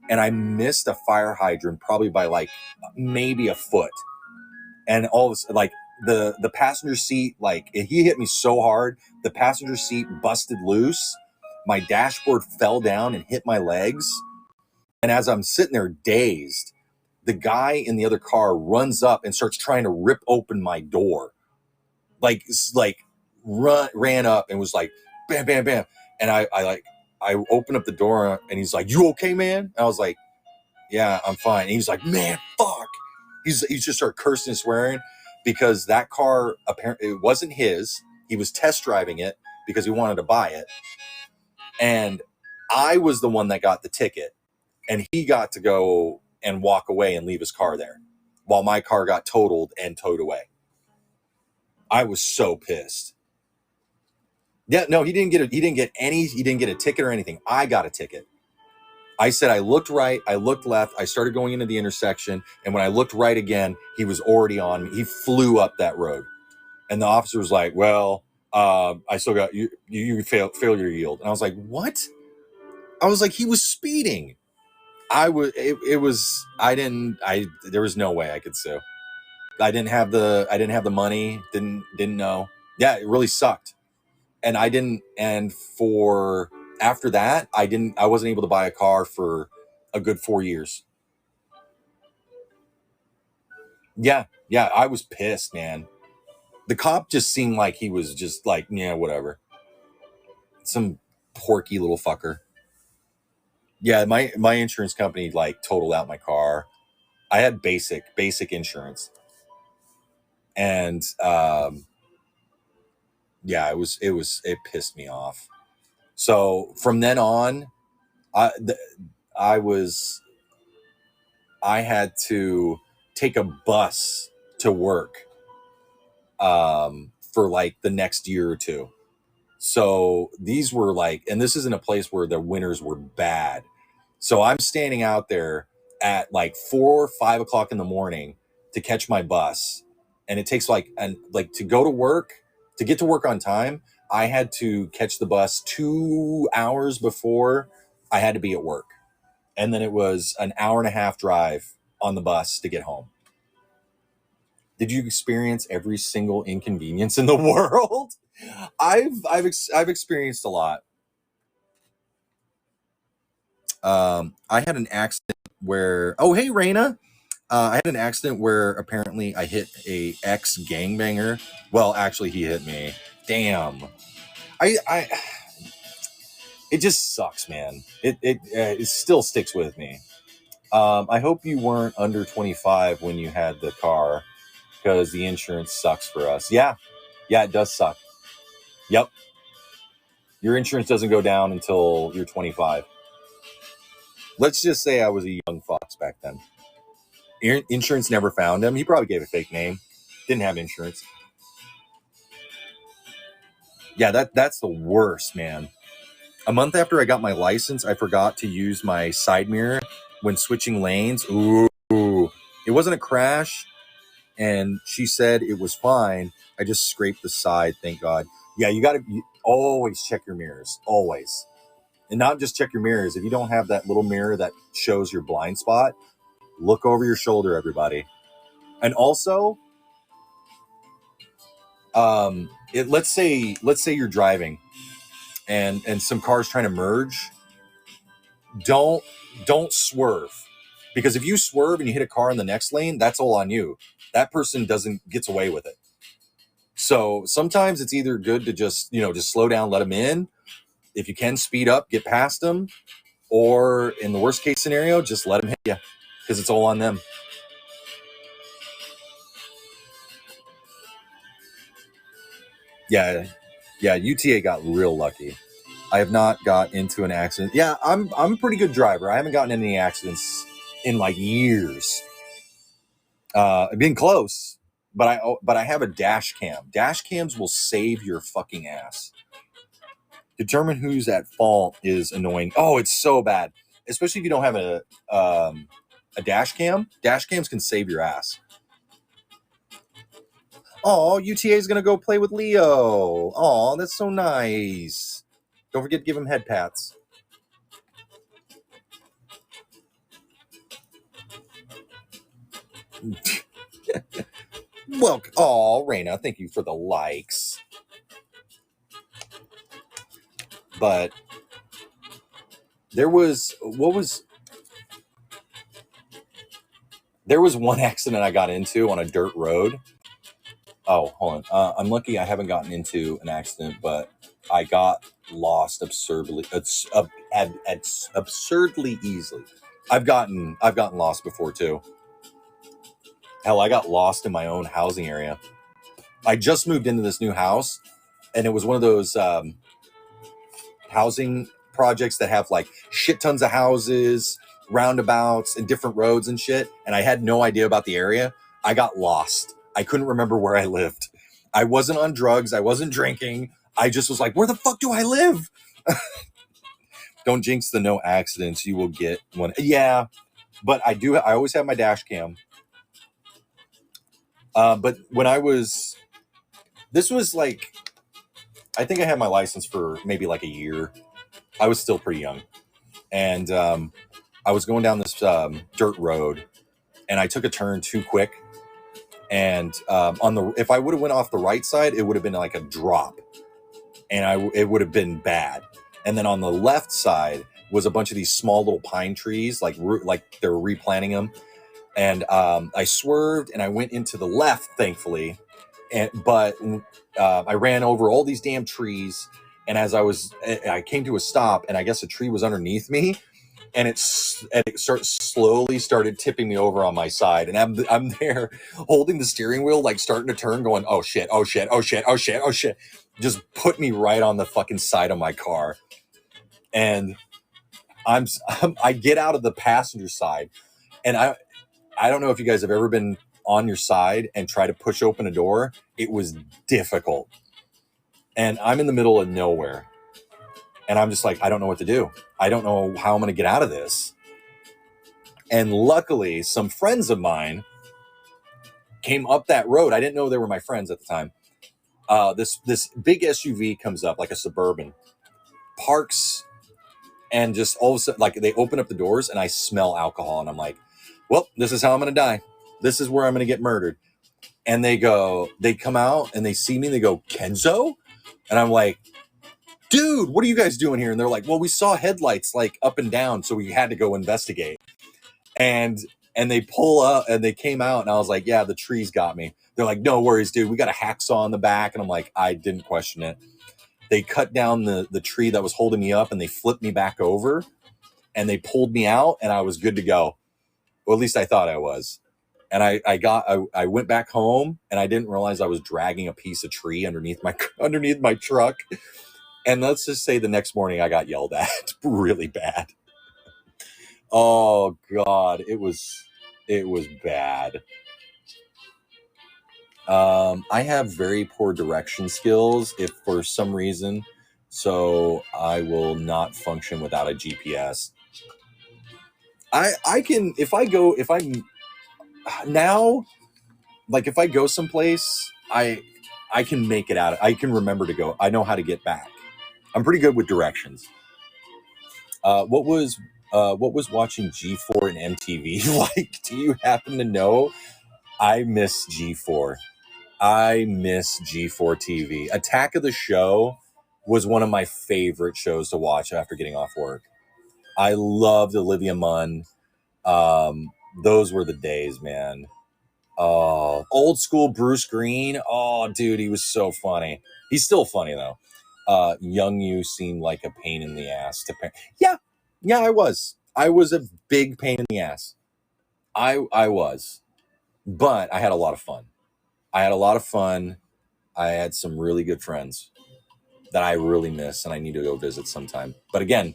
And I missed a fire hydrant probably by like maybe a foot. And all of a sudden, like the passenger seat, like he hit me so hard, the passenger seat busted loose. My dashboard fell down and hit my legs. And as I'm sitting there dazed, the guy in the other car runs up and starts trying to rip open my door. Ran up and was like, bam, bam, bam. And I opened up the door and he's like, you okay, man? And I was like, yeah, I'm fine. And he's like, man, fuck. He's just started cursing and swearing because that car, apparently it wasn't his. He was test driving it because he wanted to buy it. And I was the one that got the ticket and he got to go and walk away and leave his car there while my car got totaled and towed away. I was so pissed. Yeah, no, he didn't get a ticket or anything. I got a ticket. I said, I looked right, I looked left, I started going into the intersection, and when I looked right again, he was already on me. He flew up that road. And the officer was like, well, I still got you failure yield. And I was like, what? I was like, he was speeding. There was no way I could sue. I didn't have the money. Didn't know. Yeah, it really sucked. And I didn't. And for after that, I wasn't able to buy a car for a good 4 years. Yeah, I was pissed, man. The cop just seemed like he was just like, yeah, whatever. Some porky little fucker. Yeah, my insurance company like totaled out my car. I had basic insurance, and yeah, it pissed me off. So from then on, I had to take a bus to work for like the next year or two. So these were like, and this isn't a place where the winters were bad. So I'm standing out there at like 4 or 5 o'clock in the morning to catch my bus. And it takes like to go to work, to get to work on time. I had to catch the bus 2 hours before I had to be at work. And then it was an hour and a half drive on the bus to get home. Did you experience every single inconvenience in the world? I've experienced a lot. I had an accident where, oh, hey, Raina. I had an accident where apparently I hit a ex gangbanger. Well, actually, he hit me. Damn. It just sucks, man. It still sticks with me. I hope you weren't under 25 when you had the car, because the insurance sucks for us. Yeah, it does suck. Yep. Your insurance doesn't go down until you're 25. Let's just say I was a young fox back then. Insurance never found him. He probably gave a fake name. Didn't have insurance. Yeah, that's the worst, man. A month after I got my license, I forgot to use my side mirror when switching lanes. Ooh. It wasn't a crash, and she said it was fine. I just scraped the side, thank God. Yeah, you always check your mirrors. Always. And not just check your mirrors. If you don't have that little mirror that shows your blind spot, look over your shoulder, everybody. And also, let's say you're driving and some cars trying to merge. Don't swerve, because if you swerve and you hit a car in the next lane, that's all on you. That person gets away with it. So sometimes it's either good to just slow down, let them in. If you can speed up, get past them, or in the worst case scenario, just let them hit you, because it's all on them. Yeah, UTA got real lucky. I have not got into an accident. Yeah, I'm a pretty good driver. I haven't gotten in any accidents in like years. I've been close, but I have a dash cam. Dash cams will save your fucking ass. Determine who's at fault is annoying. Oh, it's so bad, especially if you don't have a dash cam. Dash cams can save your ass. Oh, UTA is gonna go play with Leo. Oh, that's so nice. Don't forget to give him head pats. Well, oh, Raina, thank you for the likes. But there was one accident I got into on a dirt road. Oh, hold on. I'm lucky I haven't gotten into an accident, but I got lost absurdly easily. I've gotten lost before too. Hell, I got lost in my own housing area. I just moved into this new house, and it was one of those housing projects that have like shit tons of houses, roundabouts, and different roads and shit. And I had no idea about the area. I got lost. I couldn't remember where I lived. I wasn't on drugs. I wasn't drinking. I just was like, where the fuck do I live? Don't jinx the no accidents. You will get one. Yeah, but I always have my dash cam. But when this was like, I think I had my license for maybe like a year. I was still pretty young. And I was going down this dirt road, and I took a turn too quick. And if I would have went off the right side, it would have been like a drop, and it would have been bad. And then on the left side was a bunch of these small little pine trees, like they were replanting them. And I swerved and I went into the left, thankfully. But I ran over all these damn trees. And as I came to a stop, and I guess a tree was underneath me, and it slowly started tipping me over on my side. And I'm there holding the steering wheel, like starting to turn, going, oh shit, oh shit, oh shit, oh shit, oh shit. Just put me right on the fucking side of my car. And I get out of the passenger side, and I don't know if you guys have ever been on your side and try to push open a door. It was difficult. And I'm in the middle of nowhere. And I'm just like, I don't know what to do. I don't know how I'm going to get out of this. And luckily, some friends of mine came up that road. I didn't know they were my friends at the time. This big SUV comes up, like a Suburban, parks, and just all of a sudden, like, they open up the doors and I smell alcohol. And I'm like, well, this is how I'm going to die. This is where I'm going to get murdered. And they come out and they see me and they go, Kenzo? And I'm like, dude, what are you guys doing here? And they're like, well, we saw headlights like up and down, so we had to go investigate. And they pull up and they came out and I was like, yeah, the trees got me. They're like, no worries, dude. We got a hacksaw in the back. And I'm like, I didn't question it. They cut down the tree that was holding me up and they flipped me back over and they pulled me out and I was good to go. Well, at least I thought I was. And I went back home and I didn't realize I was dragging a piece of tree underneath my truck. And let's just say the next morning I got yelled at really bad. Oh God, it was bad. I have very poor direction skills if for some reason, so I will not function without a GPS. I can, if I'm now, like if I go someplace, I can make it out. I can remember to go. I know how to get back. I'm pretty good with directions. What was watching G4 and MTV like? Do you happen to know? I miss G4. I miss G4 TV. Attack of the Show was one of my favorite shows to watch after getting off work. I loved Olivia Munn. Those were the days, man. Oh, old school Bruce Green. Oh, dude, he was so funny. He's still funny though. Young you seemed like a pain in the ass to parent. Yeah, I was. I was a big pain in the ass. I was, but I had a lot of fun. I had some really good friends that I really miss, and I need to go visit sometime. But again,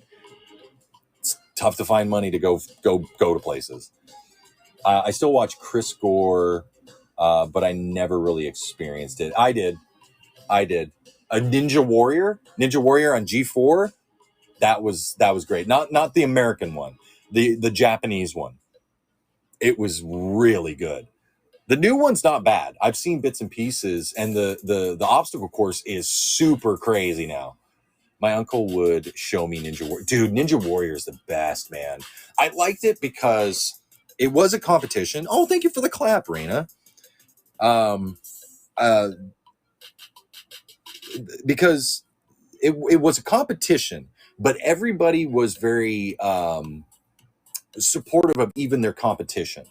it's tough to find money to go to places. I still watch Chris Gore, but I never really experienced it. I did. A Ninja Warrior on G4. That was great. Not the American one, the Japanese one. It was really good. The new one's not bad. I've seen bits and pieces, and the obstacle course is super crazy now. My uncle would show me Ninja Warrior. Dude, Ninja Warrior is the best, man. I liked it because it was a competition. Oh, thank you for the clap, Raina. Because it was a competition, but everybody was very supportive of even their competition.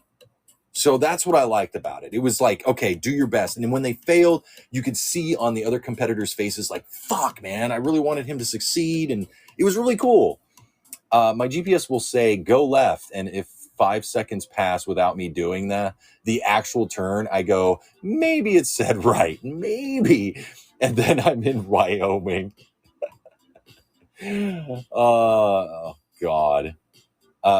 So that's what I liked about it. It was like, okay, do your best. And then when they failed, you could see on the other competitors' faces like, fuck, man, I really wanted him to succeed. And it was really cool. My GPS will say, go left. And if 5 seconds pass without me doing the actual turn, I go, maybe it said right. Maybe. And then I'm in Wyoming. Oh, God.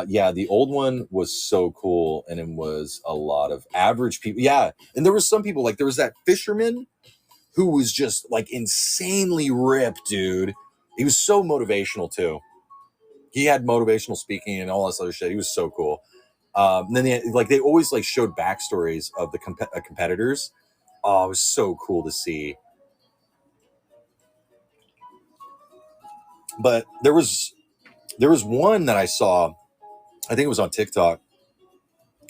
Yeah, the old one was so cool, and it was a lot of average people. Yeah, and there was some people, like there was that fisherman who was just like insanely ripped, dude. He was so motivational too. He had motivational speaking and all this other shit. He was so cool. And then they always like showed backstories of the competitors. Oh, it was so cool to see. But there was one that I saw. I think it was on TikTok.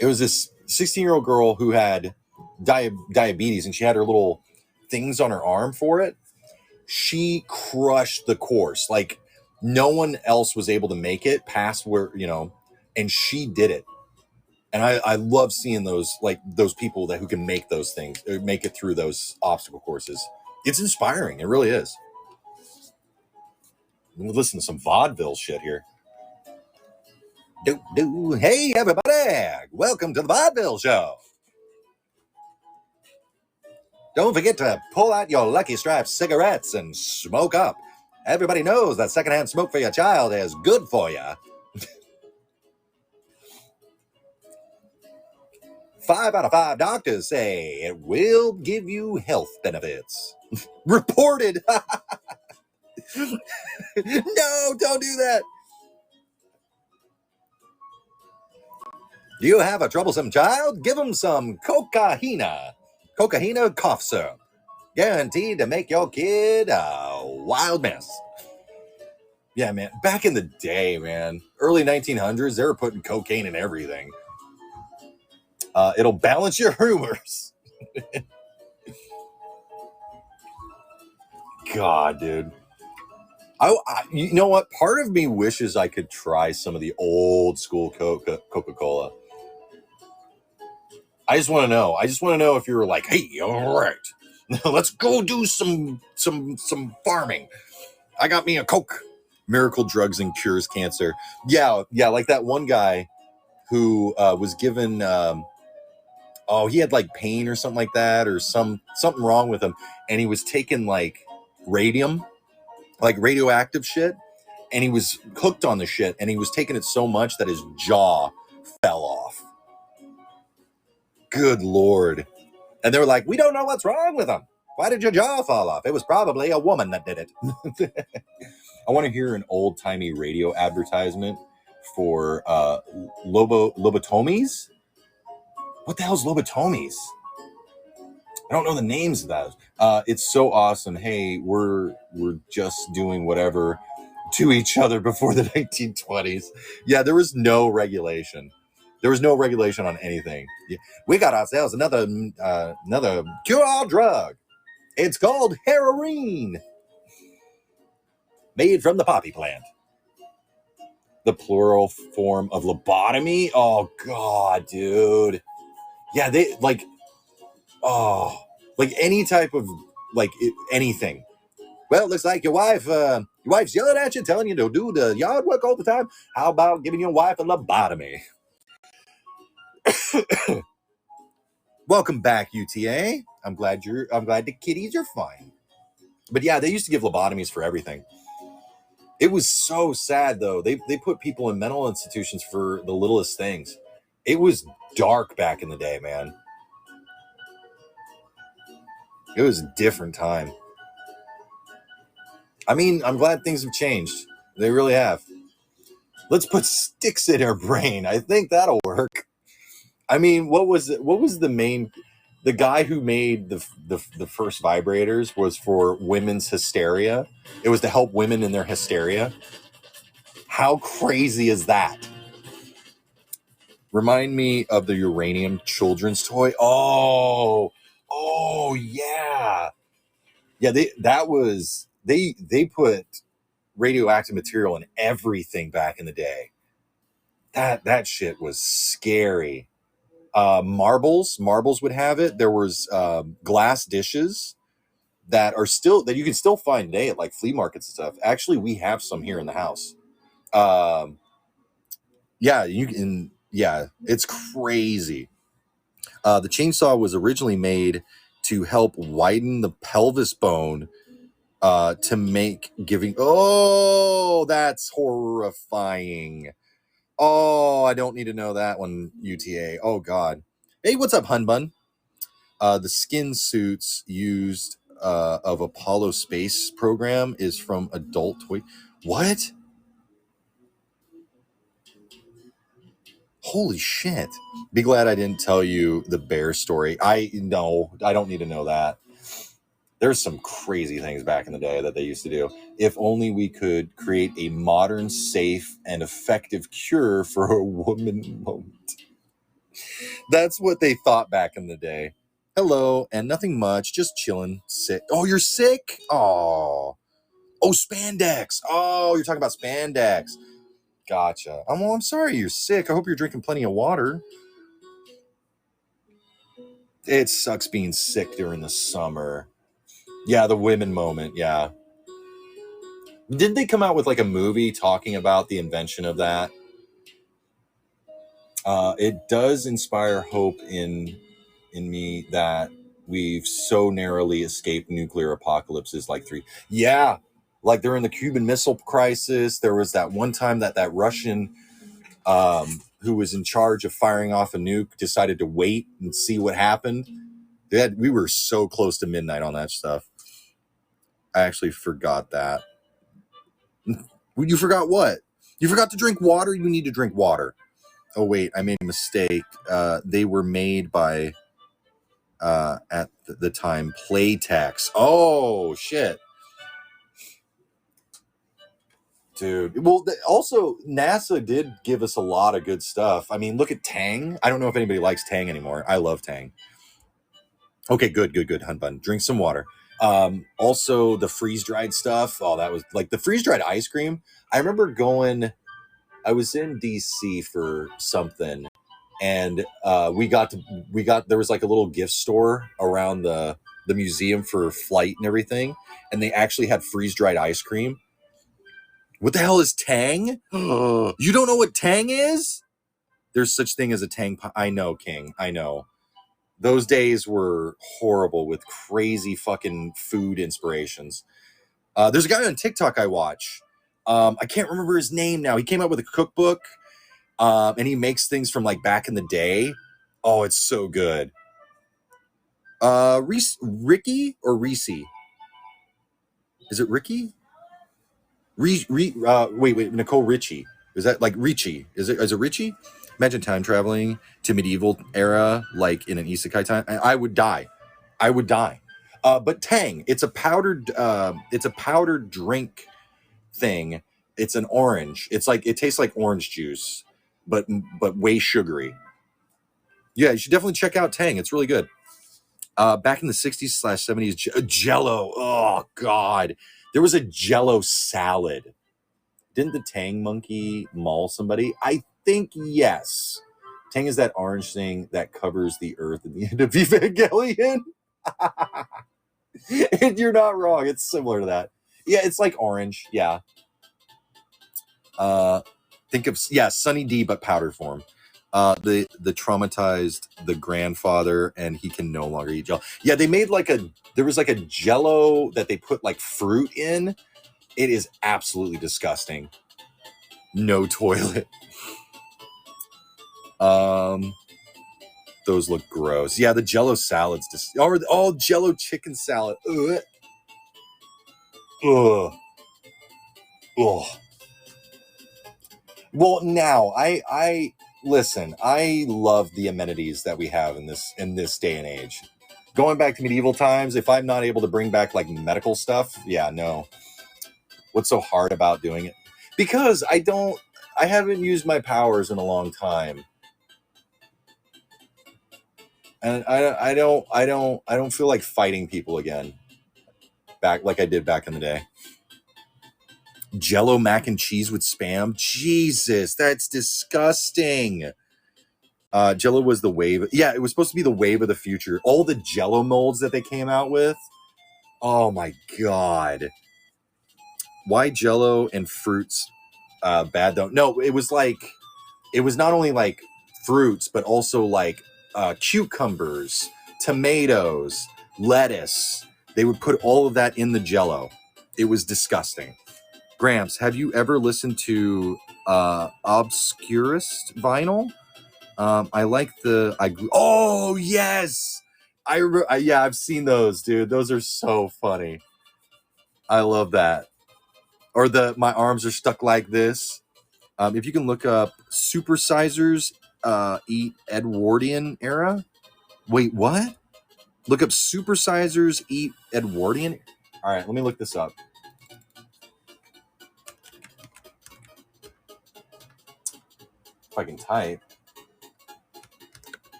It was this 16-year-old girl who had diabetes, and she had her little things on her arm for it. She crushed the course. Like no one else was able to make it past where, and she did it. And I love seeing those people who can make those things, make it through those obstacle courses. It's inspiring. It really is. Listen to some vaudeville shit here. Hey, everybody. Welcome to the Vaudeville Show. Don't forget to pull out your Lucky Strike cigarettes and smoke up. Everybody knows that secondhand smoke for your child is good for you. 5 out of 5 doctors say it will give you health benefits. Reported. No, don't do that. Do you have a troublesome child? Give them some cocaina. Cocaina cough syrup. Guaranteed to make your kid a wild mess. Yeah, man. Back in the day, man. Early 1900s, they were putting cocaine in everything. It'll balance your humors. God, dude. You know what? Part of me wishes I could try some of the old school Coca-Cola. I just want to know. I just want to know if you were like, hey, all right, let's go do some farming. I got me a Coke. Miracle drugs and cures cancer. Yeah, like that one guy who was given, he had like pain or something like that, or something wrong with him, and he was taking like radium, like radioactive shit, and he was hooked on the shit, and he was taking it so much that his jaw fell off. Good Lord. And they were like, we don't know what's wrong with him. Why did your jaw fall off? It was probably a woman that did it. I want to hear an old-timey radio advertisement for lobotomies. What the hell's lobotomies? I don't know the names of those. It's so awesome. Hey, we're just doing whatever to each other before the 1920s. Yeah, there was no regulation. There was no regulation on anything. We got ourselves another cure-all drug. It's called heroin, made from the poppy plant. The plural form of lobotomy. Oh God, dude. Yeah, they like any type of anything. Well, it looks like your wife's yelling at you, telling you to do the yard work all the time. How about giving your wife a lobotomy? Welcome back, UTA. I'm glad the kitties are fine. But yeah, they used to give lobotomies for everything. It was so sad though. They put people in mental institutions for the littlest things. It was dark back in the day, man. It was a different time. I mean, I'm glad things have changed. They really have. Let's put sticks in her brain. I think that'll work. I mean, what was the guy who made the first vibrators was for women's hysteria. It was to help women in their hysteria. How crazy is that? Remind me of the uranium children's toy. Oh yeah. Yeah, they put radioactive material in everything back in the day. That shit was scary. Marbles would have it. There was glass dishes that you can still find today at like flea markets and stuff. Actually, we have some here in the house. Yeah, you can. Yeah, it's crazy. The chainsaw was originally made to help widen the pelvis bone to make giving. Oh, that's horrifying. Oh, I don't need to know that one, UTA. Oh, God. Hey, what's up, Hun Bun? The skin suits used of Apollo space program is from adult toy. What? Holy shit. Be glad I didn't tell you the bear story. I don't need to know that. There's some crazy things back in the day that they used to do. If only we could create a modern, safe, and effective cure for a woman moment. That's what they thought back in the day. Hello, and nothing much. Just chilling. Sick. Oh, you're sick? Oh. Oh, spandex. Oh, you're talking about spandex. Gotcha. Well, I'm sorry you're sick. I hope you're drinking plenty of water. It sucks being sick during the summer. Yeah, the women moment. Yeah. Didn't they come out with like a movie talking about the invention of that? It does inspire hope in me that we've so narrowly escaped nuclear apocalypses like three. Yeah, like during the Cuban Missile Crisis, there was that one time that Russian who was in charge of firing off a nuke decided to wait and see what happened. We were so close to midnight on that stuff. I actually forgot that. You forgot what? You forgot to drink water? You need to drink water. Oh, wait, I made a mistake. They were made by, at the time, Playtex. Oh, shit. Dude. Well, also, NASA did give us a lot of good stuff. I mean, look at Tang. I don't know if anybody likes Tang anymore. I love Tang. Okay, good, Hunt Bun. Drink some water. Also, the freeze-dried stuff. Oh, that was like the freeze-dried ice cream. I remember I was in DC for something, and there was like a little gift store around the museum for flight and everything, and they actually had freeze-dried ice cream. What the hell is Tang? You don't know what Tang is? There's such thing as a Tang pie. I know, King. I know. Those days were horrible with crazy fucking food inspirations. There's a guy on TikTok I watch. I can't remember his name now. He came out with a cookbook, and he makes things from like back in the day. Oh, it's so good. Ricky or Reese? Is it Ricky? Wait, Nicole Richie. Is that like Richie? Is it Richie? Imagine time traveling to medieval era, like in an isekai time. I would die. But Tang, it's a powdered drink thing. It's an orange. It tastes like orange juice, but way sugary. Yeah, you should definitely check out Tang. It's really good. Back in the 60s/70s, Jello. Oh God, there was a Jello salad. Didn't the Tang monkey maul somebody? I think yes. Tang is that orange thing that covers the earth at the end of Evangelion. And you're not wrong. It's similar to that. Yeah, it's like orange. Yeah. Think of Sunny D, but powder form. The traumatized the grandfather, and he can no longer eat Jello. Yeah, they made there was like a Jello that they put like fruit in. It is absolutely disgusting. No toilet. Those look gross. Yeah, the Jello salads or Jello chicken salad. Ugh. Ugh. Ugh. Well, now I listen. I love the amenities that we have in this day and age. Going back to medieval times, if I'm not able to bring back like medical stuff, yeah, no. What's so hard about doing it? Because I haven't used my powers in a long time. And I don't feel like fighting people again. Back like I did back in the day. Jello mac and cheese with Spam. Jesus, that's disgusting. Jello was the wave. Yeah, it was supposed to be the wave of the future. All the Jello molds that they came out with. Oh my God. Why Jello and fruits bad though? No, it was not only like fruits, but also like cucumbers, tomatoes, lettuce. They would put all of that in the Jello. It was disgusting. Gramps, have you ever listened to Obscurist Vinyl? I like oh yes, I've seen those, dude. Those are so funny. I love that. Or my arms are stuck like this. If you can look up Supersizers eat Edwardian era. Wait, what? Look up Supersizers eat Edwardian. All right, let me look this up. If I can type.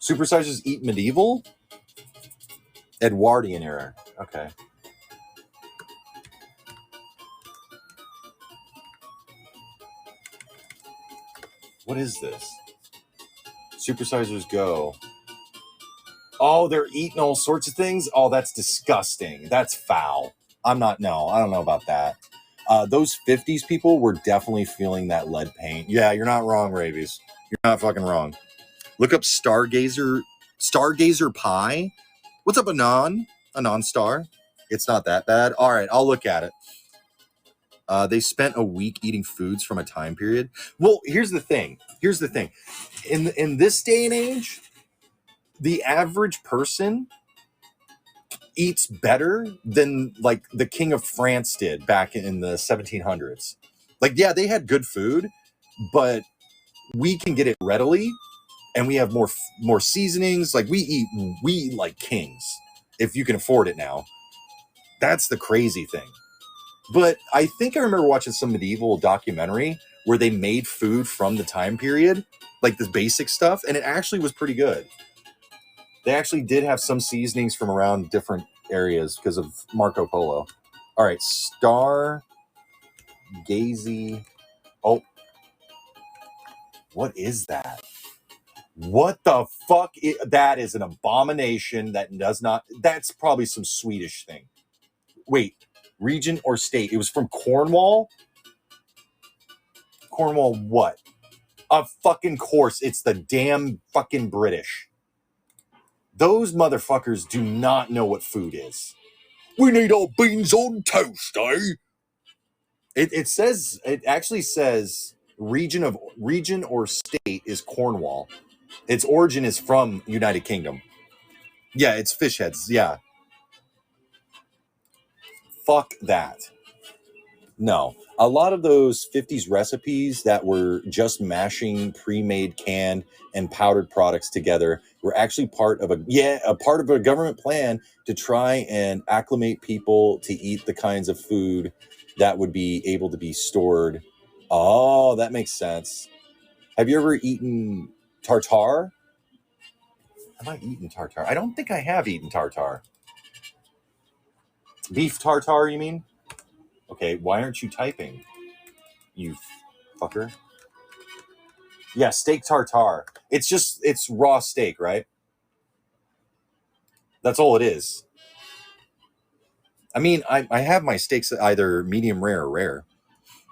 Supersizers eat medieval? Edwardian era. Okay. What is this? Supersizers go. Oh, they're eating all sorts of things? Oh, that's disgusting. That's foul. I don't know about that. Those 50s people were definitely feeling that lead paint. Yeah, you're not wrong, Rabies. You're not fucking wrong. Look up Stargazer Pie. What's up, Anon Star? It's not that bad. All right, I'll look at it. They spent a week eating foods from a time period. Well, here's the thing. In this day and age, the average person eats better than like the King of France did back in the 1700s. Like, yeah, they had good food, but we can get it readily, and we have more seasonings. Like, we eat like kings if you can afford it now. That's the crazy thing. But I think I remember watching some medieval documentary where they made food from the time period, like the basic stuff, and it actually was pretty good. They actually did have some seasonings from around different areas because of Marco Polo. All right, Stargazy. Oh, what is that? What the fuck? That is an abomination that does not... That's probably some Swedish thing. Wait, region or state? It was from Cornwall? Cornwall what? Of fucking course, it's the damn fucking British. Those motherfuckers do not know what food is. We need our beans on toast, eh? It actually says region or state is Cornwall. Its origin is from United Kingdom. Yeah, it's fish heads. Yeah. Fuck that. No. A lot of those 50s recipes that were just mashing pre-made canned and powdered products together were actually part of a government plan to try and acclimate people to eat the kinds of food that would be able to be stored. Oh, that makes sense. Have you ever eaten tartare? Have I eaten tartare? I don't think I have eaten tartare. Beef tartare, you mean? Okay, why aren't you typing? You fucker. Yeah, steak tartare. It's raw steak, right? That's all it is. I mean, I have my steaks either medium rare or rare.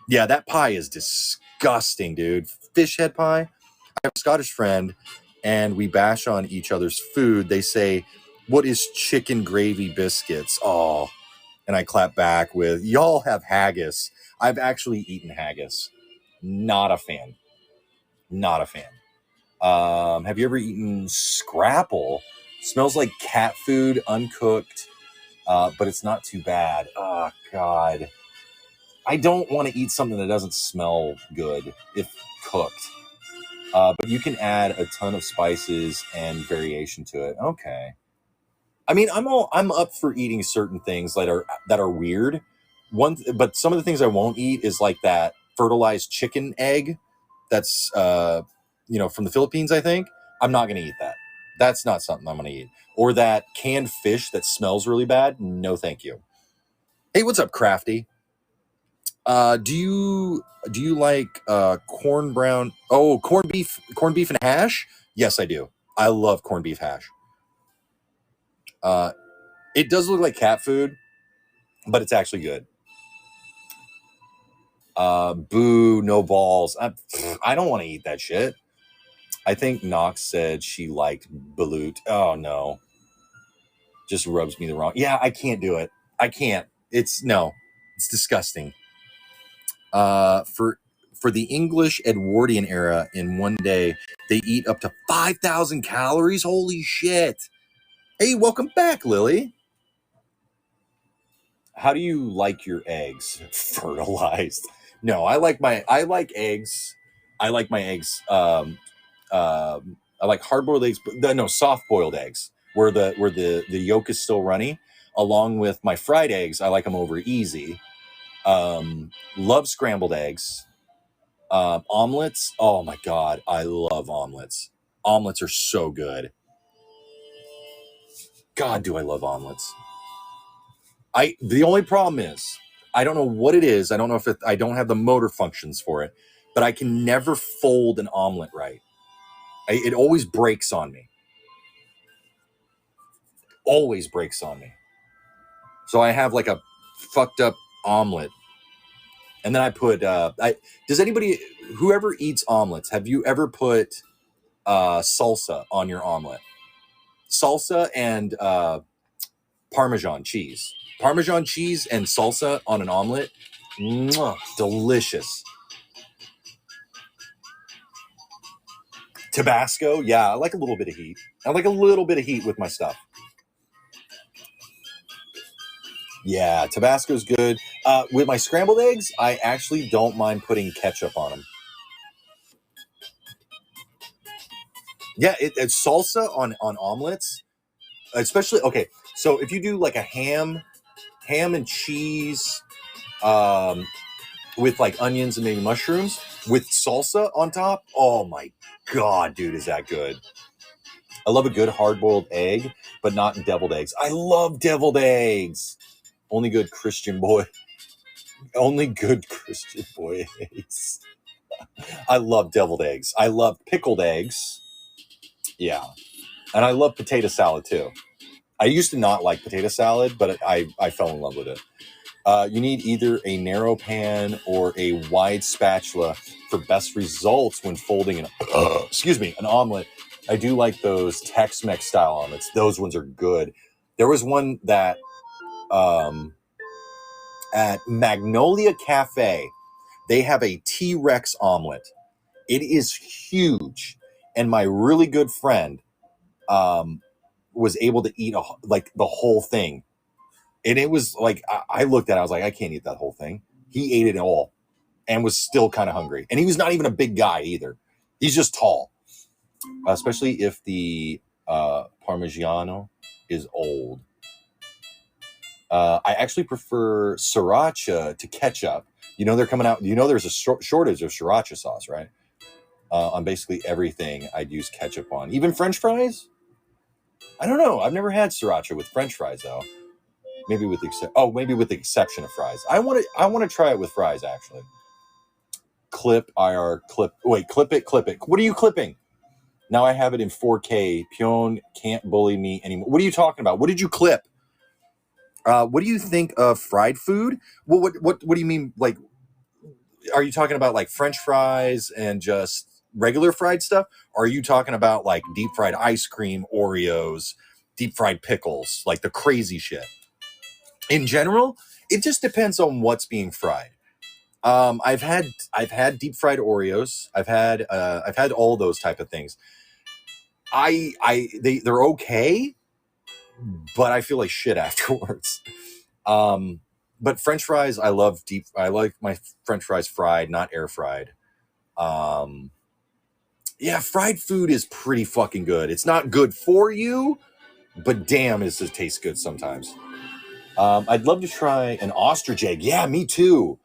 Yeah, that pie is disgusting, dude. Fish head pie. I have a Scottish friend, and we bash on each other's food. They say, "What is chicken gravy biscuits?" Oh, and I clap back with, "Y'all have haggis." I've actually eaten haggis. Not a fan. Not a fan. Have you ever eaten scrapple? Smells like cat food, uncooked, but it's not too bad. Oh, God. I don't want to eat something that doesn't smell good if cooked. But you can add a ton of spices and variation to it. Okay. I mean, I'm up for eating certain things that are weird. But some of the things I won't eat is like that fertilized chicken egg that's from the Philippines, I think. I'm not going to eat that. That's not something I'm going to eat. Or that canned fish that smells really bad. No, thank you. Hey, what's up, Crafty? Do you like corned beef and hash? Yes, I do. I love corned beef hash. It does look like cat food, but it's actually good. Boo, no balls. I don't want to eat that shit. I think Nox said she liked balut. Oh no. Just rubs me the wrong. Yeah, I can't do it. I can't. It's disgusting. For the English Edwardian era, in one day, they eat up to 5,000 calories. Holy shit. Hey, welcome back, Lily. How do you like your eggs? Fertilized. No, I like eggs. I like my eggs. I like hard-boiled eggs, but no, soft-boiled eggs, where the yolk is still runny. Along with my fried eggs, I like them over easy. Love scrambled eggs. Omelets. Oh my god, I love omelets. Omelets are so good. God, do I love omelets. The only problem is, I don't know what it is. I don't know if I don't have the motor functions for it, but I can never fold an omelet right. It always breaks on me. Always breaks on me. So I have like a fucked up omelet. And then I put, does anybody, whoever eats omelets, have you ever put salsa on your omelet? Salsa and Parmesan cheese. Parmesan cheese and salsa on an omelet. Mwah, delicious. Tabasco, yeah, I like a little bit of heat. I like a little bit of heat with my stuff. Yeah, Tabasco's good. With my scrambled eggs, I actually don't mind putting ketchup on them. Yeah, it's salsa on omelets, especially. Okay, so if you do like a ham and cheese, with like onions and maybe mushrooms with salsa on top. Oh my God, dude, is that good? I love a good hard-boiled egg, but not deviled eggs. I love deviled eggs. Only good Christian boy eggs. I love deviled eggs. I love pickled eggs. Yeah. And I love potato salad too. I used to not like potato salad, but I fell in love with it. You need either a narrow pan or a wide spatula for best results when folding an omelet. I do like those Tex-Mex style omelets. Those ones are good. There was one that at Magnolia Cafe, they have a T-Rex omelet. It is huge, and my really good friend was able to eat the whole thing. And it was like, I looked at it, I was like, I can't eat that whole thing. He ate it all and was still kind of hungry. And he was not even a big guy either. He's just tall. Especially if the Parmigiano is old. I actually prefer sriracha to ketchup. You know, they're coming out. You know, there's a shortage of sriracha sauce, right? On basically everything I'd use ketchup on. Even French fries? I don't know. I've never had sriracha with French fries, though. Maybe with the exception of fries. I want to try it with fries, actually. Clip. Clip it. What are you clipping? Now I have it in 4K. Pion can't bully me anymore. What are you talking about? What did you clip? What do you think of fried food? Well, what do you mean? Like, are you talking about like French fries and just regular fried stuff? Or are you talking about like deep fried ice cream, Oreos, deep fried pickles, like the crazy shit? In general, it just depends on what's being fried. I've had deep fried Oreos. I've had all those type of things. They're okay, but I feel like shit afterwards. But French fries, I like my French fries fried, not air fried. Yeah, fried food is pretty fucking good. It's not good for you, but damn, it tastes good sometimes. I'd love to try an ostrich egg. Yeah, me too.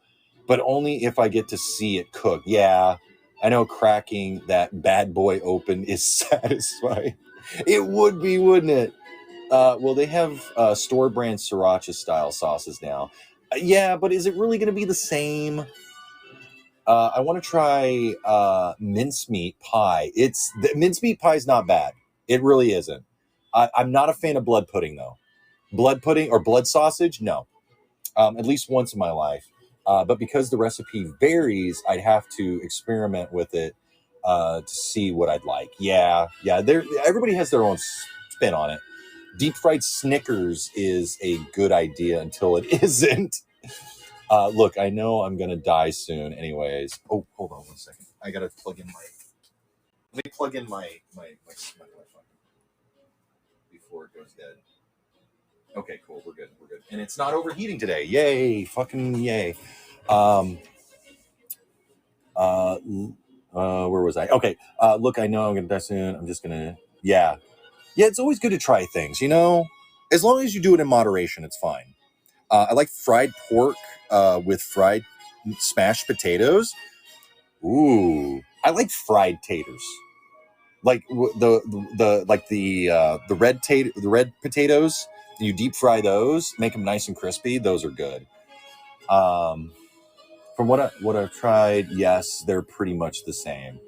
But only if I get to see it cook. Yeah, I know cracking that bad boy open is satisfying. It would be, wouldn't it? Well, they have store brand sriracha style sauces now. Yeah, but is it really going to be the same? I want to try mincemeat pie. Mincemeat pie is not bad. It really isn't. I'm not a fan of blood pudding, though. Blood pudding or blood sausage? No. At least once in my life. But because the recipe varies, I'd have to experiment with it to see what I'd like. Yeah. Everybody has their own spin on it. Deep fried Snickers is a good idea until it isn't. Look, I know I'm gonna die soon. Anyways, oh, hold on 1 second. I gotta plug in my. Let me plug in my Wi-Fi before it goes dead. Okay, cool. We're good. And it's not overheating today. Yay! Fucking yay! Where was I? Okay. Look, I know I'm gonna die soon. I'm just gonna. Yeah. It's always good to try things. You know, as long as you do it in moderation, it's fine. I like fried pork with fried smashed potatoes. Ooh, I like fried taters. like the red potatoes. You deep fry those, make them nice and crispy. Those are good. From what I've tried, yes, they're pretty much the same.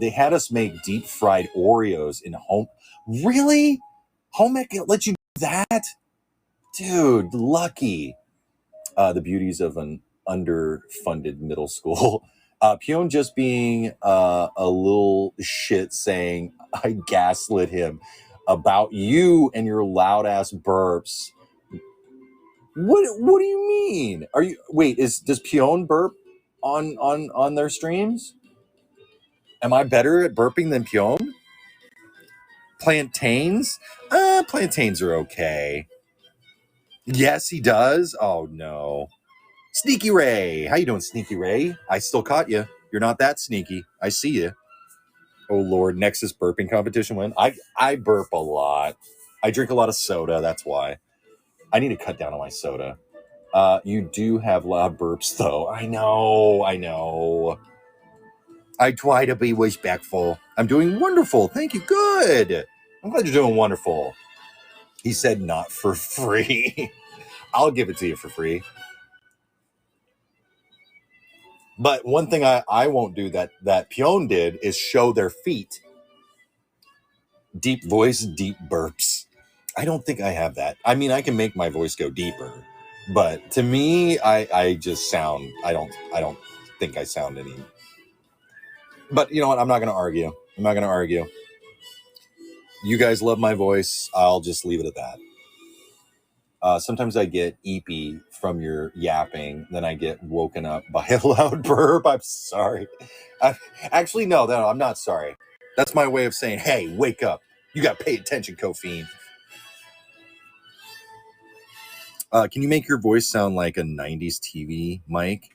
They had us make deep fried Oreos in home. Really? Home ec let you do that, dude? Lucky. The beauties of an underfunded middle school. Pion just being a little shit, saying I gaslit him about you and your loud ass burps. What do you mean? Are you does Pion burp on their streams? Am I better at burping than Pion? Plantains? Plantains are okay. Yes, he does. Oh no. Sneaky Ray. How you doing, Sneaky Ray? I still caught you. You're not that sneaky. I see you. Oh Lord, Nexas burping competition win. I burp a lot. I drink a lot of soda. That's why. I need to cut down on my soda. You do have loud burps, though. I know. I try to be respectful. I'm doing wonderful. Thank you. Good. I'm glad you're doing wonderful. He said not for free. I'll give it to you for free. But one thing I won't do that Pion did is show their feet. Deep voice, deep burps. I don't think I have that. I mean, I can make my voice go deeper, but to me, I just sound. I don't think I sound any. But you know what? I'm not going to argue. You guys love my voice. I'll just leave it at that. Sometimes I get eepy from your yapping. Then I get woken up by a loud burp. I'm sorry. Actually, no, I'm not sorry. That's my way of saying, hey, wake up. You got to pay attention, Kofiend. Can you make your voice sound like a 90s TV mic?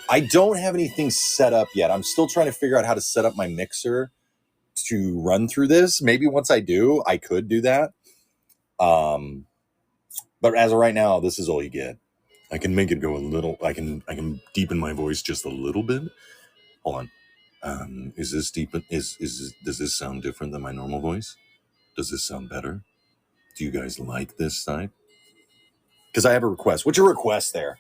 I don't have anything set up yet. I'm still trying to figure out how to set up my mixer to run through this. Maybe once I do, I could do that. But as of right now, this is all you get. I can make it go a little. I can deepen my voice just a little bit. Hold on. Is this deep? Does this sound different than my normal voice? Does this sound better? Do you guys like this side? Because I have a request. What's your request there?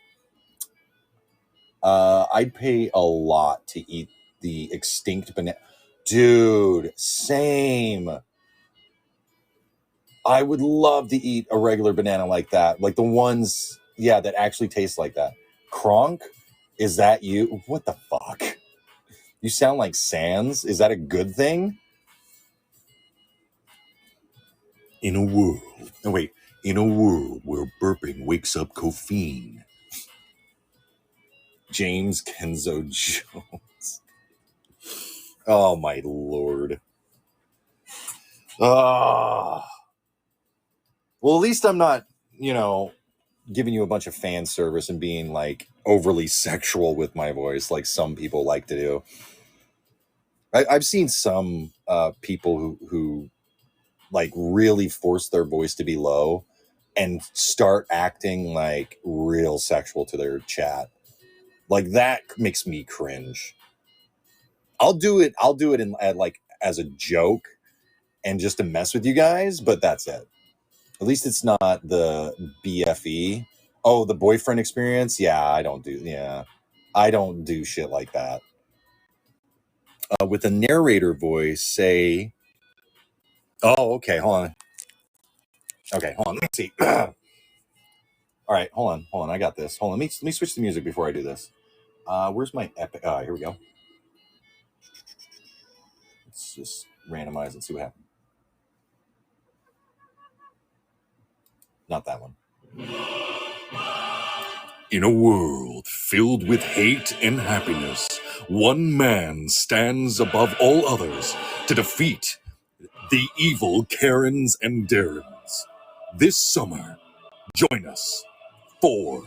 I'd pay a lot to eat the extinct banana. Dude, same. I would love to eat a regular banana like that. Like the ones, that actually taste like that. Kronk? Is that you? What the fuck? You sound like Sans? Is that a good thing? In a world where burping wakes up caffeine. James Kenzo Jones. Oh my Lord. Well, at least I'm not, giving you a bunch of fan service and being like overly sexual with my voice like some people like to do. I've seen some people who like really force their voice to be low and start acting like real sexual to their chat. Like that makes me cringe. I'll do it as a joke and just to mess with you guys, but that's it. At least it's not the BFE. Oh, the boyfriend experience? Yeah, I don't do shit like that. With a narrator voice, say... Oh, okay, hold on. Okay, hold on, let me see. All right, hold on, I got this. Hold on, let me switch the music before I do this. Where's my epic? Here we go. Let's just randomize and see what happens. Not that one. In a world filled with hate and happiness, one man stands above all others to defeat the evil Karens and Darrens. This summer, join us for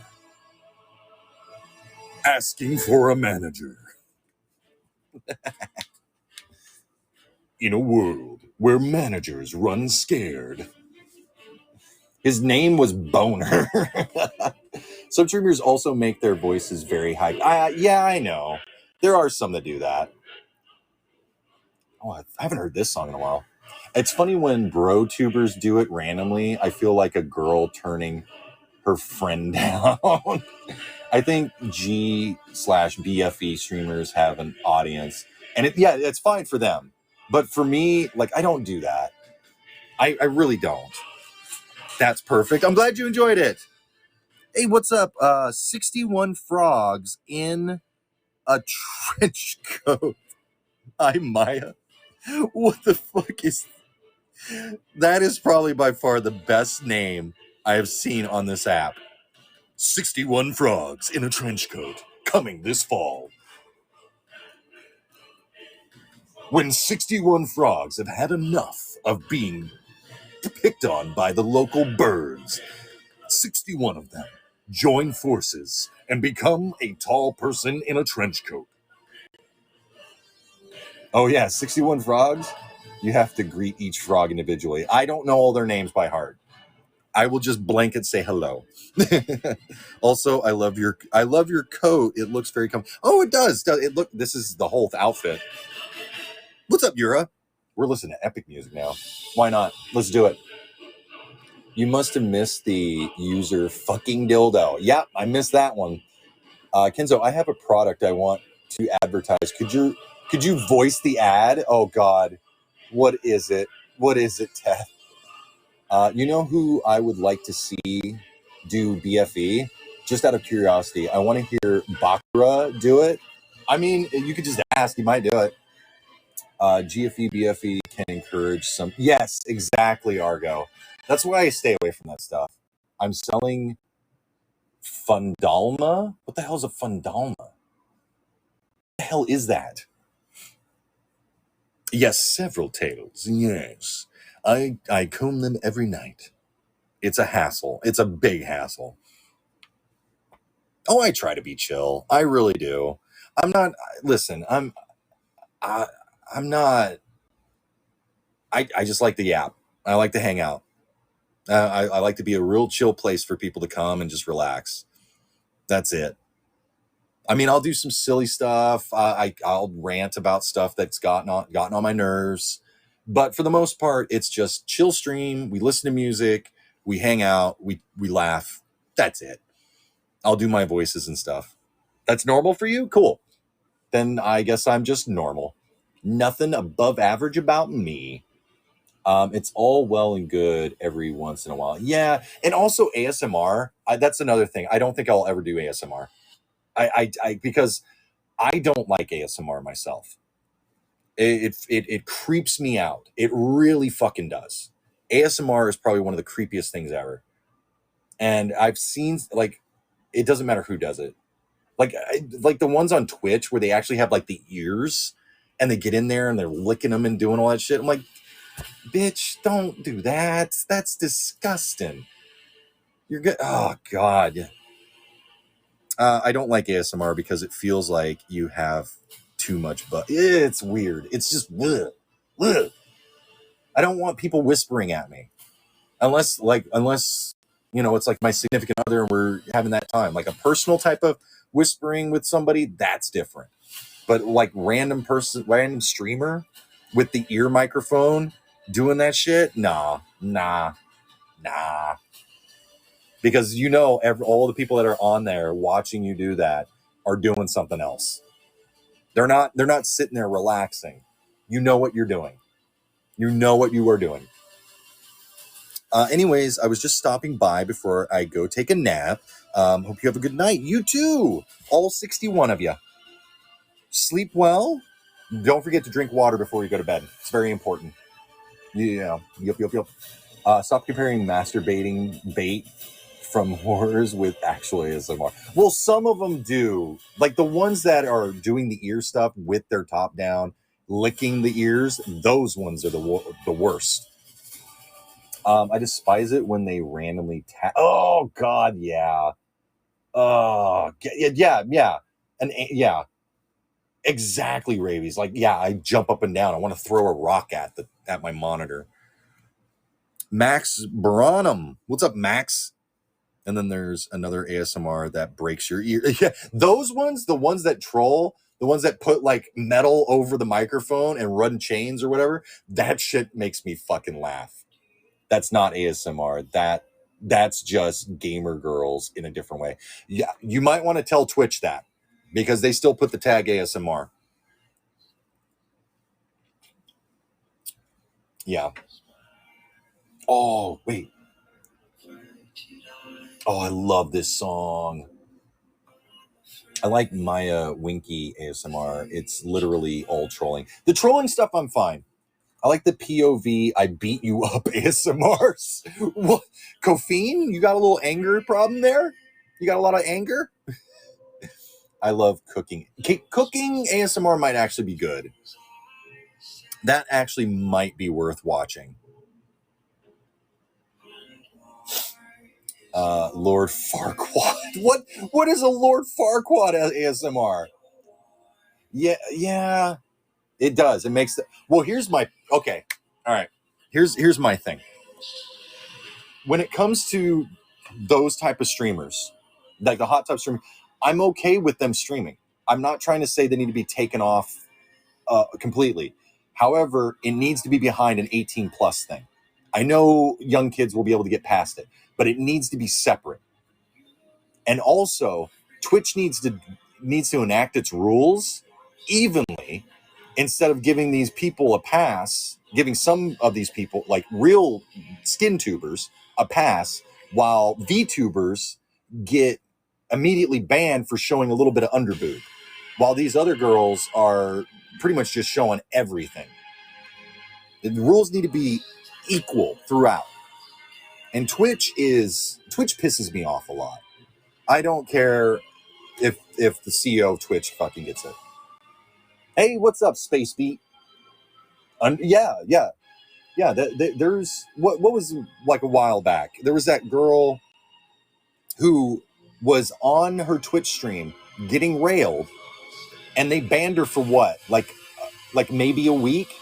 Asking for a Manager. In a world where managers run scared. His name was Boner. Some streamers also make their voices very high. Yeah, I know. There are some that do that. Oh, I haven't heard this song in a while. It's funny when bro tubers do it randomly. I feel like a girl turning her friend down. I think G/BFE streamers have an audience, and it's fine for them. But for me, like, I don't do that. I really don't. That's perfect. I'm glad you enjoyed it. Hey, what's up? 61 frogs in a trench coat. Hi, Maya. What the fuck is that? Is probably by far the best name I have seen on this app. 61 frogs in a trench coat coming this fall. When 61 frogs have had enough of being picked on by the local birds, 61 of them join forces and become a tall person in a trench coat. Oh yeah, 61 frogs? You have to greet each frog individually. I don't know all their names by heart. I will just blanket say hello. Also, I love your coat. It looks very Oh, it does. This is the whole outfit. What's up, Yura? We're listening to epic music now. Why not? Let's do it. You must have missed the user fucking dildo. Yep, I missed that one. Kenzo, I have a product I want to advertise. Could you voice the ad? Oh God, what is it? What is it, Ted? You know who I would like to see do BFE? Just out of curiosity, I want to hear Bakura do it. I mean, you could just ask. He might do it. GFE, BFE can encourage some. Yes, exactly, Argo. That's why I stay away from that stuff. I'm selling Fundalma. What the hell is a Fundalma? What the hell is that? Yes, several tails. Yes. I comb them every night. It's a hassle. It's a big hassle. Oh, I try to be chill. I really do. I'm not. Listen, I'm not. I just like the app. I like to hang out. I like to be a real chill place for people to come and just relax. That's it. I mean, I'll do some silly stuff. I'll rant about stuff that's gotten on my nerves. But for the most part, it's just chill stream. We listen to music. We hang out. We laugh. That's it. I'll do my voices and stuff. That's normal for you? Cool. Then I guess I'm just normal. Nothing above average about me. It's all well and good every once in a while. Yeah. And also ASMR. That's another thing. I don't think I'll ever do ASMR. Because I don't like ASMR myself. It creeps me out. It really fucking does. ASMR is probably one of the creepiest things ever. And I've seen, like, it doesn't matter who does it. Like the ones on Twitch where they actually have like the ears and they get in there and they're licking them and doing all that shit. I'm like, bitch, don't do that. That's disgusting. You're good. Oh God. I don't like ASMR because it feels like you have too much, but it's weird. It's just bleh, bleh. I don't want people whispering at me unless it's like my significant other and we're having that time, like a personal type of whispering with somebody. That's different. But like random streamer with the ear microphone doing that shit, nah. Because all the people that are on there watching you do that are doing something else. They're not sitting there relaxing. You know what you're doing. You know what you are doing. Anyways, I was just stopping by before I go take a nap. Hope you have a good night. You too. All 61 of you. Sleep well. Don't forget to drink water before you go to bed. It's very important. Yeah. Yep. Stop comparing masturbating bait from horrors with actual ASMR. Well, some of them do. Like the ones that are doing the ear stuff with their top down, licking the ears, those ones are the worst. I despise it when they randomly tap. Oh, God, yeah. Oh, yeah. And yeah, exactly, Ravies. Like, yeah, I jump up and down. I want to throw a rock at my monitor. Max Baranum. What's up, Max? And then there's another ASMR that breaks your ear. Yeah, those ones, the ones that troll, the ones that put like metal over the microphone and run chains or whatever, that shit makes me fucking laugh. That's not ASMR. That's just gamer girls in a different way. Yeah, you might want to tell Twitch that because they still put the tag ASMR. Yeah. Oh, wait. Oh, I love this song. I like Maya Winky ASMR. It's literally all trolling. The trolling stuff, I'm fine. I like the POV, I beat you up ASMRs. What? Koffein? You got a little anger problem there? You got a lot of anger? I love cooking. Cooking ASMR might actually be good. That actually might be worth watching. Lord Farquaad. What is a Lord Farquaad ASMR? Yeah, it does. It makes well, here's my okay. All right. Here's my thing. When it comes to those type of streamers, like the hot tub streaming, I'm okay with them streaming. I'm not trying to say they need to be taken off completely. However, it needs to be behind an 18 plus thing. I know young kids will be able to get past it, but it needs to be separate. And also, Twitch needs to enact its rules evenly instead of giving these people a pass, giving some of these people, like real skin tubers, a pass, while VTubers get immediately banned for showing a little bit of underboob, while these other girls are pretty much just showing everything. The rules need to be equal throughout. And Twitch pisses me off a lot. I don't care if the CEO of Twitch fucking gets it. Hey, what's up, Space Beat? Yeah. There's what was like a while back. There was that girl who was on her Twitch stream getting railed, and they banned her for what? Like maybe a week,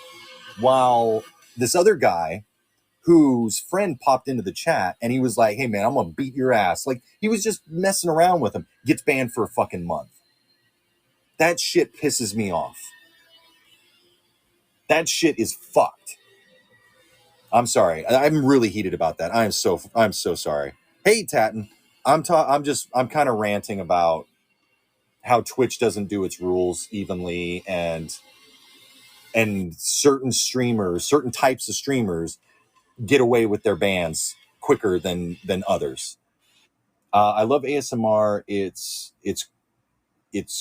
while this other guy whose friend popped into the chat and he was like, hey man, I'm gonna beat your ass. Like he was just messing around with him, gets banned for a fucking month. That shit pisses me off. That shit is fucked. I'm sorry. I'm really heated about that. I'm so sorry. Hey Tatton, I'm kind of ranting about how Twitch doesn't do its rules evenly, and certain streamers, certain types of streamers get away with their bans quicker than others. I love ASMR. It's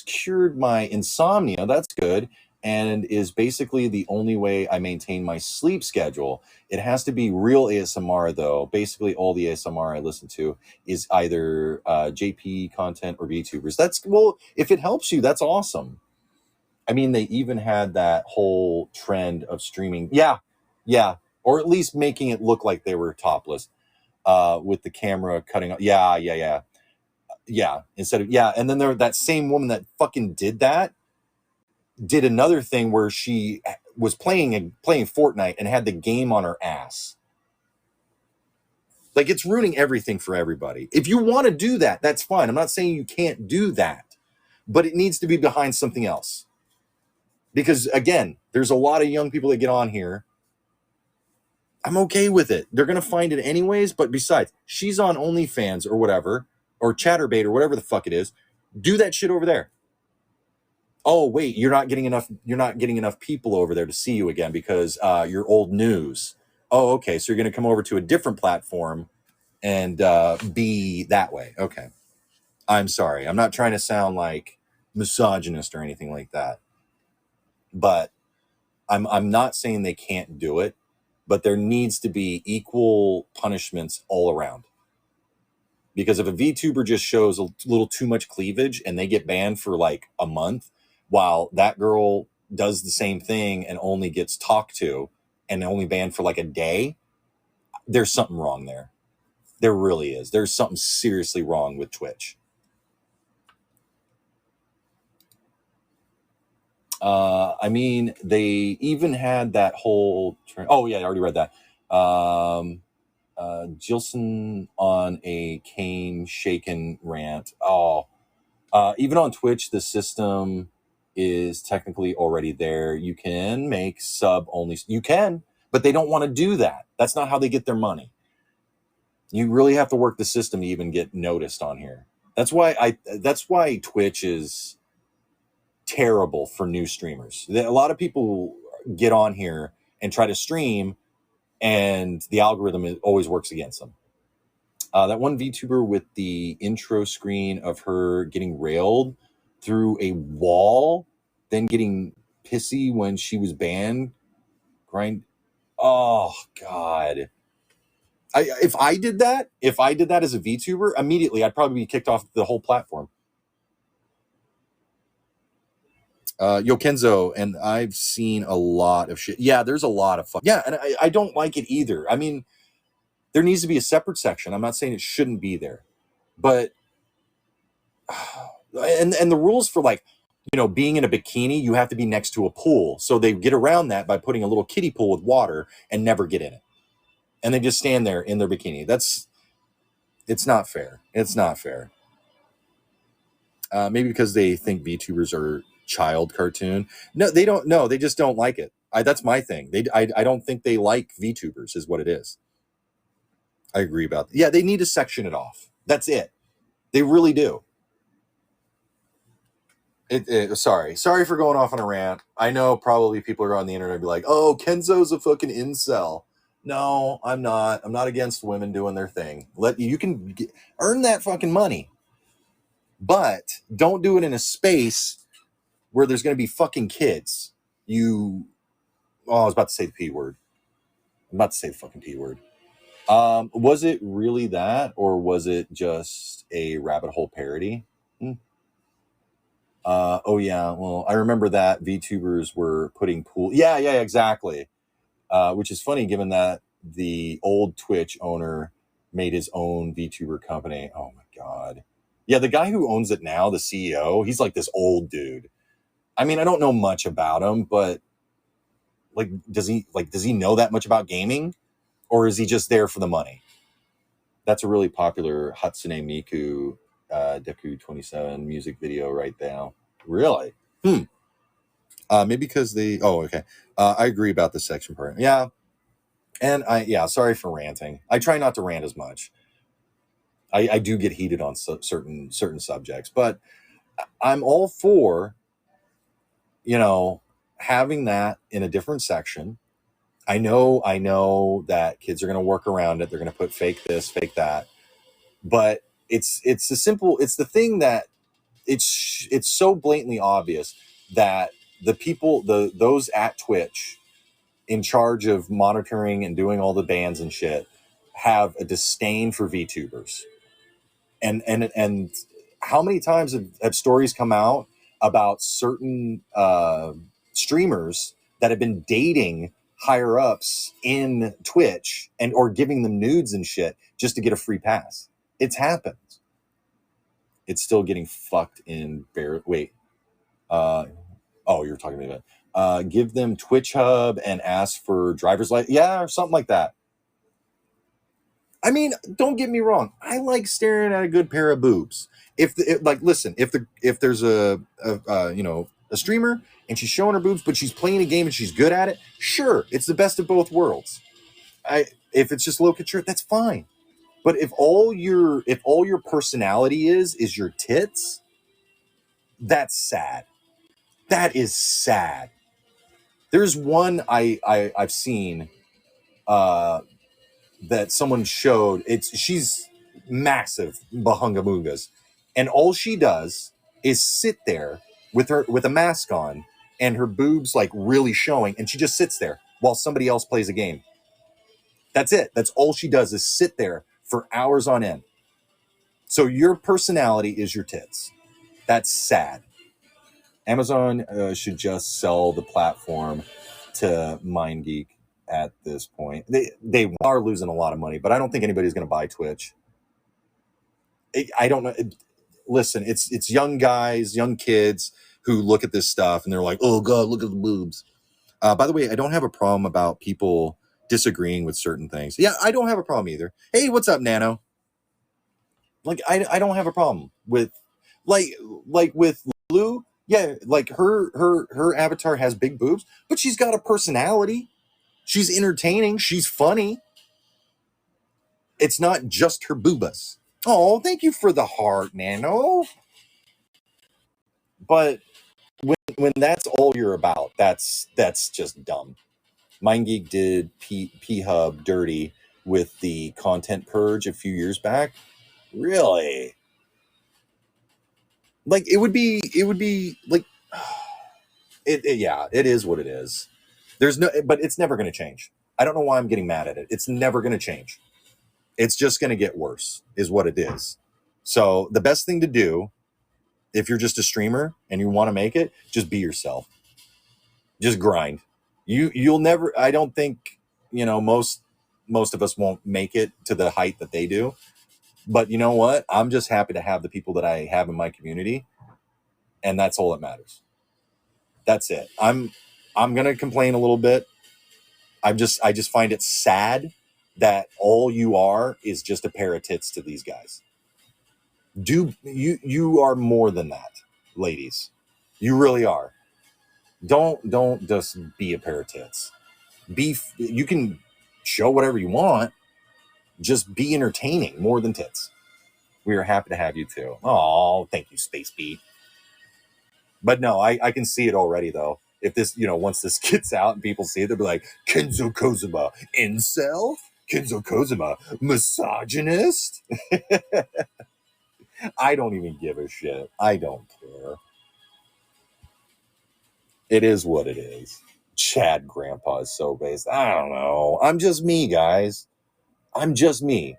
cured my insomnia. That's good. And is basically the only way I maintain my sleep schedule. It has to be real ASMR, though. Basically, all the ASMR I listen to is either JP content or VTubers. Well, if it helps you, that's awesome. I mean, they even had that whole trend of streaming. Yeah. Or at least making it look like they were topless with the camera cutting off. Yeah. Instead of, and then that same woman that fucking did another thing where she was playing Fortnite and had the game on her ass. Like, it's ruining everything for everybody. If you want to do that, that's fine. I'm not saying you can't do that, but it needs to be behind something else. Because again, there's a lot of young people that get on here. I'm okay with it. They're going to find it anyways. But besides, she's on OnlyFans or whatever, or Chatterbait or whatever the fuck it is. Do that shit over there. Oh, wait, you're not getting enough people over there to see you again because you're old news. Oh, okay. So you're going to come over to a different platform and be that way. Okay. I'm sorry. I'm not trying to sound like misogynist or anything like that. But I'm not saying they can't do it, but there needs to be equal punishments all around. Because if a VTuber just shows a little too much cleavage and they get banned for like a month, while that girl does the same thing and only gets talked to and only banned for like a day, there's something wrong there. There really is. There's something seriously wrong with Twitch. I mean, they even had that whole... Oh, yeah, I already read that. Jilson on a cane shaken rant. Even on Twitch, the system is technically already there. You can make sub only. You can, but they don't want to do that. That's not how they get their money. You really have to work the system to even get noticed on here. That's why Twitch is terrible for new streamers. A lot of people get on here and try to stream, and the algorithm always works against them. That one VTuber with the intro screen of her getting railed through a wall, then getting pissy when she was banned. Oh God! If I did that as a VTuber, immediately I'd probably be kicked off the whole platform. Yo, Kenzo, and I've seen a lot of shit. Yeah, there's a lot of fun. Yeah, and I don't like it either. I mean, there needs to be a separate section. I'm not saying it shouldn't be there, but and the rules for, like, you know, being in a bikini, you have to be next to a pool. So they get around that by putting a little kiddie pool with water and never get in it. And they just stand there in their bikini. It's not fair. It's not fair. Maybe because they think VTubers are child cartoon. No, they don't. No, they just don't like it. That's my thing. I don't think they like VTubers is what it is. I agree about that. Yeah, they need to section it off. That's it. They really do. Sorry for going off on a rant. I know probably people are on the internet and be like, oh, Kenzo's a fucking incel. No, I'm not. I'm not against women doing their thing. You can earn that fucking money, but don't do it in a space where there's going to be fucking kids. I was about to say the P word. I'm about to say the fucking P word. Was it really that, or was it just a rabbit hole parody? Oh yeah, well, I remember that VTubers were putting pool. Yeah, exactly. Which is funny given that the old Twitch owner made his own VTuber company. Oh my God. Yeah, the guy who owns it now, the CEO, he's like this old dude. I mean, I don't know much about him, but like, does he know that much about gaming, or is he just there for the money? That's a really popular Hatsune Miku Deku 27 music video right now. Really? Maybe because they. Oh, okay. I agree about the section part. Yeah, and sorry for ranting. I try not to rant as much. I do get heated on certain subjects, but I'm all for, you know, having that in a different section. I know that kids are going to work around it. They're going to put fake this, fake that, but it's the thing that it's so blatantly obvious that the people, those at Twitch in charge of monitoring and doing all the bans and shit, have a disdain for VTubers. And how many times have stories come out about certain streamers that have been dating higher ups in Twitch or giving them nudes and shit just to get a free pass? It's happened. It's still getting fucked in wait. You're talking about give them Twitch Hub and ask for driver's license. Yeah, or something like that. I mean, don't get me wrong. I like staring at a good pair of boobs. If there's a streamer and she's showing her boobs, but she's playing a game and she's good at it, sure, it's the best of both worlds. If it's just locature, that's fine. But if all your personality is your tits, that's sad. That is sad. There's one I've seen that someone showed. She's massive bahungamungas, and all she does is sit there with a mask on and her boobs like really showing, and she just sits there while somebody else plays a game. That's it. That's all she does is sit there for hours on end. So your personality is your tits. That's sad. Amazon should just sell the platform to MindGeek at this point. They are losing a lot of money, but I don't think anybody's going to buy Twitch. I don't know. Listen, it's young guys, young kids who look at this stuff and they're like, oh God, look at the boobs. By the way, I don't have a problem about people disagreeing with certain things. Yeah, I don't have a problem either. Hey, what's up, Nano? Like, I don't have a problem with like with Lulu. Yeah, like her avatar has big boobs, but she's got a personality. She's entertaining. She's funny. It's not just her boobas. Oh, thank you for the heart, Nano. But when that's all you're about, that's just dumb. MindGeek did P Hub dirty with the content purge a few years back. Really? Like it would be like yeah, it is what it is. There's no, but it's never going to change. I don't know why I'm getting mad at it. It's never going to change. It's just going to get worse is what it is. So the best thing to do if you're just a streamer and you want to make it, just be yourself. Just grind. You'll never, I don't think, most of us won't make it to the height that they do. But you know what? I'm just happy to have the people that I have in my community, and that's all that matters. That's it. I'm going to complain a little bit. I just find it sad that all you are is just a pair of tits to these guys. You are more than that, ladies. You really are. Don't just be a pair of tits. You can show whatever you want. Just be entertaining more than tits. We are happy to have you too. Oh, thank you, Space Beat. But no, I can see it already though. If this, once this gets out and people see it, they'll be like, Kenzo Kozima, incel? Kenzo Kozima, misogynist? I don't even give a shit. I don't care. It is what it is. Chad Grandpa is so based. I don't know. I'm just me, guys. I'm just me.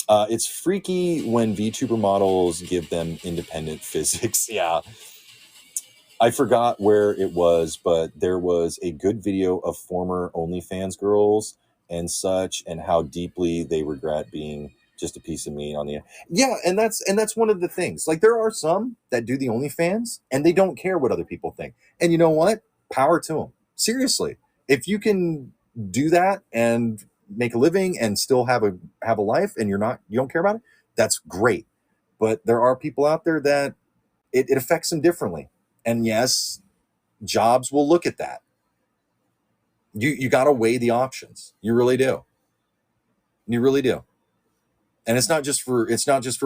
It's freaky when VTuber models give them independent physics. Yeah. I forgot where it was, but there was a good video of former OnlyFans girls and such, and how deeply they regret being just a piece of meat on the. Yeah, and that's one of the things. Like there are some that do the OnlyFans and they don't care what other people think. And you know what? Power to them. Seriously, if you can do that and make a living and still have a life, and you don't care about it, that's great. But there are people out there that it affects them differently. And yes, jobs will look at that. You got to weigh the options. You really do. You really do. And it's not just for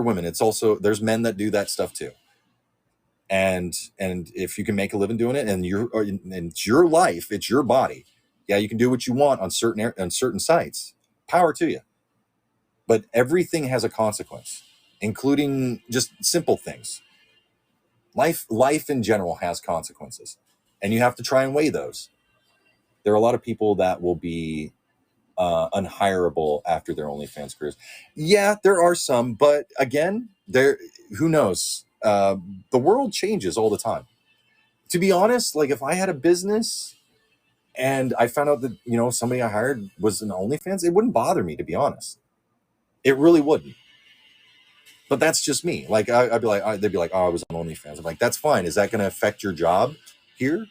women. It's also, there's men that do that stuff too. And if you can make a living doing it, and it's your life, it's your body. Yeah, you can do what you want on certain sites. Power to you. But everything has a consequence, including just simple things. Life in general has consequences, and you have to try and weigh those. There are a lot of people that will be unhireable after their OnlyFans careers. Yeah, there are some, but again, who knows? The world changes all the time. To be honest, like if I had a business and I found out that somebody I hired was an OnlyFans, it wouldn't bother me, to be honest. It really wouldn't. But that's just me. Like I'd be like, they'd be like, "Oh, I was on OnlyFans." I'm like, "That's fine. Is that going to affect your job here?"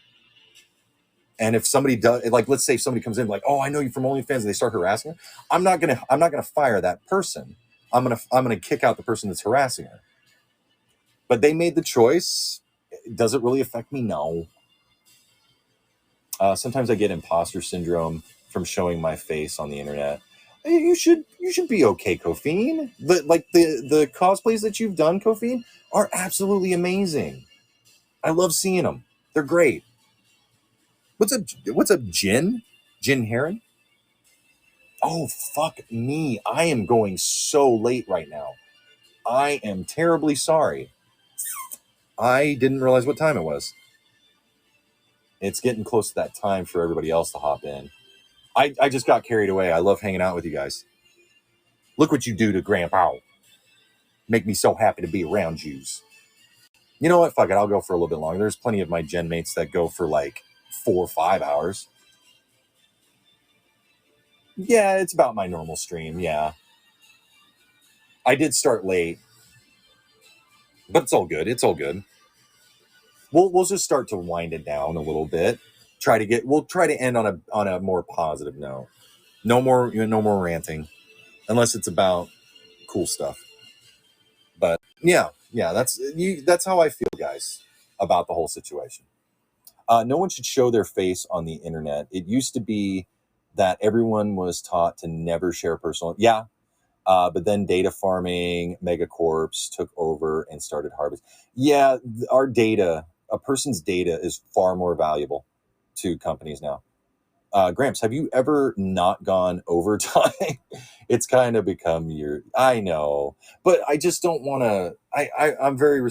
And if somebody does, like, let's say somebody comes in like, "Oh, I know you from OnlyFans," and they start harassing her, I'm not gonna fire that person. I'm gonna kick out the person that's harassing her. But they made the choice. Does it really affect me? No. Sometimes I get imposter syndrome from showing my face on the internet. You should be okay, Kofine. The cosplays that you've done, Kofine, are absolutely amazing. I love seeing them. They're great. What's up, Jin? Jin Heron? Oh, fuck me. I am going so late right now. I am terribly sorry. I didn't realize what time it was. It's getting close to that time for everybody else to hop in. I just got carried away. I love hanging out with you guys. Look what you do to Grandpa. Make me so happy to be around yous. You know what? Fuck it. I'll go for a little bit longer. There's plenty of my gen mates that go for like 4 or 5 hours. Yeah, it's about my normal stream. Yeah. I did start late, but it's all good. It's all good. We'll just start to wind it down a little bit. We'll try to end on a more positive note. No more ranting, unless it's about cool stuff. But yeah, Yeah, that's how I feel, guys, about the whole situation. No one should show their face on the internet. It used to be that everyone was taught to never share personal. Yeah, but then data farming, megacorps took over and started harvest. Yeah, our data, a person's data, is far more valuable to companies now. Gramps, have you ever not gone overtime? It's kind of become your. I know, but I just don't want to. I'm very.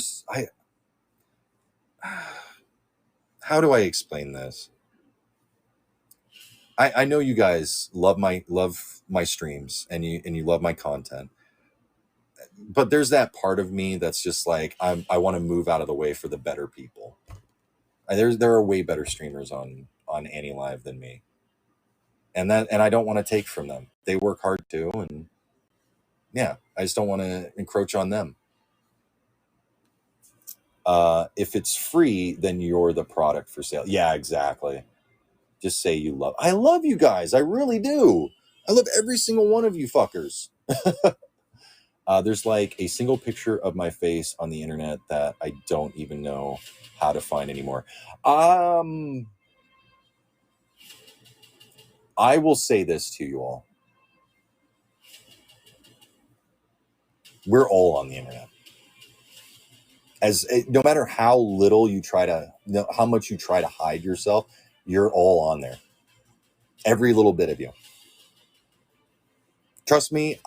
How do I explain this? I know you guys love my streams and you love my content, but there's that part of me that's just like I want to move out of the way for the better people. There are way better streamers on AniLive than me, and I don't want to take from them. They work hard too, and yeah, I just don't want to encroach on them. If it's free, then you're the product for sale. Yeah, exactly. Just say you love. I love you guys. I really do. I love every single one of you fuckers. There's like a single picture of my face on the internet that I don't even know how to find anymore. I will say this to you all. We're all on the internet. No matter how little you try to, how much you try to hide yourself, you're all on there. Every little bit of you. Trust me,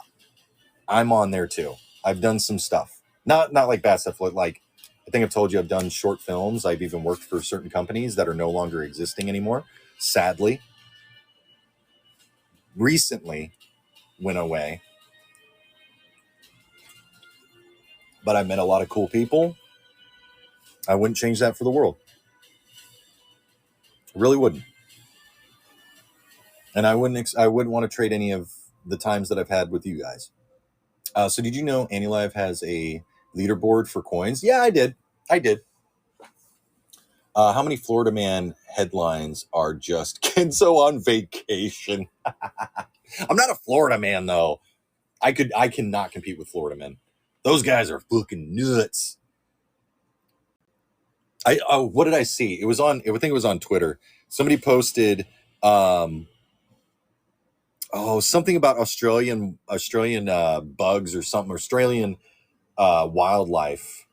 I'm on there too. I've done some stuff. Not like bad stuff, like I think I've told you I've done short films. I've even worked for certain companies that are no longer existing anymore. Sadly. Recently went away. But I met a lot of cool people. I wouldn't change that for the world. I really wouldn't. And I wouldn't want to trade any of the times that I've had with you guys. So did you know AniLive has a leaderboard for coins? Yeah, I did. How many Florida Man headlines are just Kenzo on vacation? I'm not a Florida man though. I cannot compete with Florida men. Those guys are fucking nuts. What did I see? I think it was on Twitter. Somebody posted something about Australian bugs or something, Australian wildlife.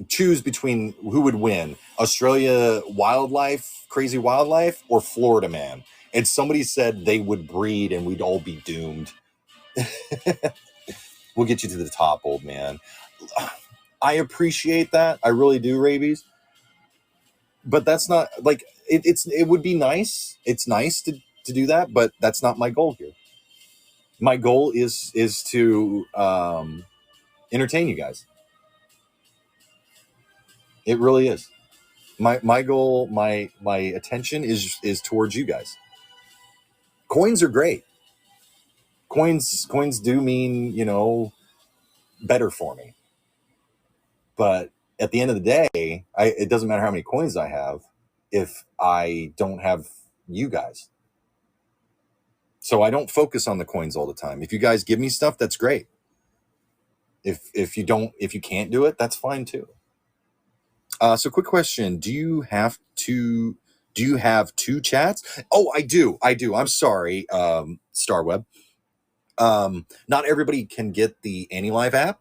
Choose between who would win, Australia wildlife, crazy wildlife, or Florida man. And somebody said they would breed and we'd all be doomed. We'll get you to the top, old man. I appreciate that. I really do, Rabies. But that's not like it would be nice. It's nice to do that, but that's not my goal here. My goal is to entertain you guys. It really is. My goal, my attention is towards you guys. Coins are great. Coins do mean, better for me. But at the end of the day, it doesn't matter how many coins I have if I don't have you guys. So I don't focus on the coins all the time. If you guys give me stuff, that's great. If you can't do it, that's fine too. So quick question. Do you have two chats? Oh, I do. I'm sorry, Starweb. Not everybody can get the AniLive app.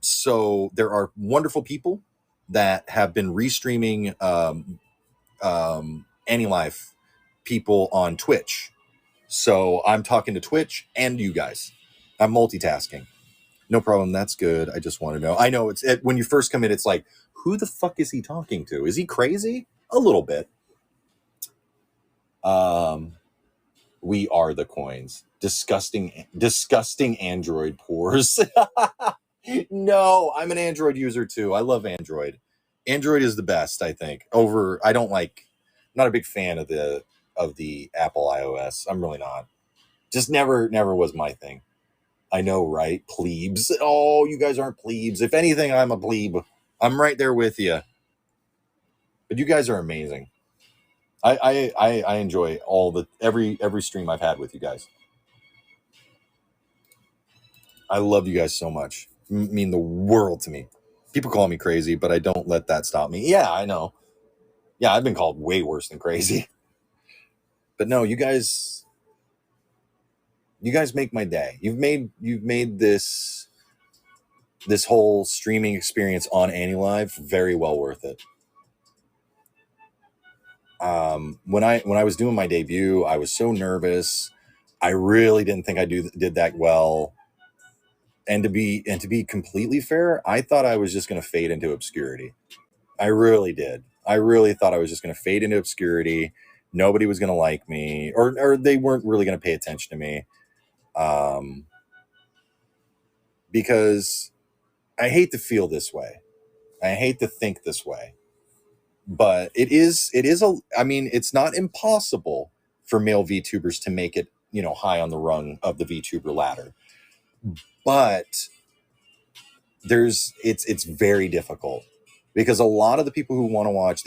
So there are wonderful people that have been restreaming AniLive people on Twitch. So I'm talking to Twitch and you guys. I'm multitasking. No problem. That's good. I just want to know. I know when you first come in, it's like, who the fuck is he talking to? Is he crazy? A little bit. We are the coins. Disgusting Android pores. No, I'm an Android user too. I love Android. Android is the best, I think. I'm not a big fan of the Apple iOS. I'm really not. Just never was my thing. I know, right? Plebes. Oh, you guys aren't plebes. If anything, I'm a plebe. I'm right there with you. But you guys are amazing. I enjoy every stream I've had with you guys. I love you guys so much. mean the world to me. People call me crazy, but I don't let that stop me. Yeah, I know. Yeah, I've been called way worse than crazy. But no, you guys make my day. You've made this whole streaming experience on AniLive very well worth it. When I was doing my debut, I was so nervous. I really didn't think I did that well. And to be completely fair, I thought I was just going to fade into obscurity. I really did. I really thought I was just going to fade into obscurity. Nobody was going to like me, or they weren't really going to pay attention to me. Because I hate to feel this way. I hate to think this way. But it's not impossible for male VTubers to make it, high on the rung of the VTuber ladder. But it's very difficult, because a lot of the people who want to watch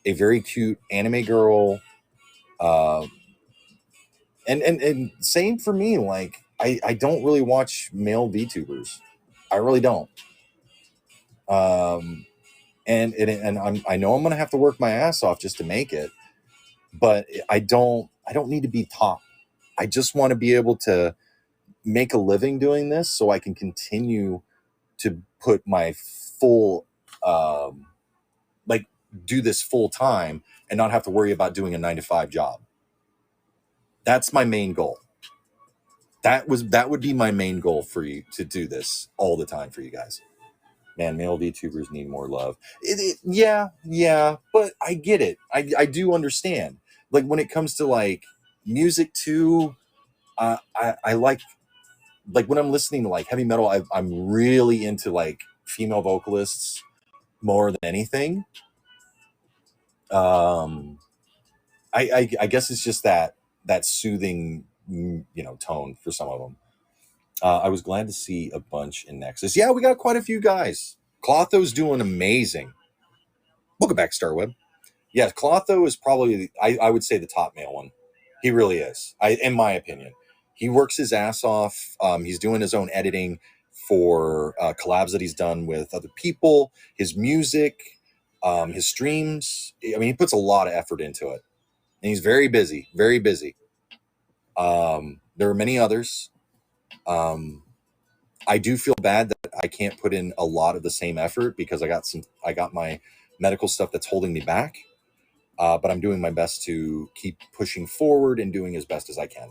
a very cute anime girl. And same for me. Like, I don't really watch male VTubers. I really don't. And I know I'm gonna have to work my ass off just to make it, but I don't need to be top. I just want to be able to make a living doing this, so I can continue to put my full do this full time and not have to worry about doing a 9-to-5 job. That's my main goal. That would be my main goal for you, to do this all the time for you guys. Man, male VTubers need more love. Yeah, but I get it. I do understand. Like, when it comes to like music too, I like when I'm listening to like heavy metal, I'm really into like female vocalists more than anything. I guess it's just that soothing, tone for some of them. I was glad to see a bunch in Nexus. Yeah, we got quite a few guys. Clotho's doing amazing. Welcome back, Starweb. Yeah, Clotho is probably, I would say, the top male one. He really is, in my opinion. He works his ass off. He's doing his own editing for collabs that he's done with other people, his music, his streams. I mean, he puts a lot of effort into it. And he's very busy, very busy. There are many others. I do feel bad that I can't put in a lot of the same effort, because I got my medical stuff that's holding me back. But I'm doing my best to keep pushing forward and doing as best as I can.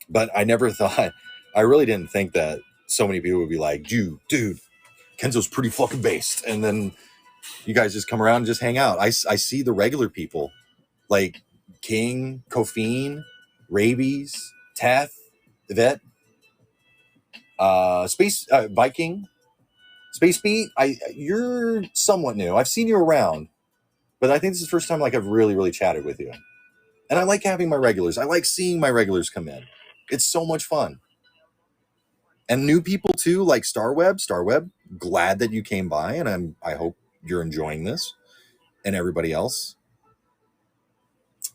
But I never thought, I really didn't think that so many people would be like, dude, Kenzo's pretty fucking based. And then you guys just come around and just hang out. I see the regular people like King, Kofine, Rabies, Teth, Vet, Space Viking, Space Beat. You're somewhat new. I've seen you around, but I think this is the first time I've really chatted with you. And I like having my regulars. I like seeing my regulars come in. It's so much fun. And new people too, like Starweb. Glad that you came by, and I hope you're enjoying this, and everybody else.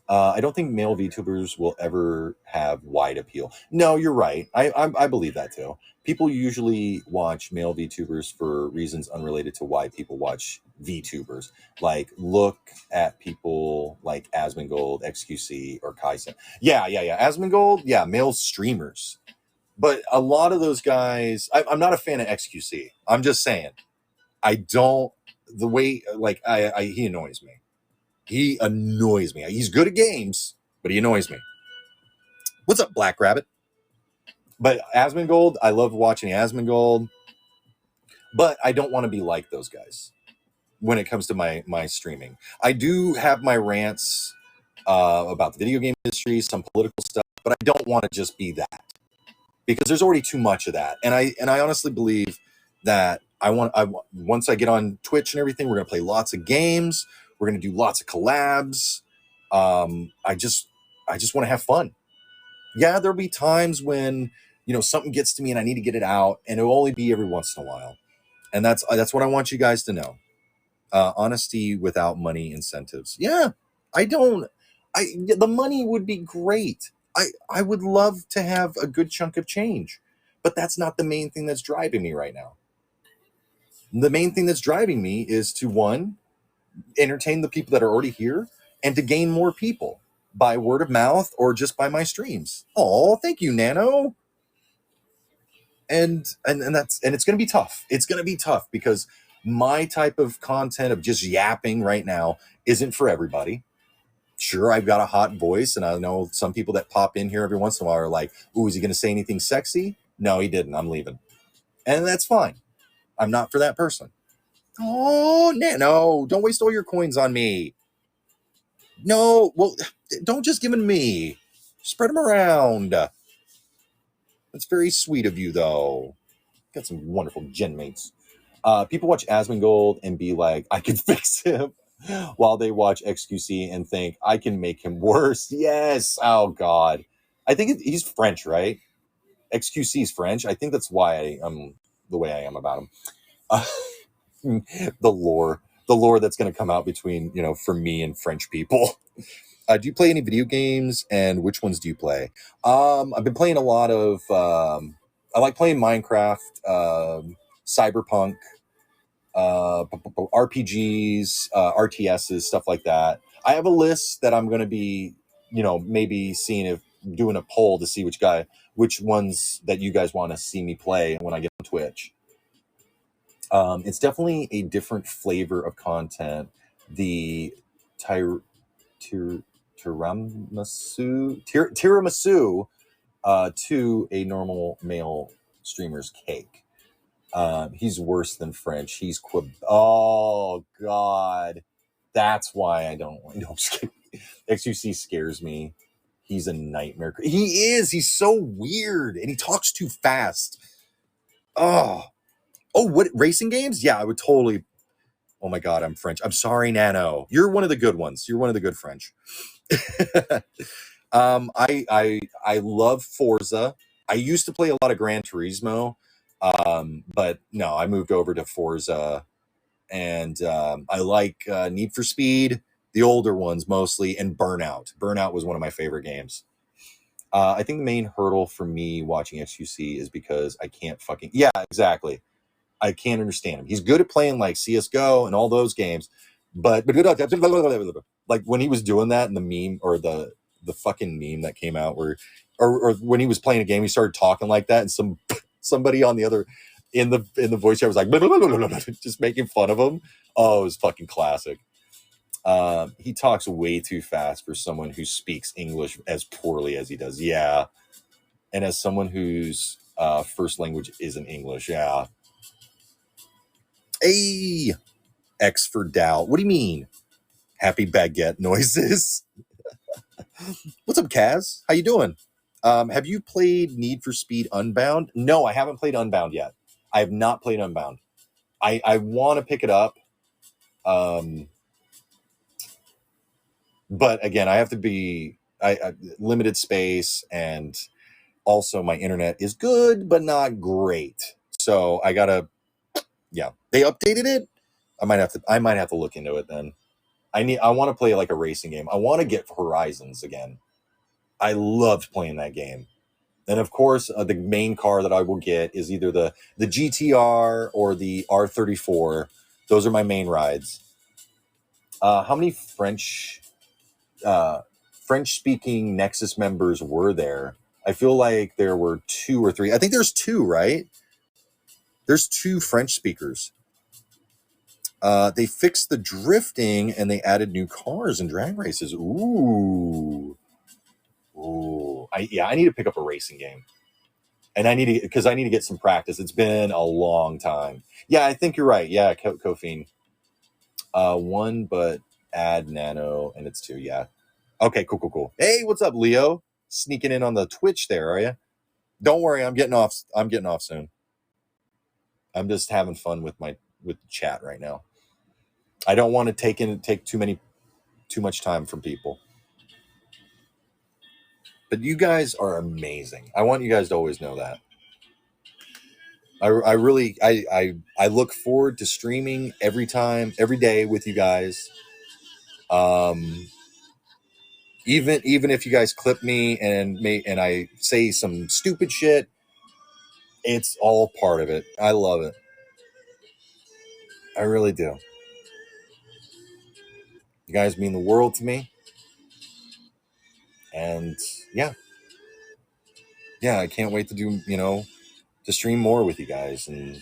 I don't think male VTubers will ever have wide appeal. No, you're right. I believe that too. People usually watch male VTubers for reasons unrelated to why people watch VTubers. Like, look at people like Asmongold, XQC, or Kaisen. Yeah. Asmongold, yeah, male streamers. But a lot of those guys, I'm not a fan of XQC. I'm just saying. I don't, the way, he annoys me. He annoys me. He's good at games, but he annoys me. What's up, Black Rabbit? But Asmongold, I love watching Asmongold, but I don't want to be like those guys when it comes to my streaming. I do have my rants about the video game industry, some political stuff, but I don't want to just be that, because there's already too much of that. And I honestly believe that once I get on Twitch and everything, we're gonna play lots of games. We're gonna do lots of collabs. I just want to have fun. Yeah, there'll be times when something gets to me and I need to get it out, and it'll only be every once in a while. And that's what I want you guys to know. Honesty without money incentives. Yeah, the money would be great. I would love to have a good chunk of change, but that's not the main thing that's driving me right now. The main thing that's driving me is to, one, entertain the people that are already here and to gain more people by word of mouth or just by my streams. Oh, thank you, Nano. And it's going to be tough. It's going to be tough because my type of content of just yapping right now isn't for everybody. Sure, I've got a hot voice, and I know some people that pop in here every once in a while are like, "Ooh, is he going to say anything sexy?" No, he didn't. I'm leaving, and that's fine. I'm not for that person. Oh, no, don't waste all your coins on me. No, well, don't just give them to me. Spread them around. That's very sweet of you, though. Got some wonderful gen mates. People watch Asmongold and be like, I can fix him, while they watch XQC and think, I can make him worse. Yes. Oh, God. I think he's French, right? XQC is French. I think that's why I am the way I am about him. The lore that's going to come out between, for me and French people. Do you play any video games, and which ones do you play? I've been playing a lot of, I like playing Minecraft, Cyberpunk, RPGs, RTSs, stuff like that. I have a list that I'm going to be, maybe seeing if doing a poll to see which ones that you guys want to see me play when I get on Twitch. It's definitely a different flavor of content. The tiramisu to a normal male streamer's cake. He's worse than French. He's oh God, that's why I don't want. No, I'm just kidding. XUC scares me. He's a nightmare. He is. He's so weird, and he talks too fast. Oh, what racing games? Yeah, I would totally. Oh my God, I'm French. I'm sorry, Nano. You're one of the good ones. You're one of the good French. I love Forza. I used to play a lot of Gran Turismo, but no, I moved over to Forza, and I like Need for Speed, the older ones mostly, and Burnout. Burnout was one of my favorite games. I think the main hurdle for me watching XQC is because I can't yeah, exactly. I can't understand him. He's good at playing like CSGO and all those games, but like when he was doing that in the meme or the fucking meme that came out or when he was playing a game, he started talking like that, and somebody on the other in the voice chat was like just making fun of him. Oh, it was fucking classic. He talks way too fast for someone who speaks English as poorly as he does. Yeah, and as someone whose first language isn't English, yeah. Hey, X for doubt. What do you mean? Happy baguette noises. What's up, Kaz? How you doing? Have you played Need for Speed Unbound? No, I haven't played Unbound yet. I have not played Unbound. I want to pick it up. But again, I have to be limited space, and also my internet is good, but not great. So I gotta, yeah. They updated it. I might have to look into it then. I want to play like a racing game. I want to get Horizons again. I loved playing that game. And of course, the main car that I will get is either the GTR or the R34. Those are my main rides. How many French speaking Nexus members were there? I feel like there were 2 or 3. I think there's 2, right? There's 2 French speakers. They fixed the drifting and they added new cars and drag races. Ooh. I need to pick up a racing game, and I need to get some practice. It's been a long time. Yeah, I think you're right. Yeah, Kofine. 1, but add Nano, and it's 2. Yeah. Okay, cool. Hey, what's up, Leo? Sneaking in on the Twitch there, are you? Don't worry, I'm getting off soon. I'm just having fun with the chat right now. I don't want to take too much time from people. But you guys are amazing. I want you guys to always know that. I really look forward to streaming every day with you guys. Even if you guys clip me and I say some stupid shit, it's all part of it. I love it. I really do. You guys mean the world to me. And yeah, I can't wait to do, to stream more with you guys and,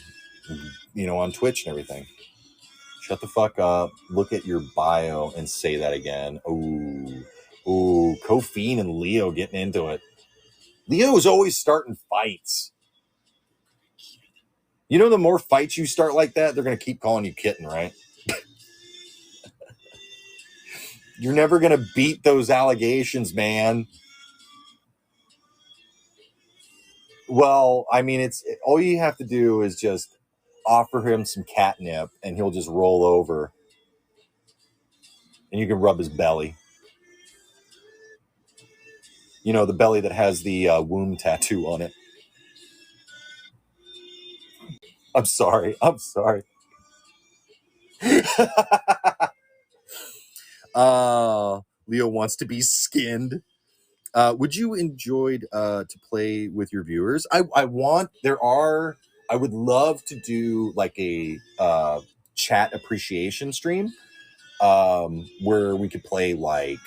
on Twitch and everything. Shut the fuck up. Look at your bio and say that again. Ooh, Kofi and Leo getting into it. Leo's always starting fights. The more fights you start like that, they're going to keep calling you kitten, right? You're never going to beat those allegations, man. Well, I mean, all you have to do is just offer him some catnip and he'll just roll over and you can rub his belly. The belly that has the womb tattoo on it. I'm sorry. Leo wants to be skinned. Would you enjoyed to play with your viewers? I would love to do like a chat appreciation stream where we could play like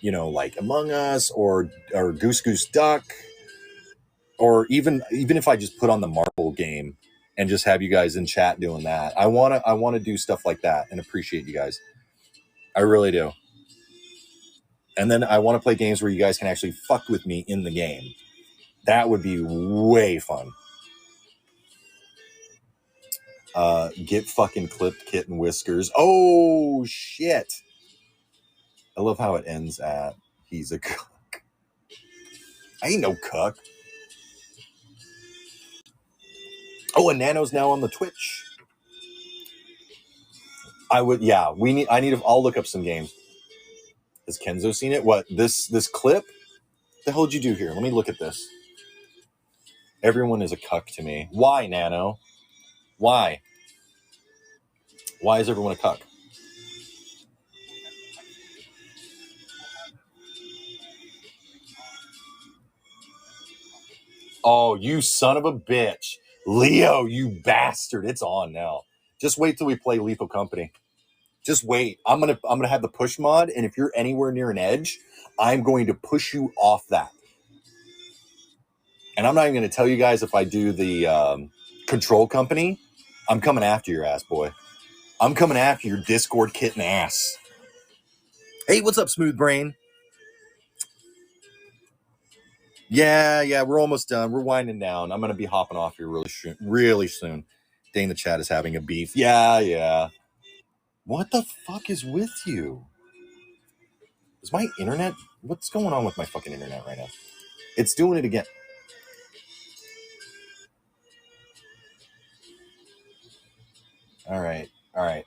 like Among Us or Goose Goose Duck, or even if I just put on the marble game and just have you guys in chat doing that. I want to do stuff like that and appreciate you guys. I really do. And then I want to play games where you guys can actually fuck with me in the game. That would be way fun. Get fucking clipped, kitten whiskers. Oh, shit. I love how it ends at, he's a cuck. I ain't no cuck. Oh, and Nano's now on the Twitch. I'll look up some games. Has Kenzo seen it? What, this clip? The hell did you do here? Let me look at this. Everyone is a cuck to me. Why, Nano? Why? Why is everyone a cuck? Oh, you son of a bitch. Leo, you bastard. It's on now. Just wait till we play Lethal Company. Just wait. I'm gonna have the push mod, and if you're anywhere near an edge, I'm going to push you off that. And I'm not even going to tell you guys if I do the Control Company. I'm coming after your ass, boy. I'm coming after your Discord kitten ass. Hey, what's up, Smooth Brain? Yeah, we're almost done. We're winding down. I'm going to be hopping off here really soon. Dang, the chat is having a beef. Yeah. What the fuck is with you? Is my internet? What's going on with my fucking internet right now? It's doing it again. All right.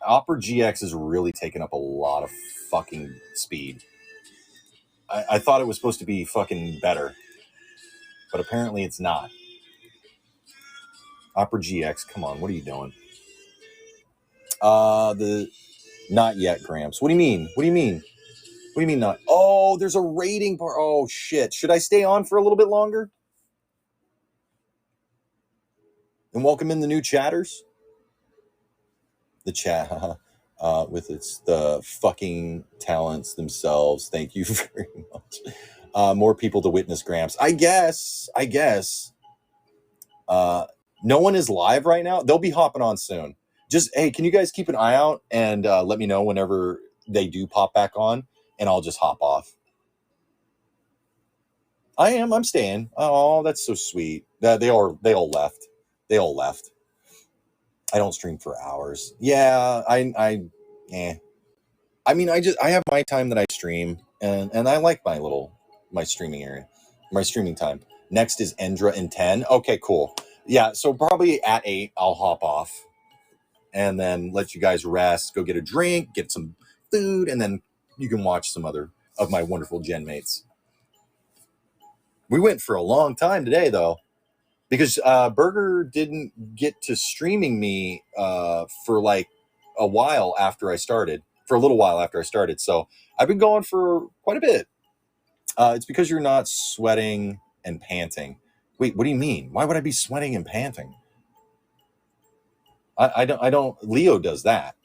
Opera GX is really taking up a lot of fucking speed. I thought it was supposed to be fucking better, but apparently it's not. Opera GX, come on, what are you doing? Not yet, Gramps. What do you mean? What do you mean not? Oh, there's a rating part. Oh shit. Should I stay on for a little bit longer? And welcome in the new chatters. The chat, with the fucking talents themselves. Thank you very much. More people to witness Gramps. I guess. No one is live right now. They'll be hopping on soon. Just, hey, can you guys keep an eye out and let me know whenever they do pop back on, and I'll just hop off. I'm staying. Oh, that's so sweet. They all left. I don't stream for hours. Yeah, I mean, I have my time that I stream, and I like my streaming area, my streaming time. Next is Endra and 10. Okay, cool. Yeah, so probably at 8, I'll hop off and then let you guys rest, go get a drink, get some food, and then you can watch some other of my wonderful gen mates. We went for a long time today, though, because Burger didn't get to streaming me for like a while after I started. for a little while after I started. So I've been going for quite a bit. It's because you're not sweating and panting. Wait, what do you mean? Why would I be sweating and panting? I don't. Leo does that.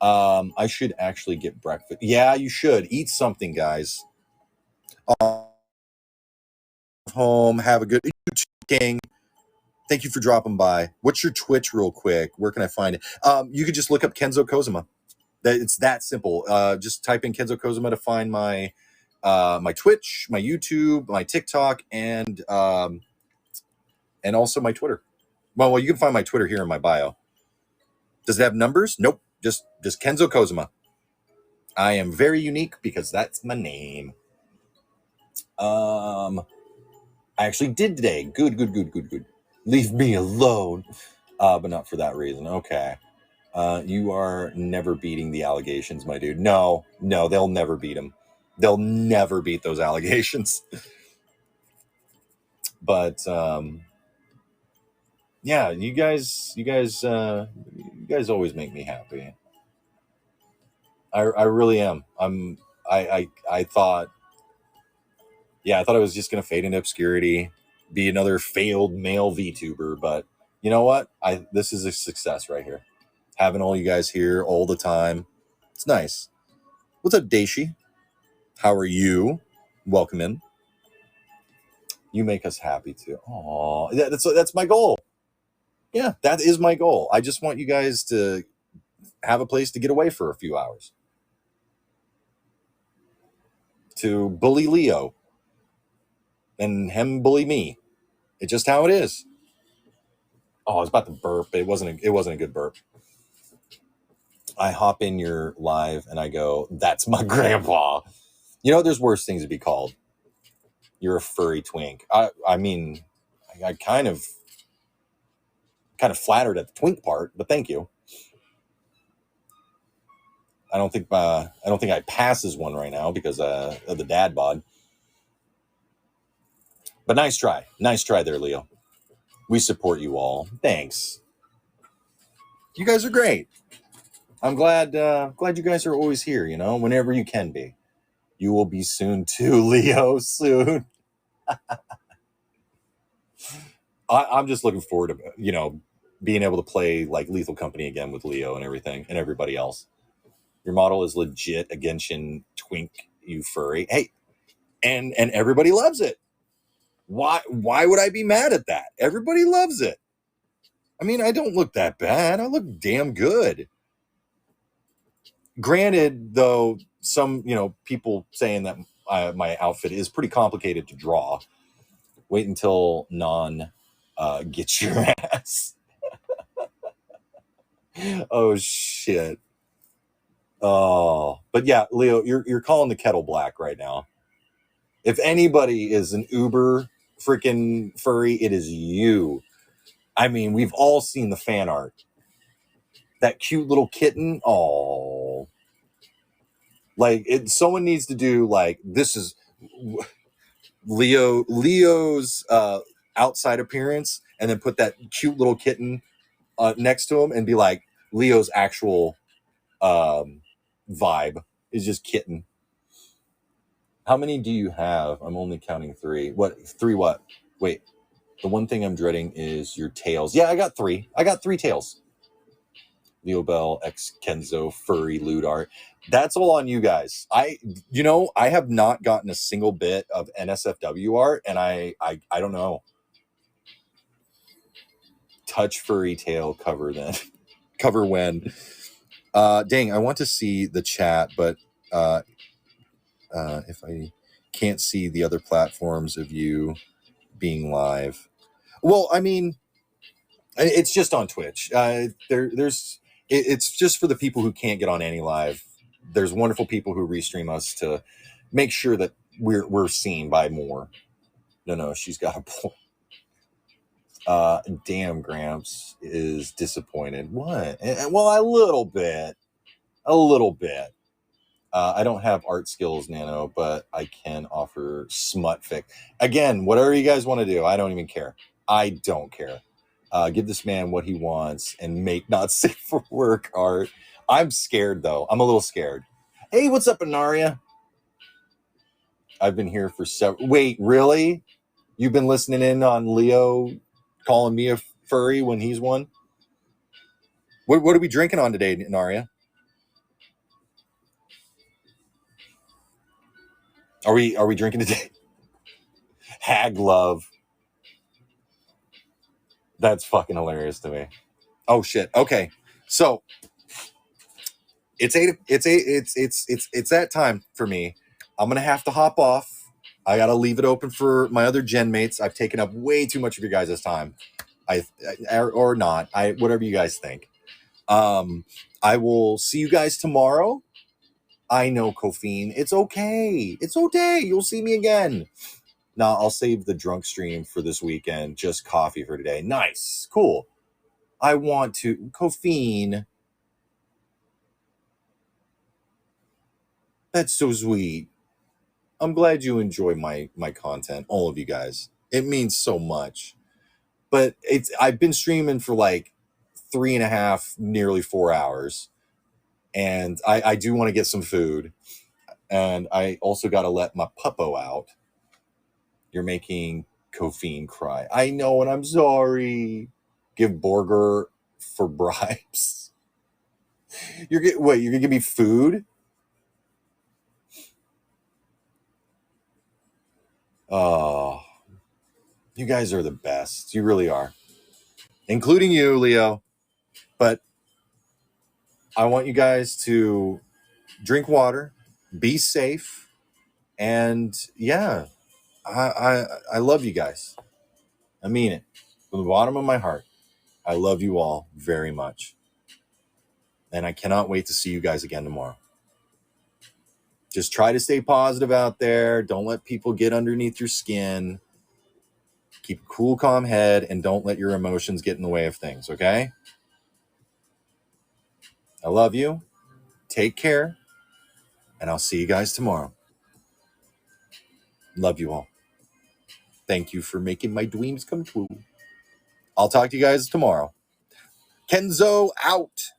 I should actually get breakfast. Yeah, you should eat something, guys. Home, have a good King. Thank you for dropping by. What's your Twitch, real quick? Where can I find it? You could just look up Kenzo Kozima. It's that simple. Just type in Kenzo Kozima to find my my Twitch, my YouTube, my TikTok, and also my Twitter. Well, you can find my Twitter here in my bio. Does it have numbers? Nope. Just Kenzo Kozima. I am very unique because that's my name. I actually did today. Good. Leave me alone. But not for that reason. Okay. You are never beating the allegations, my dude. No, they'll never beat them. They'll never beat those allegations. But yeah, you guys always make me happy. I really am. I thought I was just gonna fade into obscurity, be another failed male VTuber, but you know what? This is a success right here. Having all you guys here all the time. It's nice. What's up, Daishi? How are you? Welcome in. You make us happy too. Aw, that's my goal. Yeah, that is my goal. I just want you guys to have a place to get away for a few hours. To bully Leo. And him bully me. It's just how it is. Oh, I was about to burp. It wasn't a good burp. I hop in your live and I go, that's my grandpa. You know, there's worse things to be called. You're a furry twink. I mean, I kind of flattered at the twink part, but thank you. I don't think I pass as one right now because of the dad bod. But nice try there, Leo. We support you all. Thanks. You guys are great. I'm glad you guys are always here. You know, whenever you can be. You will be soon too, Leo. Soon. I'm just looking forward to being able to play like Lethal Company again with Leo and everything and everybody else. Your model is legit a Genshin twink, you furry. Hey, and everybody loves it. Why would I be mad at that? Everybody loves it. I mean, I don't look that bad. I look damn good. Granted, though, some people saying that my outfit is pretty complicated to draw. Wait until gets your ass. Oh shit. Oh, but yeah, Leo, you're calling the kettle black right now. If anybody is an uber freaking furry, it is you. I mean, we've all seen the fan art. That cute little kitten. Oh, like someone needs to do like this is Leo's outside appearance, and then put that cute little kitten next to him, and be like Leo's actual vibe is just kitten. How many do you have? I'm only counting 3. What? 3 what? Wait. The one thing I'm dreading is your tails. Yeah, I got 3. I got 3 tails. Leo Bell, X Kenzo, furry lewd art. That's all on you guys. I have not gotten a single bit of NSFW art, and I don't know. Touch furry tail cover then. Cover when. Dang, I want to see the chat, but if I can't see the other platforms of you being live. Well, I mean, it's just on Twitch. It's just for the people who can't get on AniLive. There's wonderful people who restream us to make sure that we're seen by more. No, she's got a point. Damn, Gramps is disappointed. What? Well, a little bit. I don't have art skills, Nano, but I can offer smut fic. Again, whatever you guys want to do, I don't even care. I don't care. Give this man what he wants and make not safe for work art. I'm scared, though. I'm a little scared. Hey, what's up, Anaria? I've been here for several... Wait, really? You've been listening in on Leo calling me a furry when he's one? What are we drinking on today, Anaria? Are we drinking today? Hag love. That's fucking hilarious to me. Oh shit. Okay. So it's that time for me. I'm gonna have to hop off. I gotta leave it open for my other gen mates. I've taken up way too much of your guys' time. Or not. Whatever you guys think. I will see you guys tomorrow. I know, Kofine. It's okay. It's okay. You'll see me again. No, I'll save the drunk stream for this weekend. Just coffee for today. Nice. Cool. I want to... Kofine. That's so sweet. I'm glad you enjoy my content, all of you guys. It means so much. But I've been streaming for like 3.5, nearly 4 hours. And I do want to get some food. And I also got to let my puppo out. You're making Kofine cry. I know, and I'm sorry. Give Borger for bribes. You're gonna give me food? Oh, you guys are the best. You really are. Including you, Leo. But I want you guys to drink water, be safe, and yeah, I love you guys. I mean it. From the bottom of my heart, I love you all very much. And I cannot wait to see you guys again tomorrow. Just try to stay positive out there. Don't let people get underneath your skin. Keep a cool, calm head, and don't let your emotions get in the way of things, okay? I love you. Take care. And I'll see you guys tomorrow. Love you all. Thank you for making my dreams come true. I'll talk to you guys tomorrow. Kenzo out.